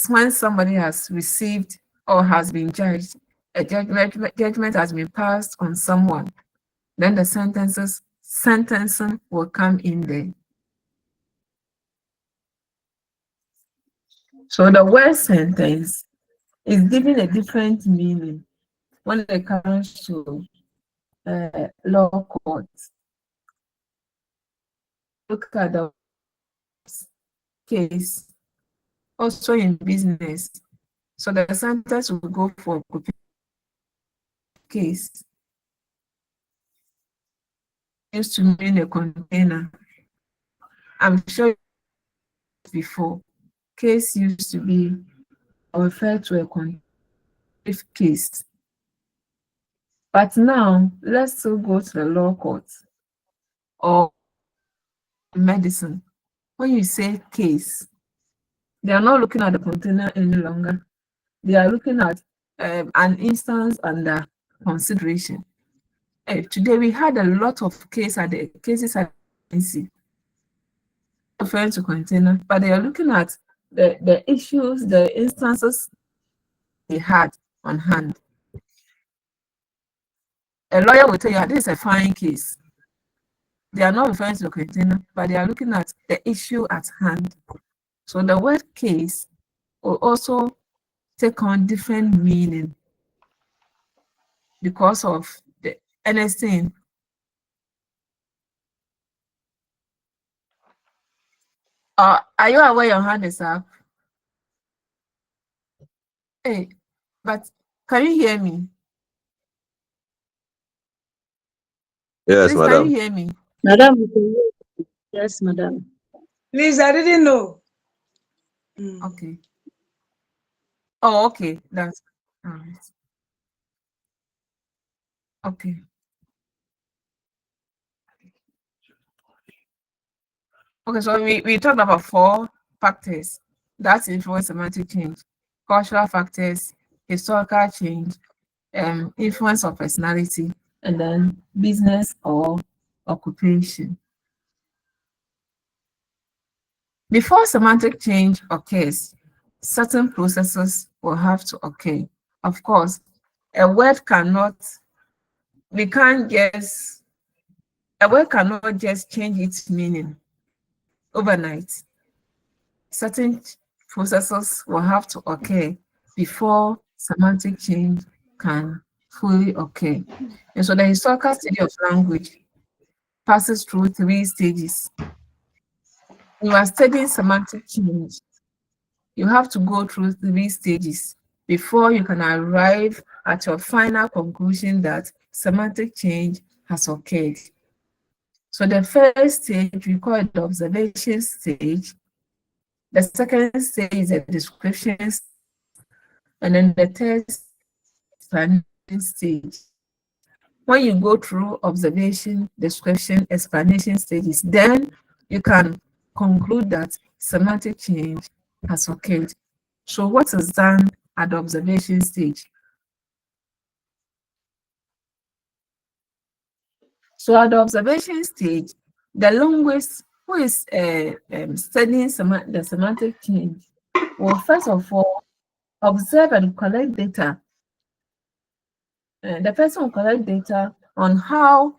when somebody has received or has been judged, a judgment has been passed on someone, then the sentencing will come in there. So the word sentence is given a different meaning when it comes to law courts. Look at the case, also in business. So the sentence will go for case. Used to mean a container. I'm sure before, case used to be referred to a case. But now, let's still go to the law courts or medicine. When you say case, they are not looking at the container any longer. They are looking at an instance under consideration. Today we had a lot of cases at the agency referring to container, but they are looking at the issues, the instances they had on hand. A lawyer will tell you this is a fine case. They are not referring to the container, but they are looking at the issue at hand. So the word case will also take on different meaning because of the anything. Are you aware your hand is up? Hey, but can you hear me? Yes, Please, can you madam. hear me? Madam, yes, madam. Please, I didn't know. Okay. Oh, okay. That's all right. Okay. Okay, so we talked about 4 factors that influence semantic change: cultural factors, historical change, influence of personality, and then business or occupation. Before semantic change occurs, certain processes will have to occur. Of course, a word cannot, we can't just, a word cannot just change its meaning overnight. Certain processes will have to occur before semantic change can fully occur. And so the historical study of language passes through 3 stages. You are studying semantic change. You have to go through 3 stages before you can arrive at your final conclusion that semantic change has occurred. So the first stage, we call it the observation stage. The second stage is the description, and then the third explanation stage. When you go through observation, description, explanation stages, then you can conclude that semantic change has occurred. So what is done at the observation stage? So at the observation stage, the linguist who is studying the semantic change will first of all observe and collect data. The person will collect data on how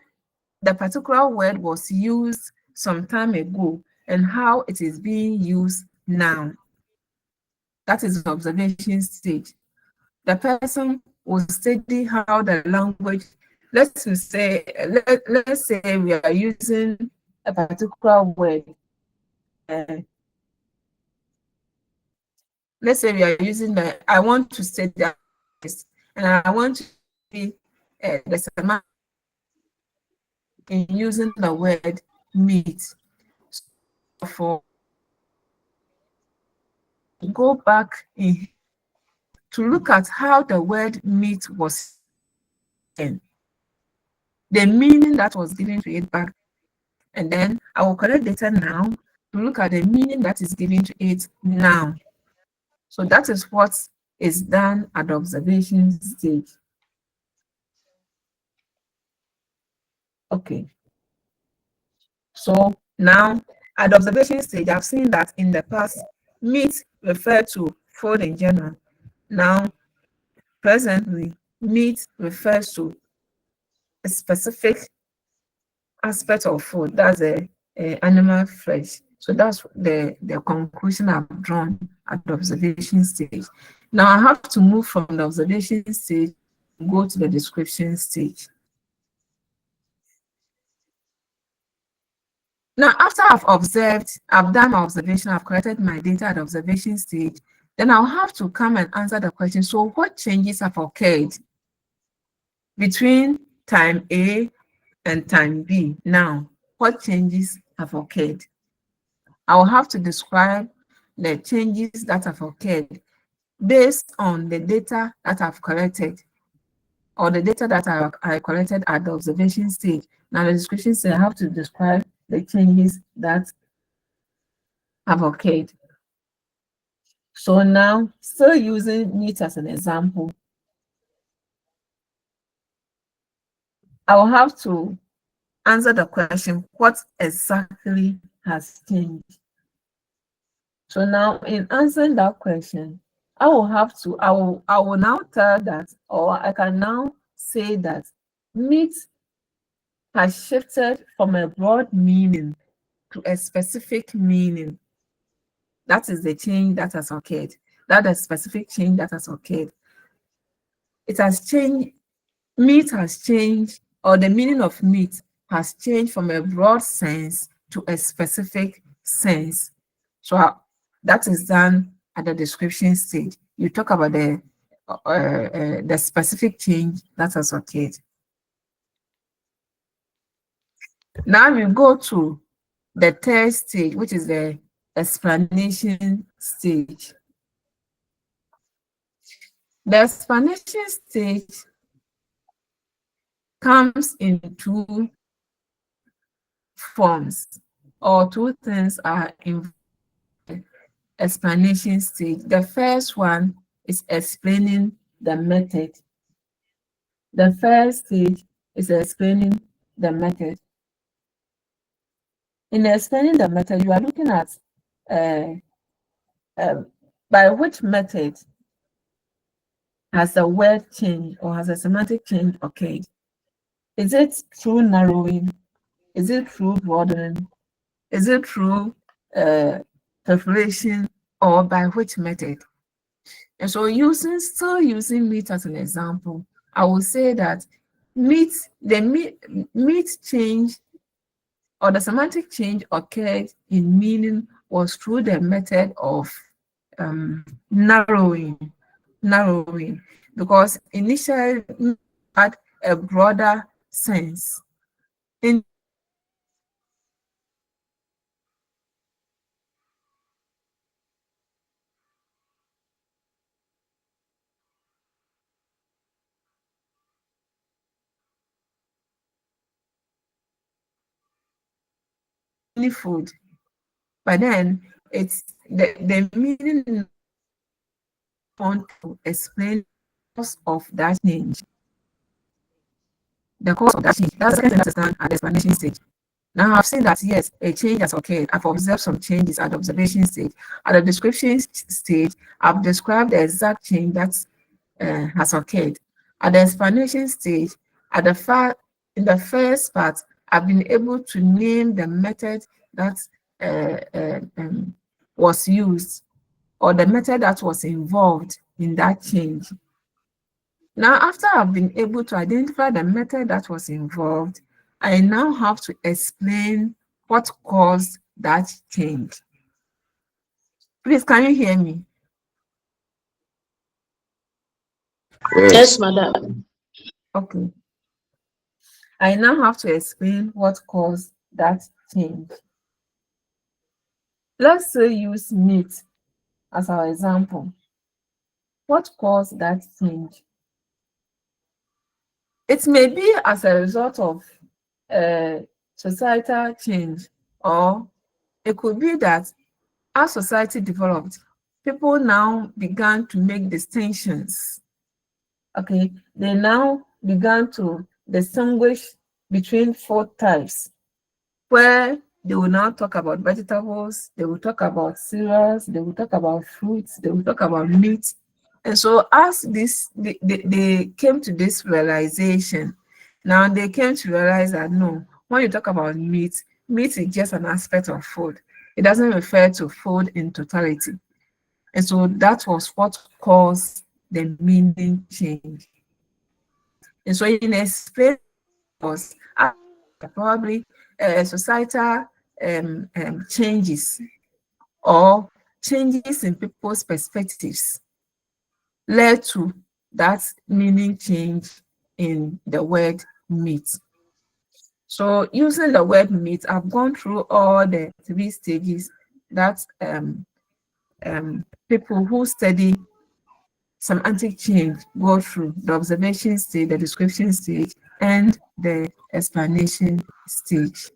the particular word was used some time ago and how it is being used now. That is the observation stage. The person will study how the language, let's say we are using a particular word. Let's say we are using I want to study that, and I want to see the semantic in using the word meat. So for go back in to look at how the word meat was in, the meaning that was given to it back, and then I will collect data now to look at the meaning that is given to it now. So that is what is done at the observation stage. Okay. So now at the observation stage, I've seen that in the past, meat referred to food in general. Now, presently, meat refers to a specific aspect of food. That's a animal flesh. So that's the conclusion I've drawn at the observation stage. Now I have to move from the observation stage, go to the description stage. Now, after I've observed, I've done my observation, I've collected my data at the observation stage, then I'll have to come and answer the question, so what changes have occurred between time A and time B? Now, what changes have occurred? I will have to describe the changes that have occurred based on the data that I've collected or the data that I collected at the observation stage. Now, the description says I have to describe the changes that have occurred. So now, still using meat as an example, I will have to answer the question, what exactly has changed? So now in answering that question, I will now tell that, or I can now say that meat has shifted from a broad meaning to a specific meaning. That is the change that has occurred. That is specific change that has occurred. It has changed, meat has changed, or the meaning of meat has changed from a broad sense to a specific sense. So that is done at the description stage. You talk about the specific change that has occurred. Now we go to the third stage, which is the explanation stage. The explanation stage comes in two forms, or two things are in the explanation stage. The first one is explaining the method. The first stage is explaining the method. In explaining the method, you are looking at by which method has the word change or has a semantic change occurred. Is it through narrowing? Is it through broadening? Is it through preparation, or by which method? And so still using meat as an example, I will say that meat change or the semantic change occurred in meaning was through the method of narrowing, because initially had a broader sense. In food, but then it's the meaning want to explain the cause of that change. The cause of that change. That's the second understand at the explanation stage. Now I've seen that yes, a change has occurred. I've observed some changes at the observation stage. At the description stage, I've described the exact change that has occurred. At the explanation stage, in the first part, I've been able to name the method that was used, or the method that was involved in that change. Now, after I've been able to identify the method that was involved, I now have to explain what caused that change. Please, can you hear me? Yes, madam. Okay. I now have to explain what caused that change. Let's say use meat as our example. What caused that change? It may be as a result of societal change, or it could be that as society developed, people now began to make distinctions. Okay, they now began to distinguish between food types, where they will now talk about vegetables, they will talk about cereals, they will talk about fruits, they will talk about meat. And so as they came to this realization, now they came to realize that no, when you talk about meat, meat is just an aspect of food. It doesn't refer to food in totality. And so that was what caused the meaning change. And so in explaining was probably societal changes or changes in people's perspectives led to that meaning change in the word meat. So using the word meat, I've gone through all the three stages that people who study semantic change go through: the observation stage, the description stage, and the explanation stage.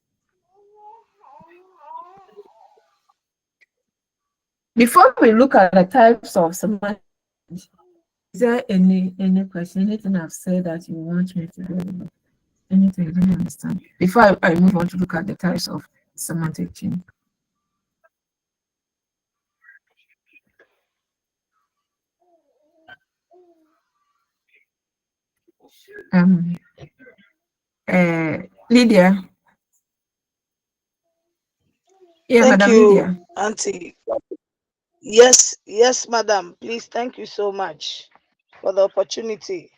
Before we look at the types of semantic, is there any question, anything I've said that you want me to do? Anything you didn't understand? Before I move on to look at the types of semantic change. Lydia. Yeah, Thank Madam you, Lydia. Auntie. Yes, madam. Please, thank you so much for the opportunity.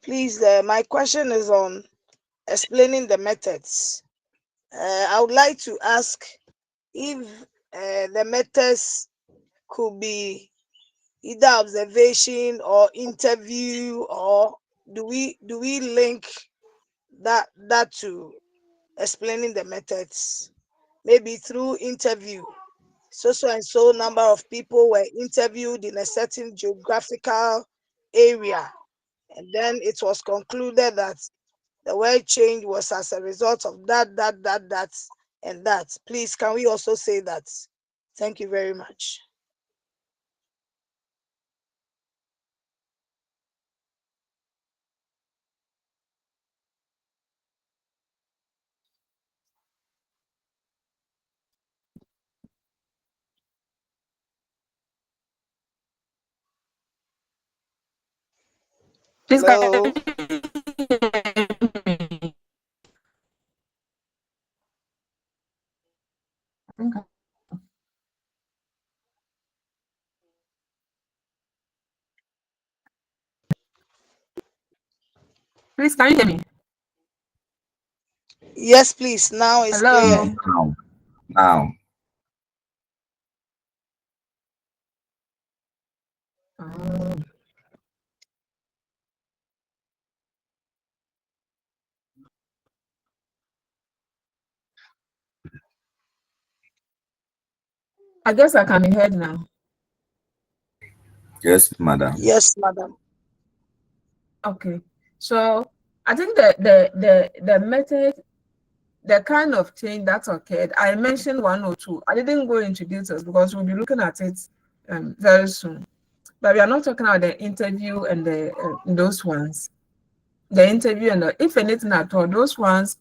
Please, my question is on explaining the methods. I would like to ask if the methods could be either observation or interview, or do we link that to explaining the methods? Maybe through interview. So and so number of people were interviewed in a certain geographical area, and then it was concluded that the word change was as a result of that, and that. Please, can we also say that? Thank you very much. Please, Hello. please, can you hear me? Yes, please. Now it's clear. Hello. Now, Oh, I guess I can be heard now. yes, madam. Yes, madam. Okay. So I think the method, the kind of change that occurred, I mentioned one or two. I didn't go into details because we'll be looking at it very soon. But we are not talking about the interview and those ones. The interview and if anything at all, those ones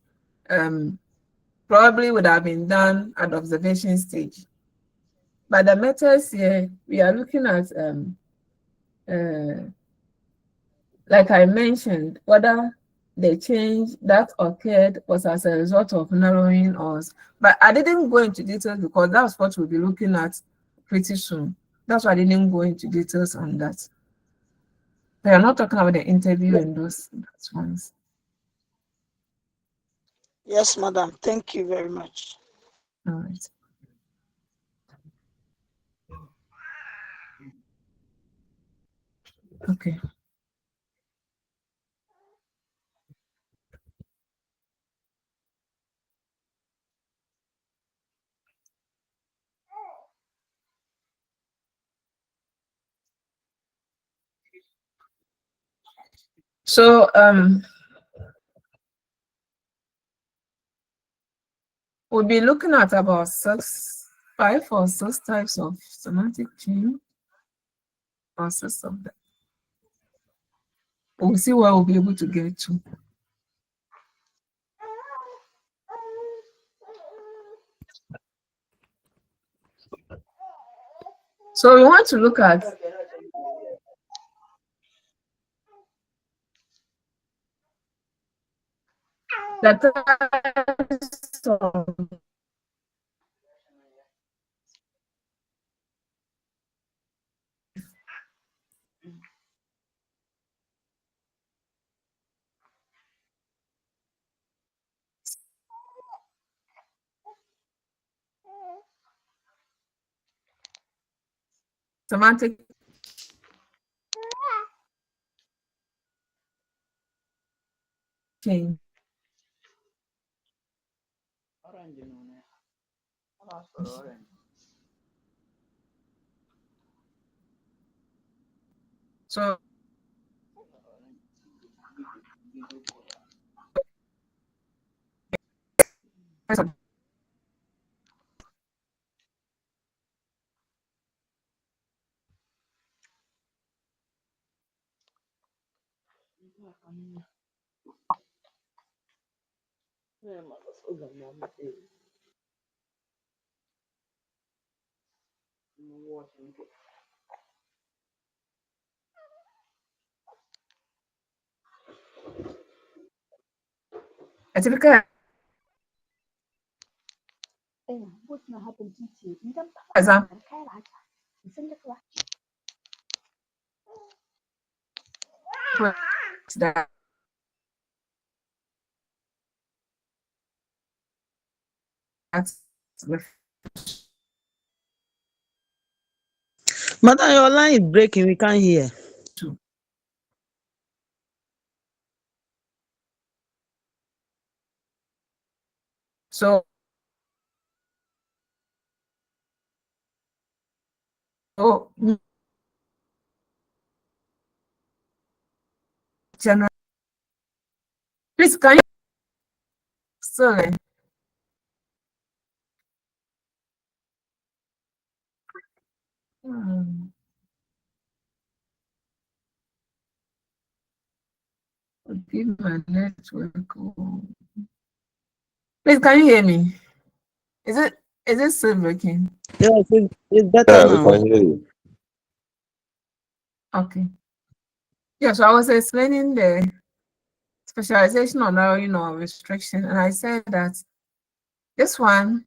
probably would have been done at observation stage. But the methods here, we are looking at like I mentioned, whether the change that occurred was as a result of narrowing or, but I didn't go into details because that's what we'll be looking at pretty soon. That's why I didn't go into details on that. We are not talking about the interview and those ones. Yes, madam. Thank you very much. All right. Okay. So we'll be looking at about 5 or 6 types of semantic change, or 6 of them. We'll see where we'll be able to get to. So we want to look at the types of semantic change. So a typical example that Madam, your line is breaking. We can't hear. So general, please can you sorry. Give my network. Please, can you hear me? Is it still breaking? Yes, it's better Yeah, we now. can hear you. Okay. Yeah, so I was explaining the specialization on narrowing or restriction, and I said that this one,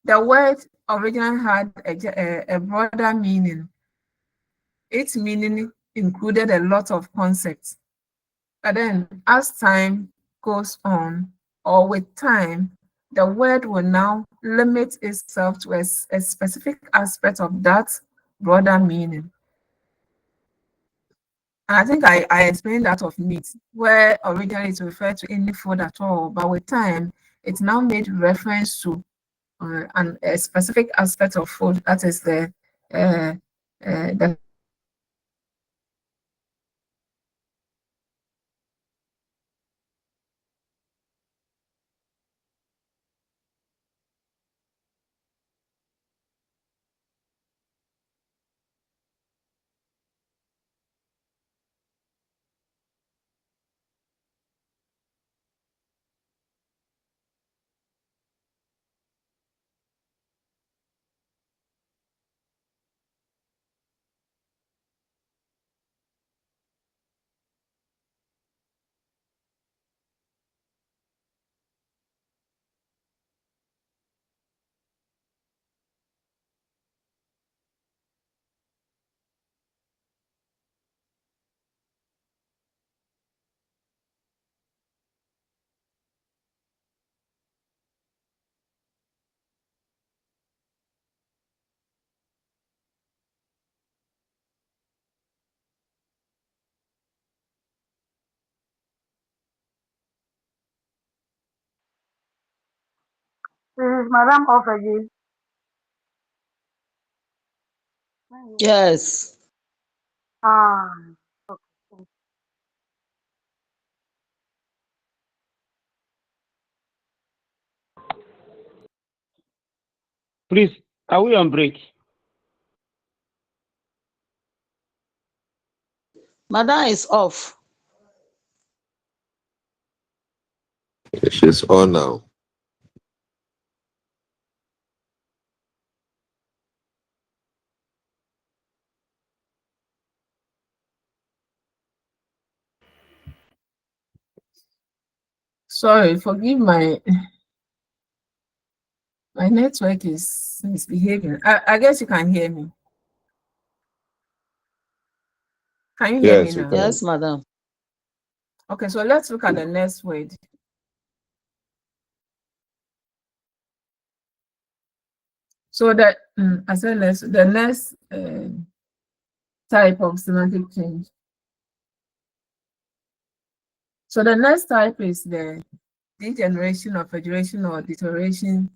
the word originally had a broader meaning. Its meaning included a lot of concepts. But then as time goes on, or with time, the word will now limit itself to a specific aspect of that broader meaning. And I think I explained that of meat, where originally it referred to any food at all, but with time, it's now made reference to a specific aspect of food, that is the Is Madam off again? Yes. Ah, Please, are we on break? Madam is off. She's on now. sorry, forgive my network is misbehaving. I guess you can hear me. Can you hear me Yes, we now? can. Yes, madam. Okay, so let's look at the next word. So that as well as the next type of semantic change. So the next type is the degeneration or federation or deterioration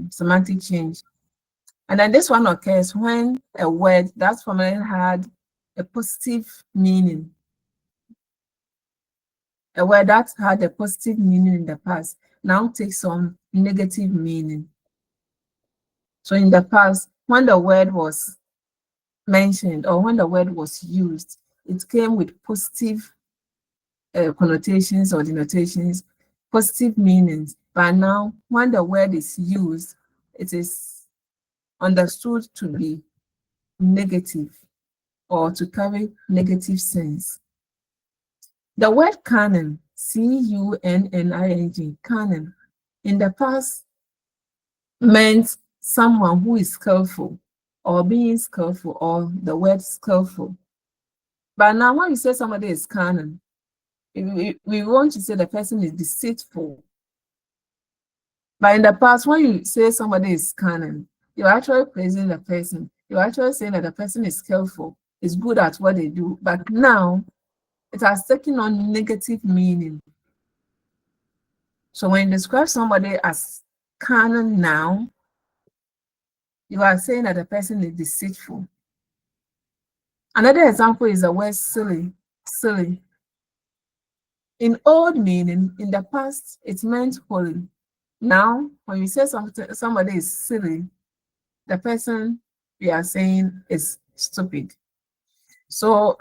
semantic change. And then this one occurs when a word that formerly had a positive meaning, a word that had a positive meaning in the past, now takes on negative meaning. So in the past, when the word was mentioned or when the word was used, it came with positive connotations or denotations, positive meanings. But now, when the word is used, it is understood to be negative or to carry negative sense. The word canon cunning, cunning, in the past meant someone who is skillful or being skillful or the word skillful. But now when you say somebody is cunning, we want to say the person is deceitful. But in the past, when you say somebody is cunning, you're actually praising the person. You're actually saying that the person is skillful, is good at what they do. But now it has taken on negative meaning. So when you describe somebody as cunning now, you are saying that the person is deceitful. Another example is the word silly. Silly. In old meaning, in the past, it meant holy. Now, when you say somebody is silly, the person we are saying is stupid. So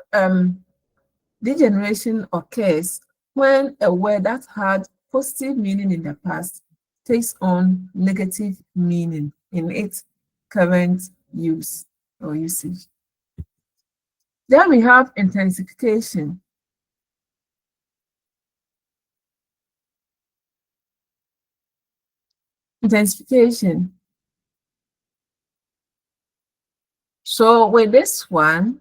degeneration occurs when a word that had positive meaning in the past takes on negative meaning in its current use or usage. Then we have intensification. Intensification. So with this one,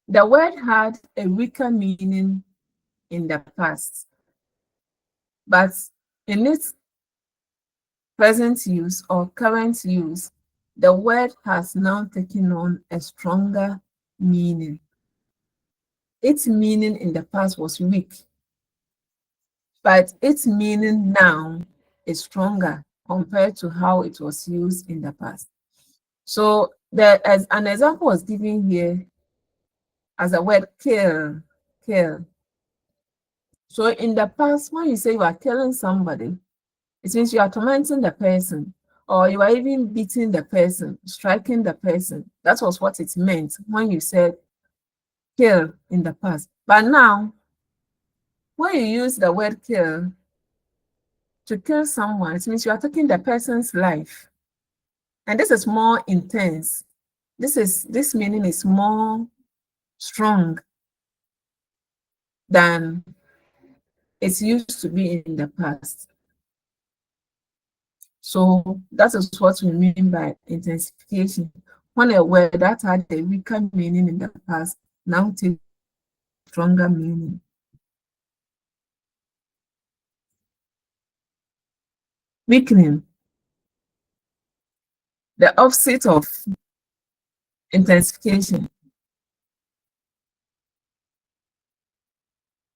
the word had a weaker meaning in the past, but in its present use or current use, the word has now taken on a stronger meaning. Its meaning in the past was weak, but its meaning now is stronger compared to how it was used in the past. So as an example was given here as a word kill, kill. So in the past, when you say you are killing somebody, it means you are tormenting the person, or you are even beating the person, striking the person. That was what it meant when you said kill in the past. But now, when you use the word kill to kill someone, it means you are taking the person's life. And this is more intense. This meaning is more strong than it used to be in the past. So that is what we mean by intensification. When a word that had a weaker meaning in the past now takes stronger meaning. Weakening. The opposite of intensification.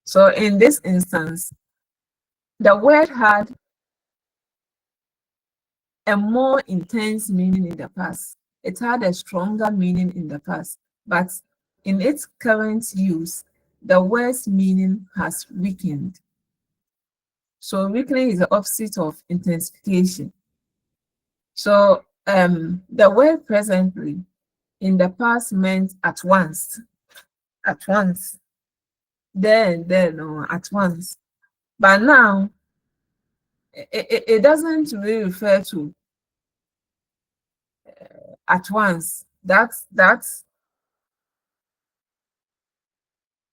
So in this instance, the word had a more intense meaning in the past. It had a stronger meaning in the past, but in its current use, the word's meaning has weakened. So weakening is the opposite of intensification. So the word presently in the past meant at once, then, or at once. But now, it doesn't really refer to at once.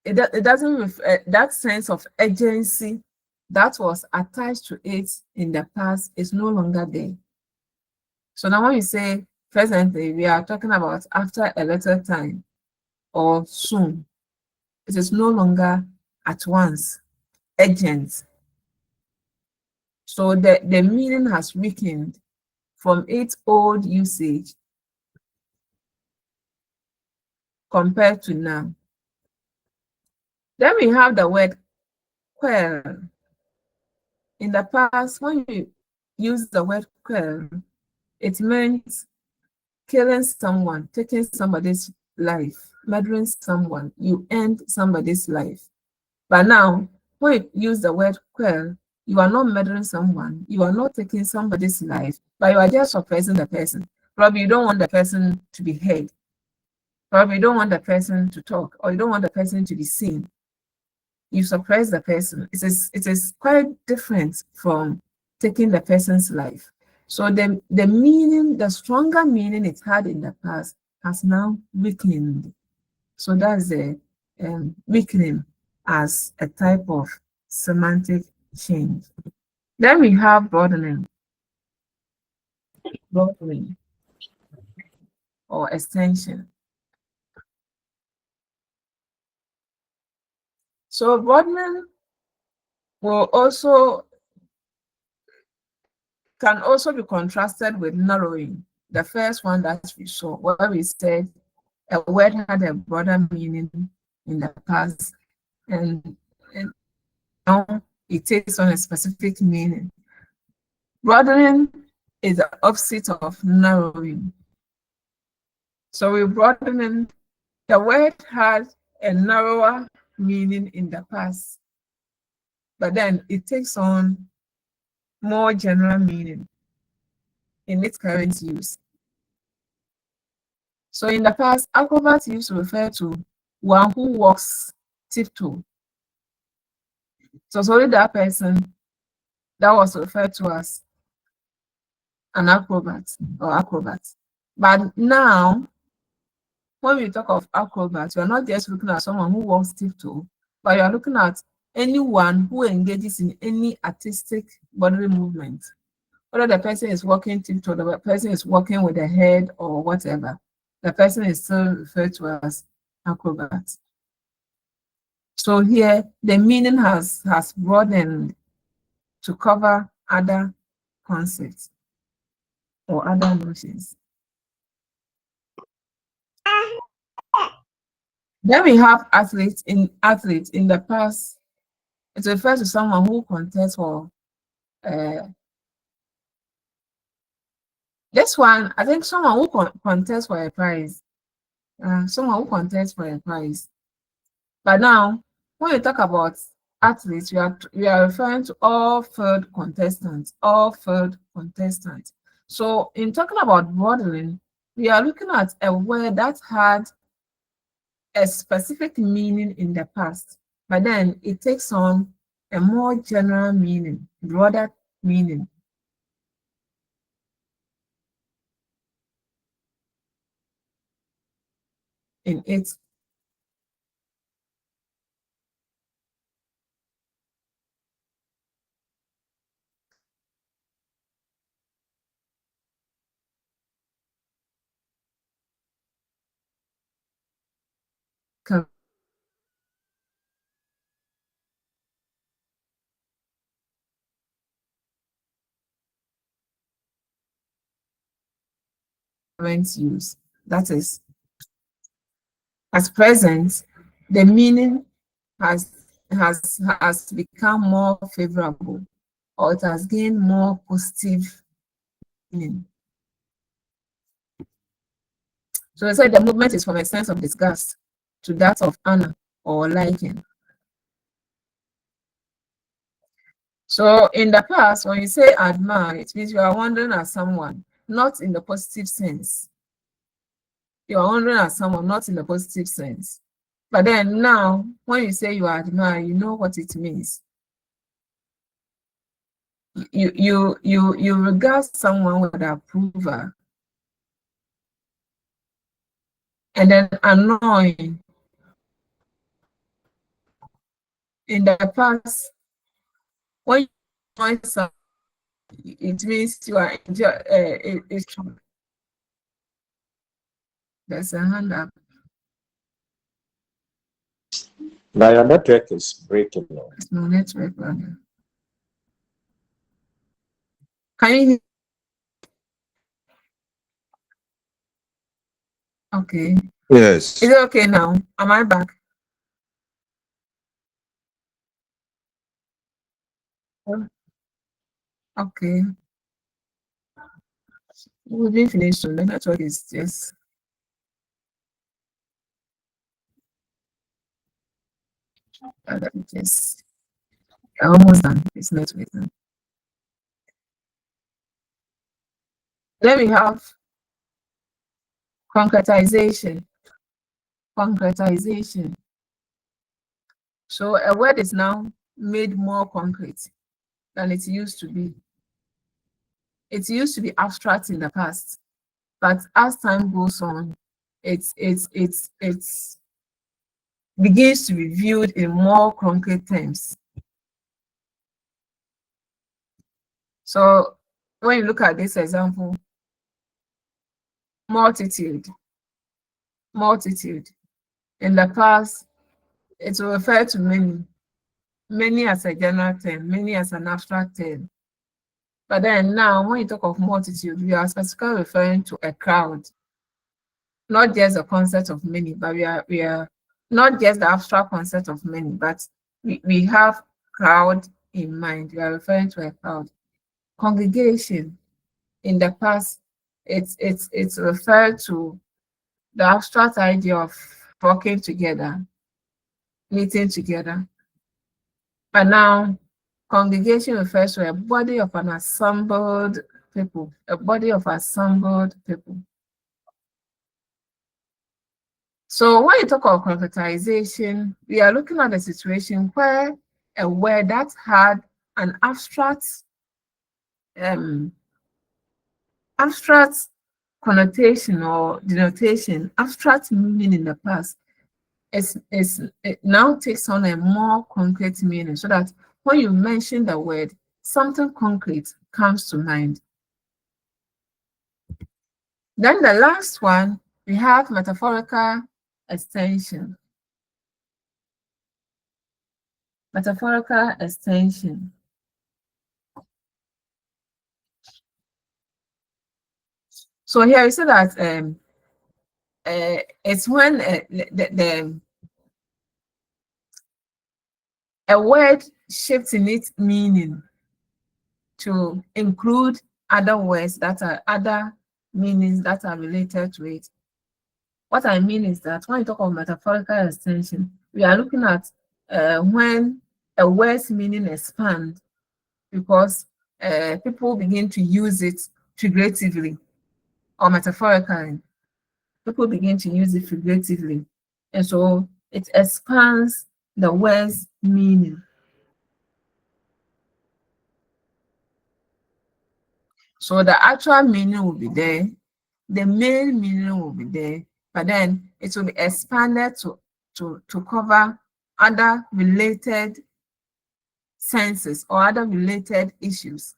It doesn't refer, that sense of urgency that was attached to it in the past is no longer there. So now when you say presently, we are talking about after a little time or soon. It is no longer at once, urgent. So the meaning has weakened from its old usage compared to now. Then we have the word quell. In the past, when you use the word quell, it meant killing someone, taking somebody's life, murdering someone. You end somebody's life. But now, when you use the word quell, you are not murdering someone, you are not taking somebody's life, but you are just suppressing the person. Probably you don't want the person to be heard. Probably you don't want the person to talk, or you don't want the person to be seen. You suppress the person. It is quite different from taking the person's life. So the meaning, the stronger meaning it had in the past has now weakened. So that's the weakening as a type of semantic change. Then we have broadening or extension. So broadening can also be contrasted with narrowing. The first one that we saw, where we said a word had a broader meaning in the past, and now it takes on a specific meaning. Broadening is the opposite of narrowing. So with broadening, the word had a narrower meaning in the past, but then it takes on more general meaning in its current use. So in the past, acrobat used to refer to one who walks tiptoe. So it's only that person that was referred to as an acrobat or acrobat. But now, when we talk of acrobat, we are not just looking at someone who walks tiptoe, but you are looking at anyone who engages in any artistic bodily movement. Whether the person is walking tiptoe, the person is walking with a head or whatever, the person is still referred to as acrobat. So here, the meaning has broadened to cover other concepts or other notions. Then we have athletes. In the past, it refers to someone who contests for this one. I think someone who contests for a prize. Someone who contests for a prize. But now, when you talk about athletes, we are referring to all field contestants. So in talking about broadening, we are looking at a word that had a specific meaning in the past, but then it takes on a more general meaning, broader meaning. In its current use. That is, at present, the meaning has become more favorable, or it has gained more positive meaning. So they say the movement is from a sense of disgust to that of honor or liking. So in the past, when you say admire, it means you are wondering at someone, not in the positive sense. You are wondering at someone, not in the positive sense. But then now, when you say you admire, you know what it means. You regard someone with approval. And then annoying. In the past, when you annoy someone, it means you are there's a hand up. Now your network is breaking. There's no network, brother. Can you hear? Okay. Yes. Is it okay now? Am I back? Okay. We'll be finished soon. The network is just just almost done. It's network done. Then we have concretization. Concretization. So a word is now made more concrete than it used to be. It used to be abstract in the past, but as time goes on, it begins to be viewed in more concrete terms. So when you look at this example, multitude, multitude. In the past, it will refer to many as a general term, many as an abstract term. But then now, when you talk of multitude, we are specifically referring to a crowd, not just the concept of many, but we are not just the abstract concept of many, but we have crowd in mind. We are referring to a crowd. Congregation, in the past, it's referred to the abstract idea of working together, meeting together. But now, congregation refers to a body of an assembled people, a body of assembled people. So when you talk of concretization, we are looking at a situation where a word that had an abstract connotation or denotation, abstract meaning in the past, it now takes on a more concrete meaning, so that when you mention the word, something concrete comes to mind. Then the last one, we have metaphorical extension. Metaphorical extension. So here you see that it's when a word shifts in its meaning to include other words that are other meanings that are related to it. What I mean is that when you talk of metaphorical extension, we are looking at when a word's meaning expands because people begin to use it figuratively or metaphorically. People begin to use it figuratively. And so it expands the word's meaning. So the actual meaning will be there, the main meaning will be there, but then it will be expanded to cover other related senses or other related issues,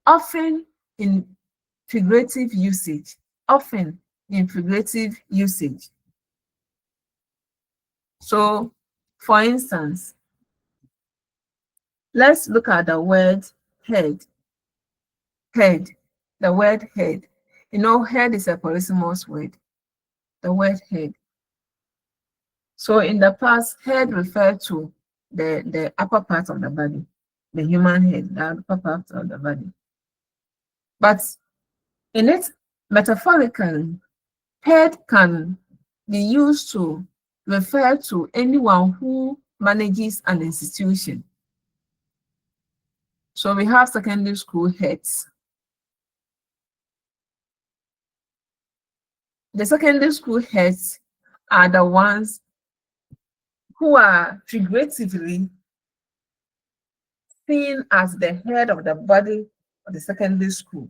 often in figurative usage, often in figurative usage. So, for instance, let's look at the word head. Head, the word head. You know, head is a polysemous word, the word head. So in the past, head referred to the upper part of the body, the human head, the upper part of the body. But in it, metaphorically, head can be used to refer to anyone who manages an institution. So we have secondary school heads. The secondary school heads are the ones who are figuratively seen as the head of the body of the secondary school.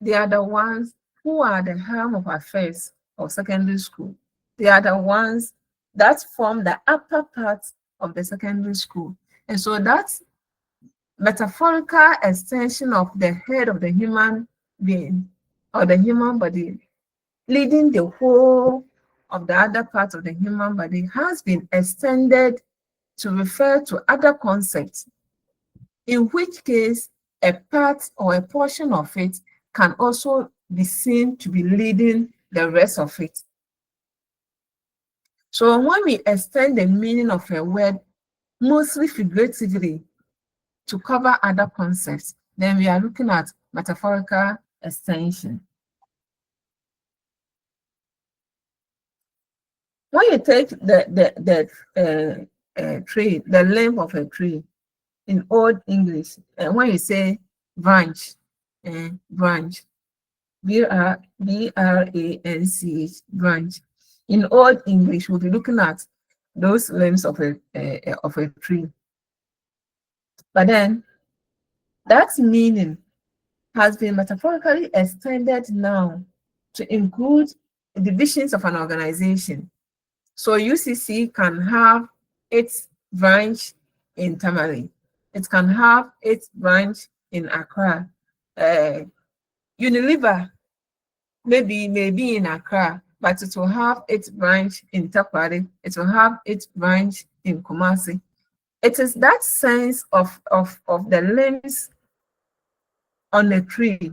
They are the ones who are the helm of affairs of secondary school. They are the ones that form the upper part of the secondary school. And so that's metaphorical extension of the head of the human being or the human body, leading the whole of the other parts of the human body has been extended to refer to other concepts, in which case a part or a portion of it can also be seen to be leading the rest of it. So when we extend the meaning of a word, mostly figuratively, to cover other concepts, then we are looking at metaphorical extension. When you take the tree, the length of a tree in Old English, and when you say branch, branch, B-R-A-N-C-H, branch. In Old English, we'll be looking at those limbs of a tree. But then that meaning has been metaphorically extended now to include divisions of an organization. So UCC can have its branch in Tamale. It can have its branch in Accra. Unilever maybe in Accra, but it will have its branch in Takwari. It will have its branch in Kumasi. It is that sense of the limbs on a tree.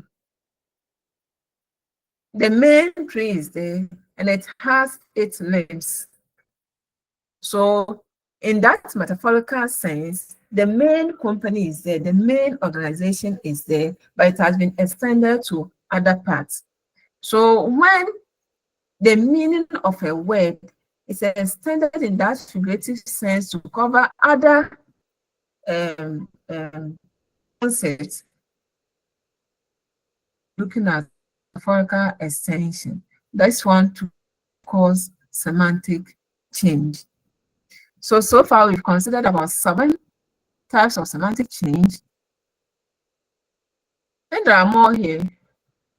The main tree is there and it has its limbs. So in that metaphorical sense, the main company is there, the main organization is there, but it has been extended to other parts. So when the meaning of a word is extended in that figurative sense to cover other concepts, looking at metaphorical extension, that's one to cause semantic change. So far we've considered about 7 types of semantic change. And there are more here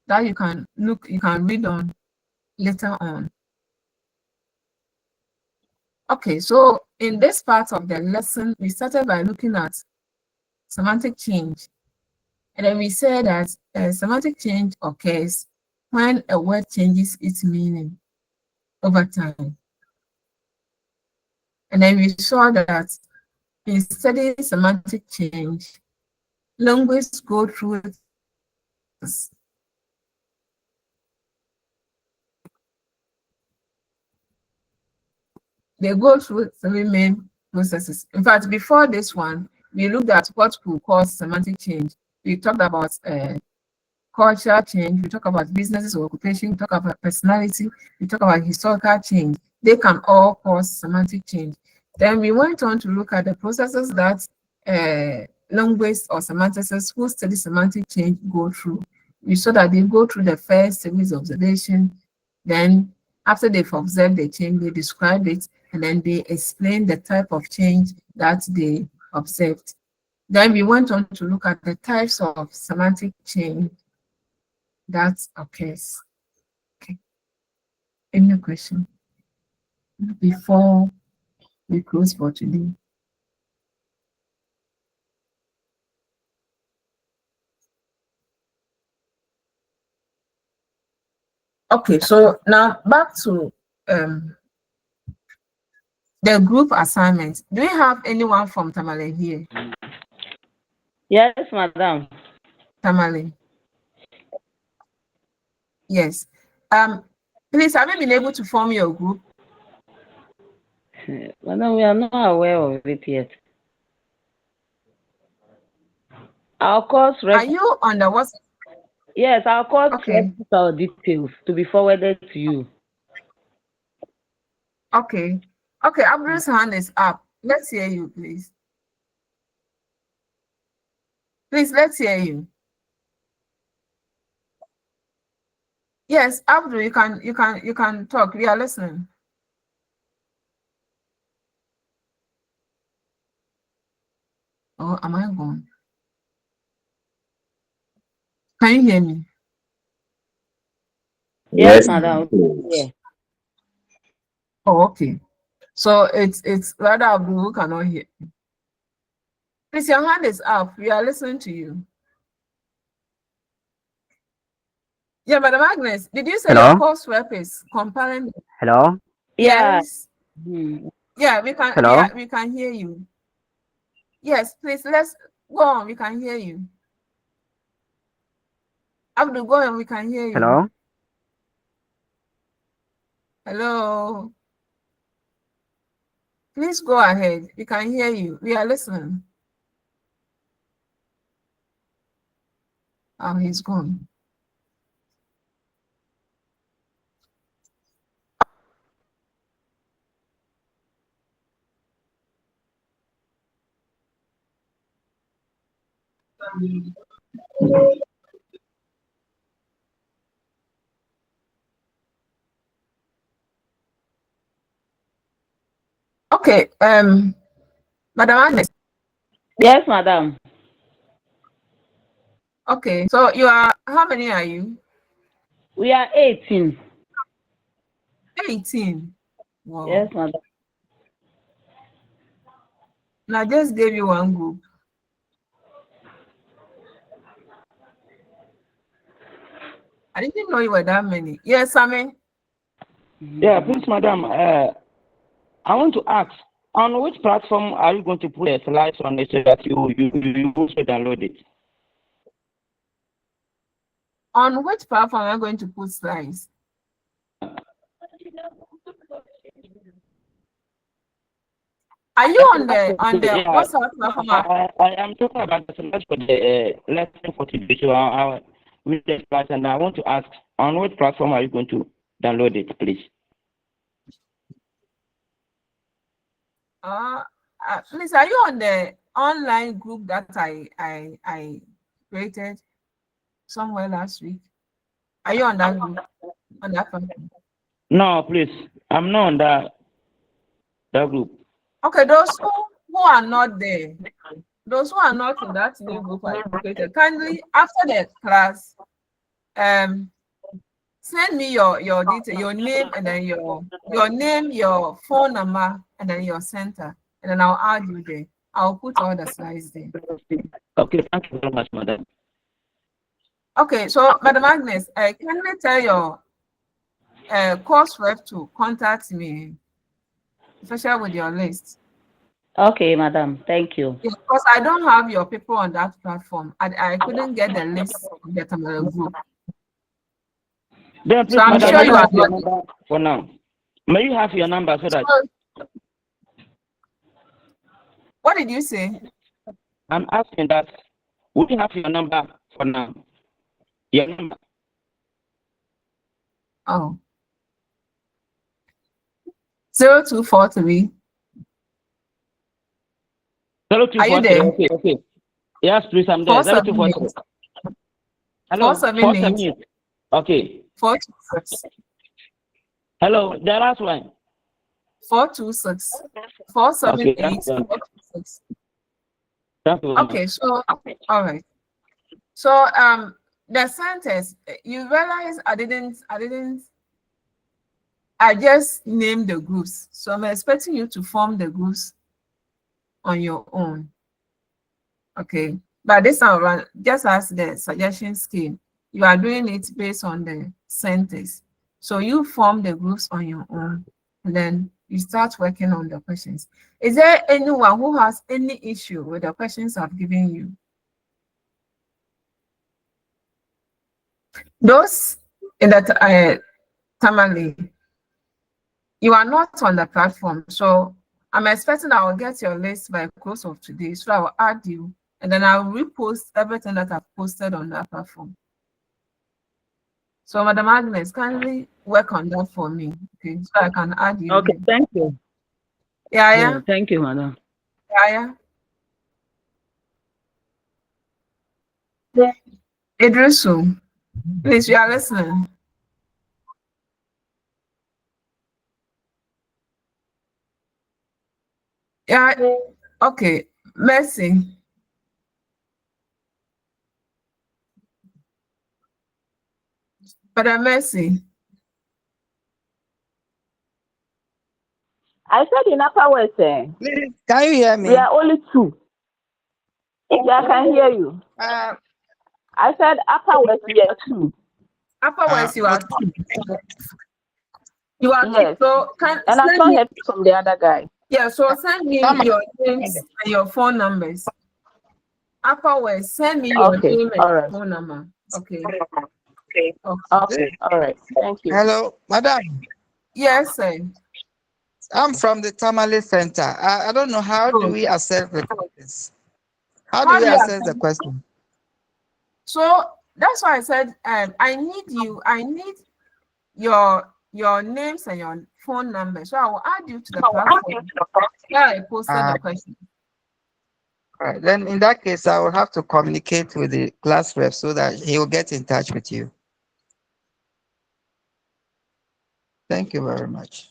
that you can read on later on. Okay, so in this part of the lesson, we started by looking at semantic change. And then we said that semantic change occurs when a word changes its meaning over time. And then we saw that in studying semantic change, linguists go through this. They go through 3 main processes. In fact, before this one, we looked at what could cause semantic change. We talked about cultural change, we talk about businesses or occupation, we talk about personality, we talk about historical change. They can all cause semantic change. Then we went on to look at the processes that linguists or semanticists who study semantic change go through. We saw that they go through the first series of observation, then after they've observed the change, they describe it, and then they explain the type of change that they observed. Then we went on to look at the types of semantic change that occurs. Okay. Any question before we close for today? Okay, so now back to the group assignments. Do you have anyone from Tamale here? Yes, madam. Tamale. Yes. Please, have you been able to form your group? Madam, we are not aware of it yet. Our course Are you on the WhatsApp? Yes, our course Okay. our details to be forwarded to you. Okay. Okay, Abdul's hand is up. Let's hear you, please. Please, let's hear you. Yes, Abdul, you can talk. We are listening. Oh, am I gone? Can you hear me? Yes, madam. Yeah. Oh, okay. So it's rather Abdul who cannot hear. Please, your hand is up. We are listening to you. Yeah, Madam Agnes, did you say Hello? your coursework is comparing? Hello? Yes. Hmm. Yeah, we can. Hello? Yeah, we can hear you. Yes, please. Let's go on. We can hear you. Abdul, go on. We can hear you. Hello? Hello. Please go ahead. We can hear you. We are listening. Oh, he's gone. Okay. Madam Agnes. Yes, madam. Okay. So you are. How many are you? We are 18. 18. Wow. Yes, madam. And I just gave you one group. I didn't know you were that many. Yes, I mean. Yeah, please, madam. I want to ask, on which platform are you going to put a slides on it so that you also download it? On which platform am I going to put slides? Are you on the Yeah, WhatsApp platform? I am talking about the slides for the lesson for today. So I with the slides, and I want to ask, on which platform are you going to download it, please? Please, are you on the online group that I created somewhere last week? Are you on that group? On that platform? No, please. I'm not on that group. Okay, those who are not there, those who are not in that new group I created, kindly after the class, send me your detail, your name, and then your name, your phone number, and then your center, and then I'll add you there. I'll put all the slides there. Okay, thank you very much, madam. Okay, so Madam Agnes, can you tell your course rep to contact me, especially with your list? Okay, madam. Thank you. Yeah, because I don't have your people on that platform. I couldn't get the list of the Tamil group. Then, please, So I'm madam, sure may you you are have your not. number for now? May you have your number so that. What did you say? I'm asking that. Would you have your number for now? Your number. Oh. 0243. Are you 0243. there? Okay. Yes, please, I'm there. 478. 0243. Hello. 478. 478. Okay. 426. Hello. The last one. 426. Okay. 478. That's one. 426. Thank you very much. Okay, so all right. So the sentence, you realize I just named the groups. So I'm expecting you to form the groups on your own. Okay. But this time around, just as the suggestion scheme, you are doing it based on the sentence. So you form the groups on your own, and then you start working on the questions. Is there anyone who has any issue with the questions I've given you? Those in that Tamale, you are not on the platform, so I'm expecting I will get your list by close of today. So I will add you, and then I'll repost everything that I've posted on that platform. So Madam Agnes, kindly work on that for me, okay? So I can add you. Okay, thank you. Yeah. Thank you, madam. Yeah. Idrisu, please, you are listening. Yeah, okay. Mercy. Madam Mercy. I said in Upper West, Please, can you hear me? we are only two. Yeah, I can hear you. I said Upper West, we are two. Upper West, you are two. You are two. Yes. So And I've not heard from the other guy. Yeah, so send me your names and your phone numbers. Upper West, send me your name and your phone number. Okay. Okay. All right. Thank you. Hello, madam. Yes, sir. I'm from the Tamale Center. I don't know how do we assess the questions. How do we assess the question? So that's why I said I need your names and your phone number. So I will add you to the platform where I posted the question. All right. Then in that case, I will have to communicate with the class rep so that he will get in touch with you. Thank you very much.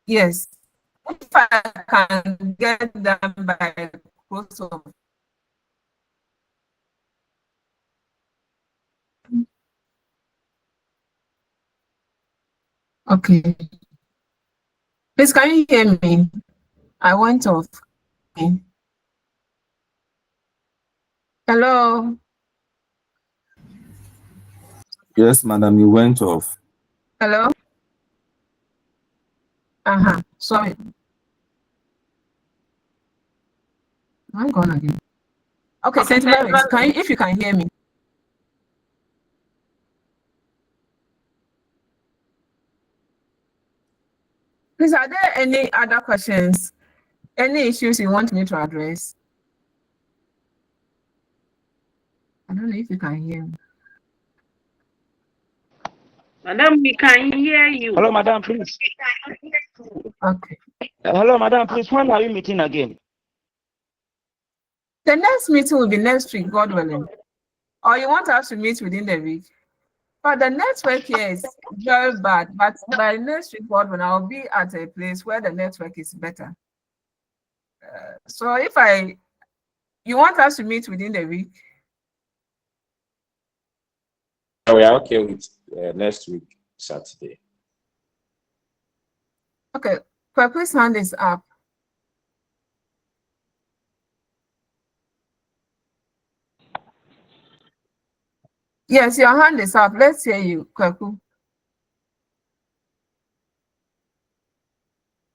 Yes. If I can get them by close of. Okay. Please, can you hear me? I went off. Okay. Hello. Yes, madam, you went off. Hello. Sorry. I'm gone again. Okay, Saint Mary's. If you can hear me. Please, are there any other questions? Any issues you want me to address? I don't know if you can hear me. Madam, we can hear you. Hello, madam, please. Okay. Hello, madam, please. When are you meeting again? The next meeting will be next week, God willing. Or you want us to meet within the week? But the network here is very bad. But by next week, God willing, I'll be at a place where the network is better. So if you want us to meet within the week? We are okay with next week, Saturday. Okay, Purpose hand is up. Yes, your hand is up. Let's hear you, Kwaku.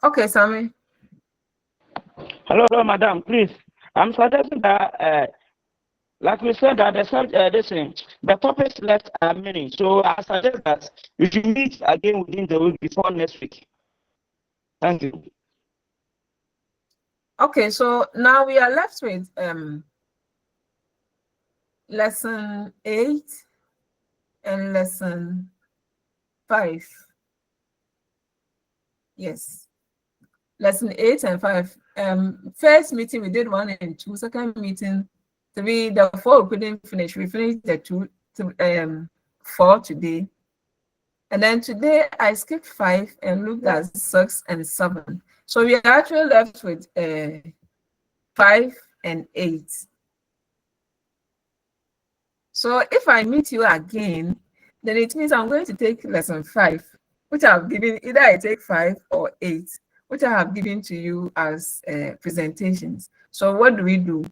Okay, Sammy. Hello, madam, please. I'm suggesting that, like we said, that the topics left are many. So I suggest that we should meet again within the week before next week. Thank you. Okay, so now we are left with lesson 8 and lesson 5. Yes, lesson 8 and 5. First meeting we did 1 and 2. Second meeting 3. The 4 we couldn't finish. We finished the 4 today. And then today I skipped 5 and looked at 6 and 7. So we are actually left with 5 and 8. So if I meet you again, then it means I'm going to take lesson 5, which I've given, either I take 5 or 8, which I have given to you as presentations. So what do we do?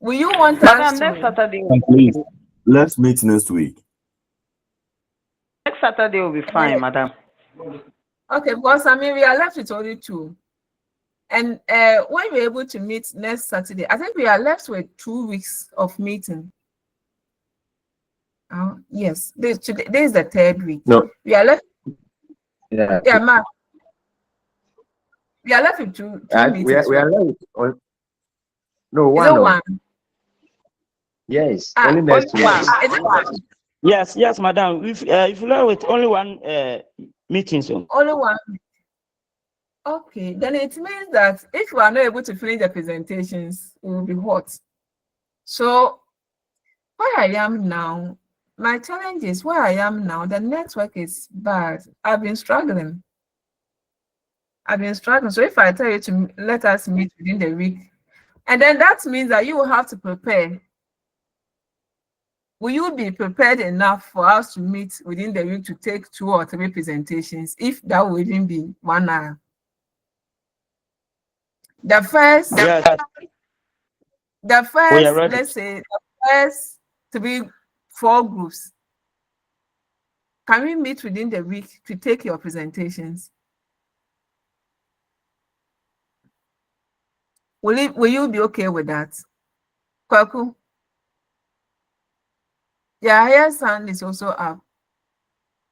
Will you want us Madam, next to... Saturday. Please, let's meet next week. Next Saturday will be fine, madam. Okay, because I mean, we are left with only 2. And when we're able to meet next Saturday, I think we are left with 2 weeks of meeting. Yes, this is the 3rd week. No. We are left. Yeah. Yeah, Mark. We are left with two meetings. We are left with no Is one. it No. one? Yes, only next week. Yes, madam. If you learn with only one meeting, so only one. Okay, then it means that if we are not able to finish the presentations, it will be what? So where I am now, my challenge is where I am now, the network is bad. I've been struggling. So if I tell you to let us meet within the week, and then that means that you will have to prepare. Will you be prepared enough for us to meet within the week to take 2 or 3 presentations, if that will even be 1 hour? The first, let's say, the first 3, 4 groups, can we meet within the week to take your presentations? Will you be okay with that? Kwaku? Yeah, your hand is also up.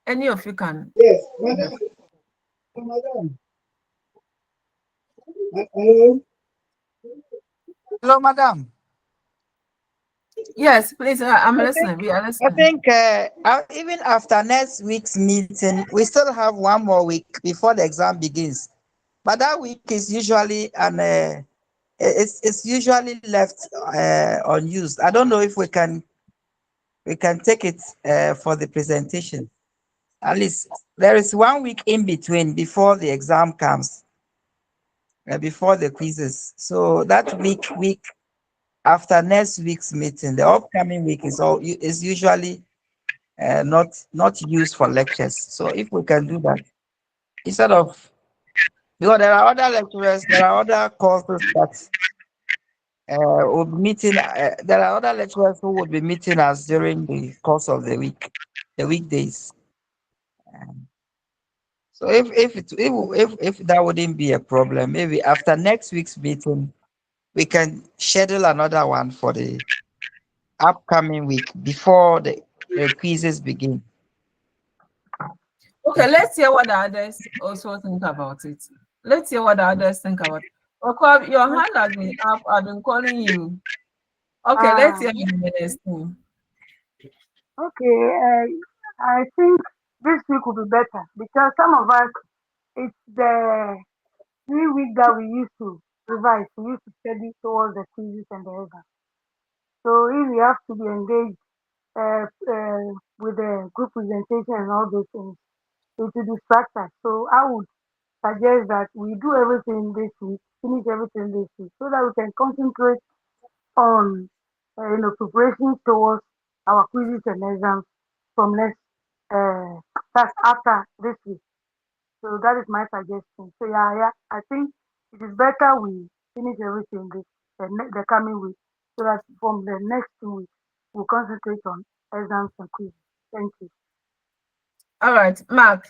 Any of you can. Yes, madam. Madam. Hello. Hello, madam. Yes, please. I'm listening. We are listening. I think even after next week's meeting, we still have 1 more week before the exam begins. But that week is usually it's usually left unused. I don't know if we can take it for the presentation. At least there is 1 week in between before the exam comes, before the quizzes. So that week after next week's meeting, the upcoming week is usually not used for lectures. So if we can do that, instead of, because there are other lecturers, there are other courses that will be meeting. There are other lecturers who would be meeting us during the course of the week, the weekdays. So if that wouldn't be a problem, maybe after next week's meeting, we can schedule another one for the upcoming week before the quizzes begin. Okay, let's hear what the others also think about it. Let's hear what the others think about it. Okay, your hand has been up. I've been calling you. Okay, let's hear the next thing. Okay, I think this week will be better because some of us, it's the 3 week that we used to revise, we used to study towards the quizzes and the exam. So if we have to be engaged with the group presentation and all those things, it will distract us. So I would suggest that we do everything this week, finish everything this week, so that we can concentrate on preparation towards our quizzes and exams from next that's after this week. So that is my suggestion. So yeah, I think it is better we finish everything the coming week, so that from the next 2 weeks we'll concentrate on exams and quizzes. Thank you. All right, Mark.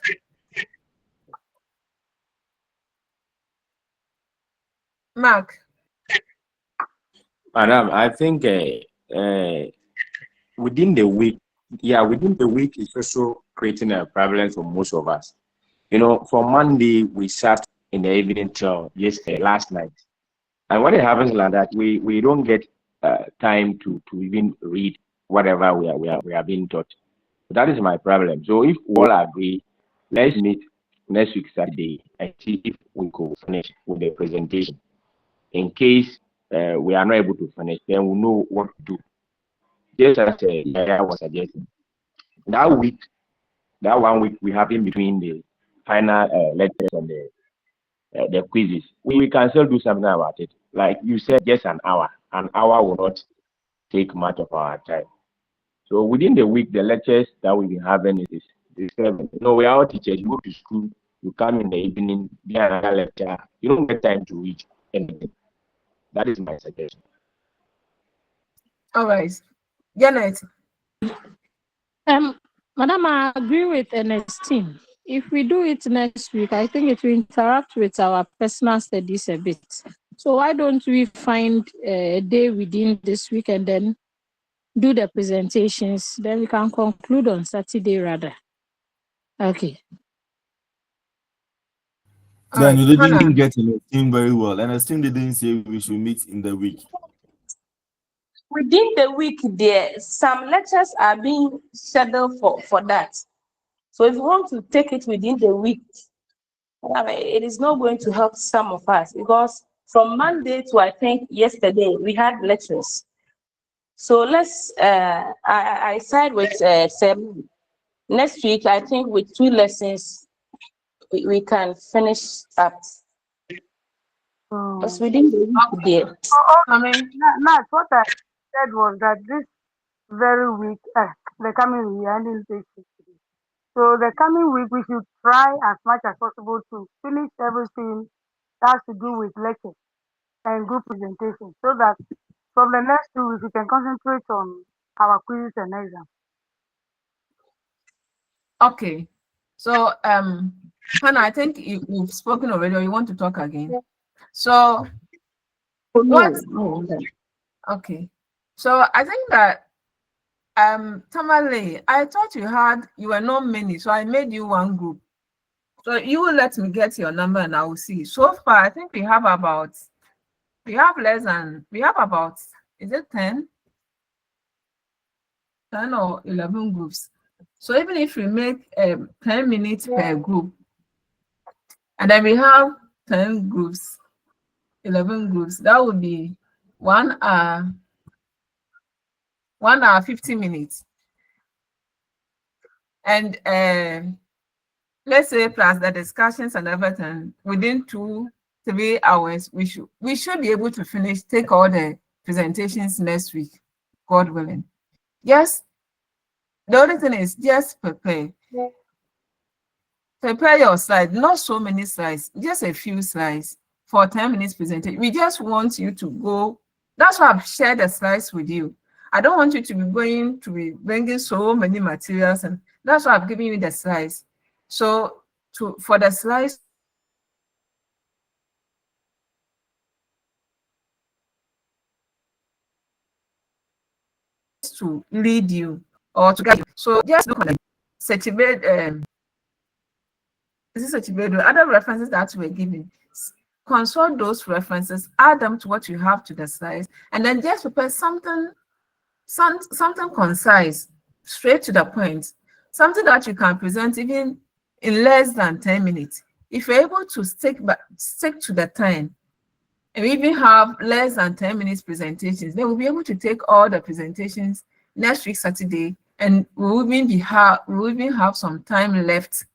Mark. Madam, I think within the week is also creating a problem for most of us. For Monday, we sat in the evening till last night. And when it happens like that, we don't get time to even read whatever we are being taught. So that is my problem. So if we all agree, let's meet next week Saturday and see if we could finish with the presentation. In case we are not able to finish, then we know what to do. Just as I was suggesting, that 1 week we have in between the final lectures and the quizzes, we can still do something about it. Like you said, just an hour. An hour will not take much of our time. So within the week, the lectures that we've been having is 7. We are all teachers. You go to school, you come in the evening, be another lecture. You don't get time to read anything. That is my suggestion. All right, Janet. Madam, I agree with Ernestine. If we do it next week, I think it will interact with our personal studies a bit. So why don't we find a day within this week and then do the presentations? Then we can conclude on Saturday rather. Okay. Then you didn't get Ernestine very well. Ernestine didn't say we should meet in the week. Within the week, there some lectures are being scheduled for that. So if you want to take it within the week, it is not going to help some of us because from Monday to I think yesterday we had lectures. So let's I side with Sam. Next week I think with 2 lessons we can finish up. Because within the week there. I mean, not what I said was that this very week, the coming week, I didn't say it today. So the coming week, we should try as much as possible to finish everything that has to do with lectures and group presentation, so that from the next 2 weeks we can concentrate on our quizzes and exams. Okay. So Hannah, I think you've spoken already, or you want to talk again? So what? Okay. So I think that Tamale, I thought you were not many, so I made you one group. So you will let me get your number and I will see. So far, I think we have about, is it 10 or 11 groups? So even if we make 10 minutes per group, and then we have 10 groups, 11 groups, that would be 1 hour, 50 minutes. And let's say plus the discussions and everything, within 2-3 hours, we should be able to take all the presentations next week, God willing. Yes, the only thing is just prepare. Prepare your slides, not so many slides, just a few slides for 10 minutes presentation. We just want you to go. That's why I've shared the slides with you. I don't want you to be bringing so many materials, and that's why I've given you the slides. So for the slides to lead you or to guide you. So just look at the other references that were given. Consult those references, add them to what you have to the slides, and then just prepare something concise, straight to the point, something that you can present even in less than 10 minutes. If you're able to stick to the time, and we even have less than 10 minutes presentations, then we'll be able to take all the presentations next week, Saturday, and we'll even have some time left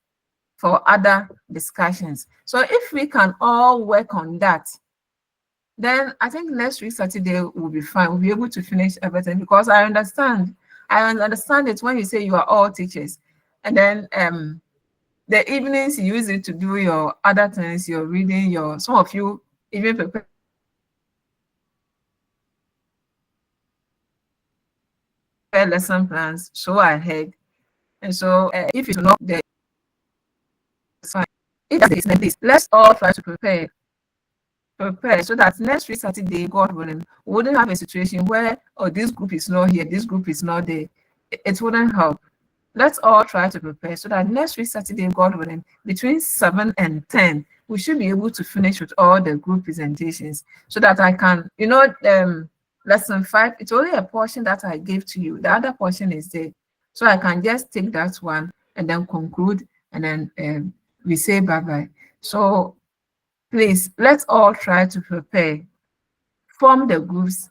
for other discussions. So if we can all work on that, then I think next week, Saturday, will be fine. We'll be able to finish everything, because I understand it when you say you are all teachers. And then the evenings you use it to do your other things, you're reading, some of you even prepare lesson plans, so ahead. And so if it's not there, it's fine. If that's the case, let's all try to prepare so that next week, Saturday, God willing, we wouldn't have a situation where, oh, this group is not here, this group is not there. It wouldn't help. Let's all try to prepare so that next week, Saturday, God willing, between 7 and 10, we should be able to finish with all the group presentations, so that I can, lesson 5, it's only a portion that I gave to you. The other portion is there. So I can just take that one and then conclude, and then we say bye-bye. So please, let's all try to prepare, form the groups,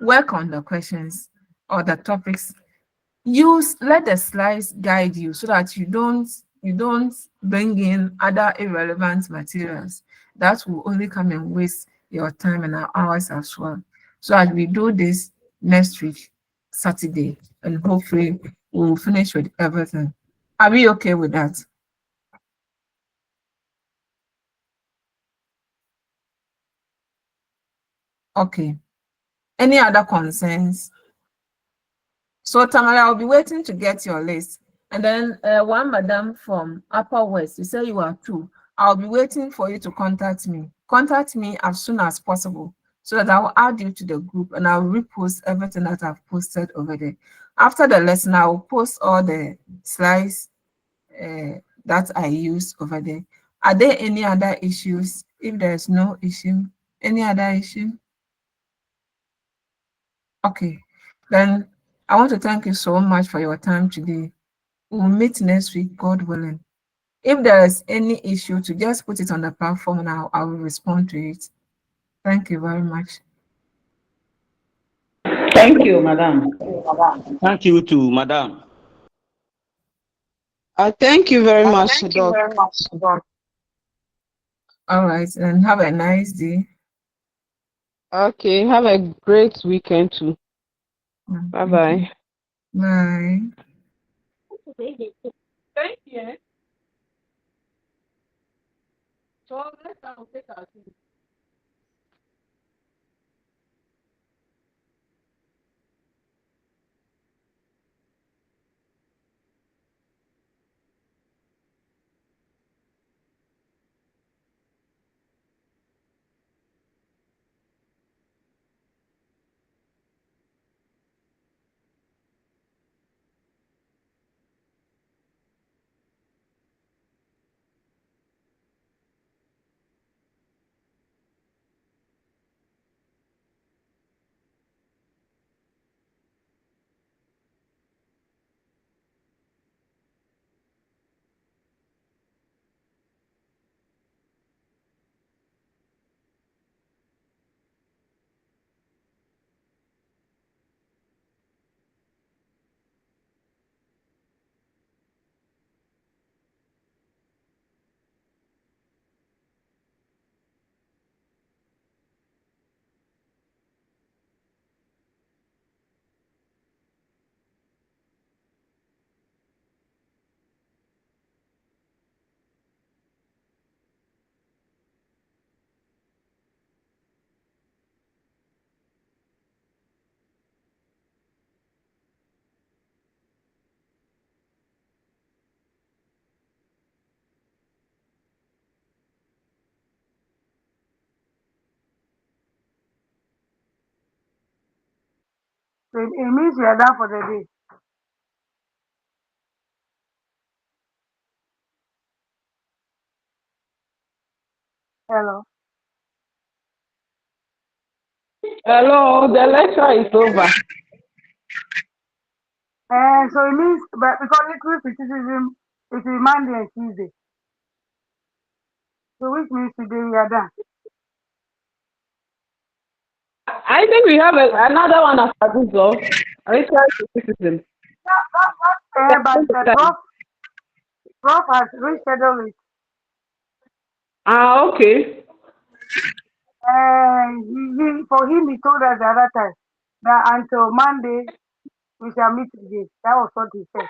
work on the questions or the topics. Let the slides guide you, so that you don't bring in other irrelevant materials that will only come and waste your time and our hours as well. So as we do this next week, Saturday, and hopefully we'll finish with everything. Are we okay with that? Okay. Any other concerns? So Tamara, I'll be waiting to get your list. And then one madam from Upper West, you say you are 2. I'll be waiting for you to contact me. Contact me as soon as possible, so that I will add you to the group, and I'll repost everything that I've posted over there. After the lesson, I will post all the slides that I used over there. Are there any other issues? If there's no issue, any other issue? Okay, then I want to thank you so much for your time today. We'll meet next week, God willing. If there is any issue, to just put it on the platform, and I will respond to it. Thank you very much. Thank you, madam. Thank you too, madam. Thank you very much, Thank you Doc. very much, Doc. All right, and have a nice day. Okay, have a great weekend too. Bye-bye. Bye. Thank you. So let's take our seat. So it means we are done for the day. Hello. Hello, the lecture is over. So it means, but because literary criticism, it will be Monday and Tuesday. So which means today we are done. I think we have another one after this, though. Literary criticism. But the prof has rescheduled it. Okay. For him, he told us the other time that until Monday we shall meet again. That was what he said.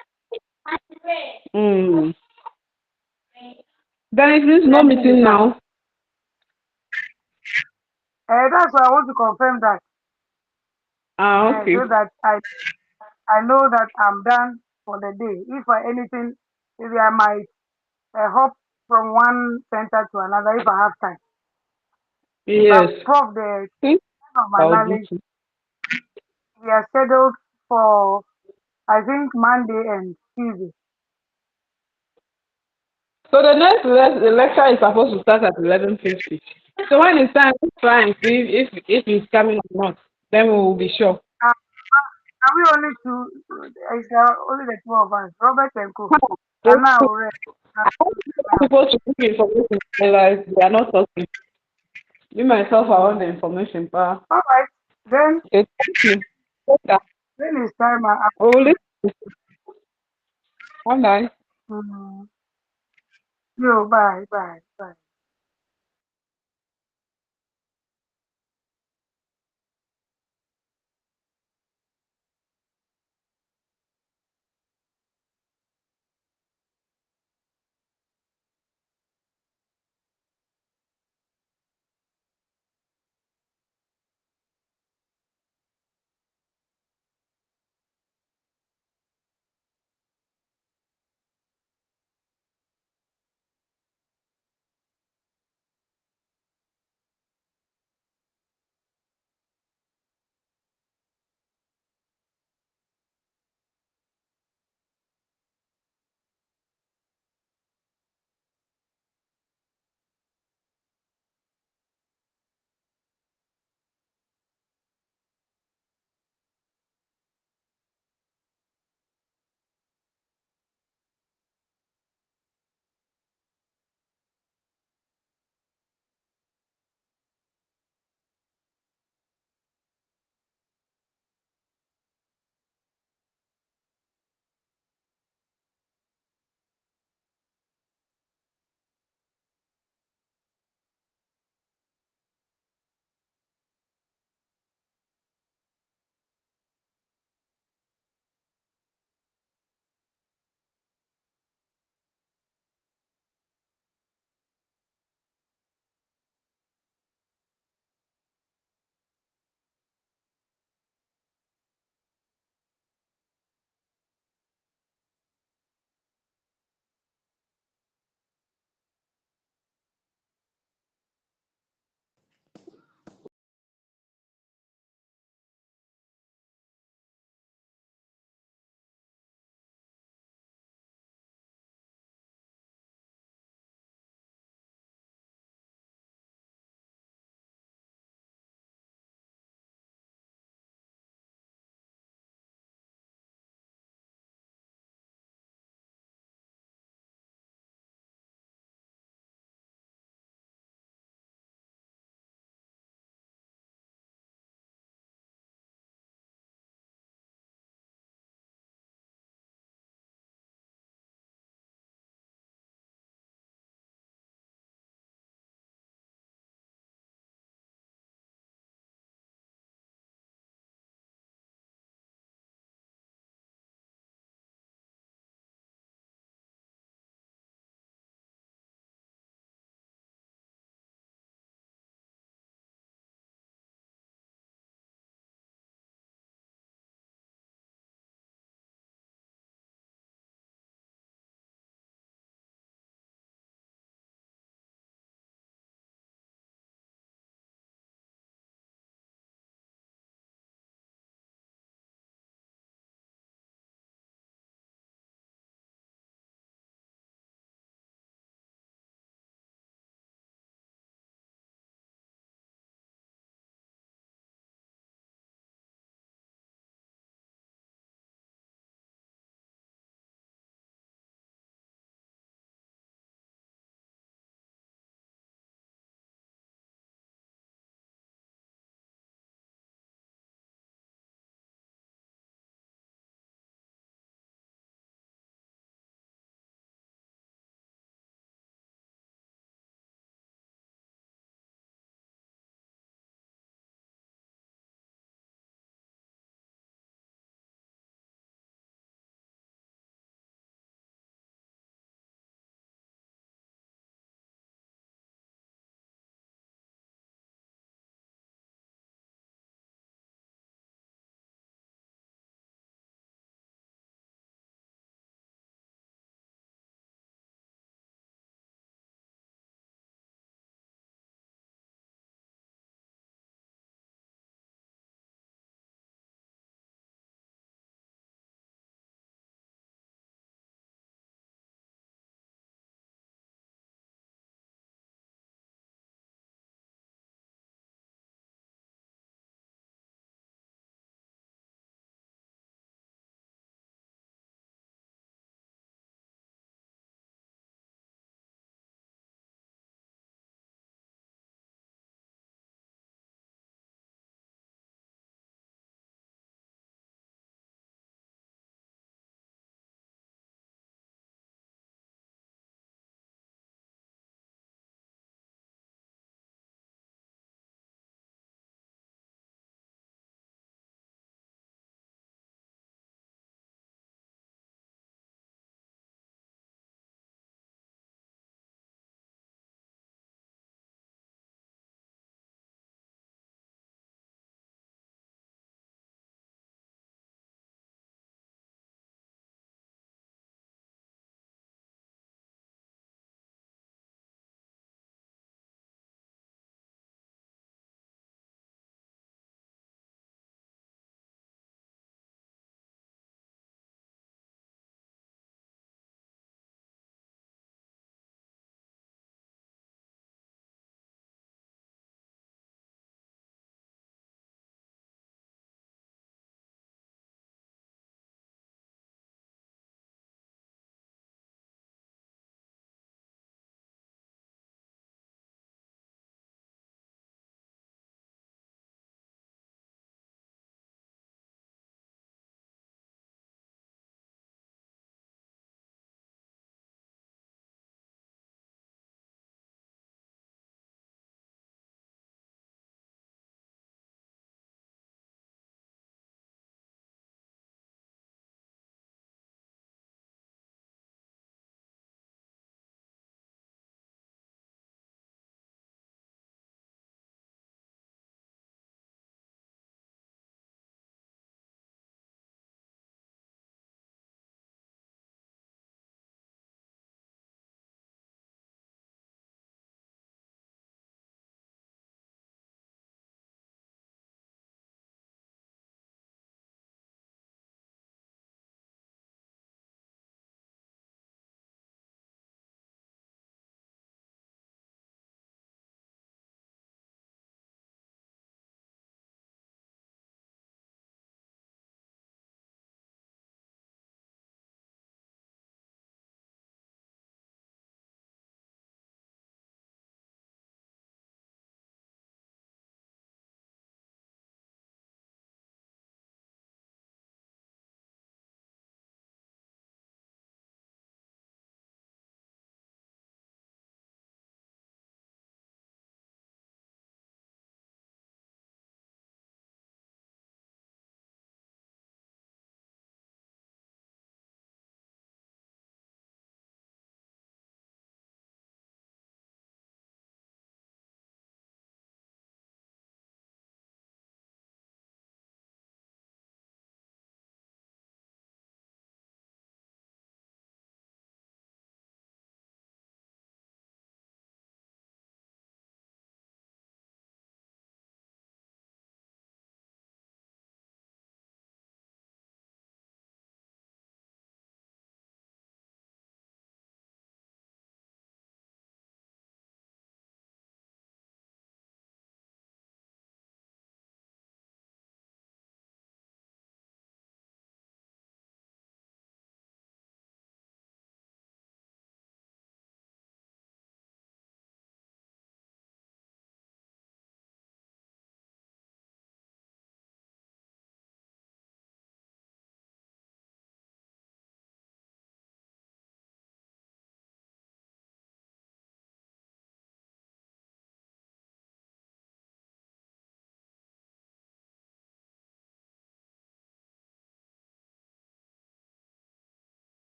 Then it means no meeting now. That's why I want to confirm that. Okay. So that I know that I'm done for the day. If for anything, maybe I might hop from one center to another if I have time. Yes. But Prof, the end of my knowledge, we are scheduled for, I think, Monday and Tuesday. So the next lecture is supposed to start at 11:50. So when it's time, let's try and see if he's coming or not. Then we will be sure. Are we only two? It's only the two of us, Robert and Co. And now, I'm supposed to give information. Realize they are not talking. Me myself, I want the information, pa. all right, then. Okay, thank you. Okay. Then it's time. Oh, listen. Bye. Yo, bye.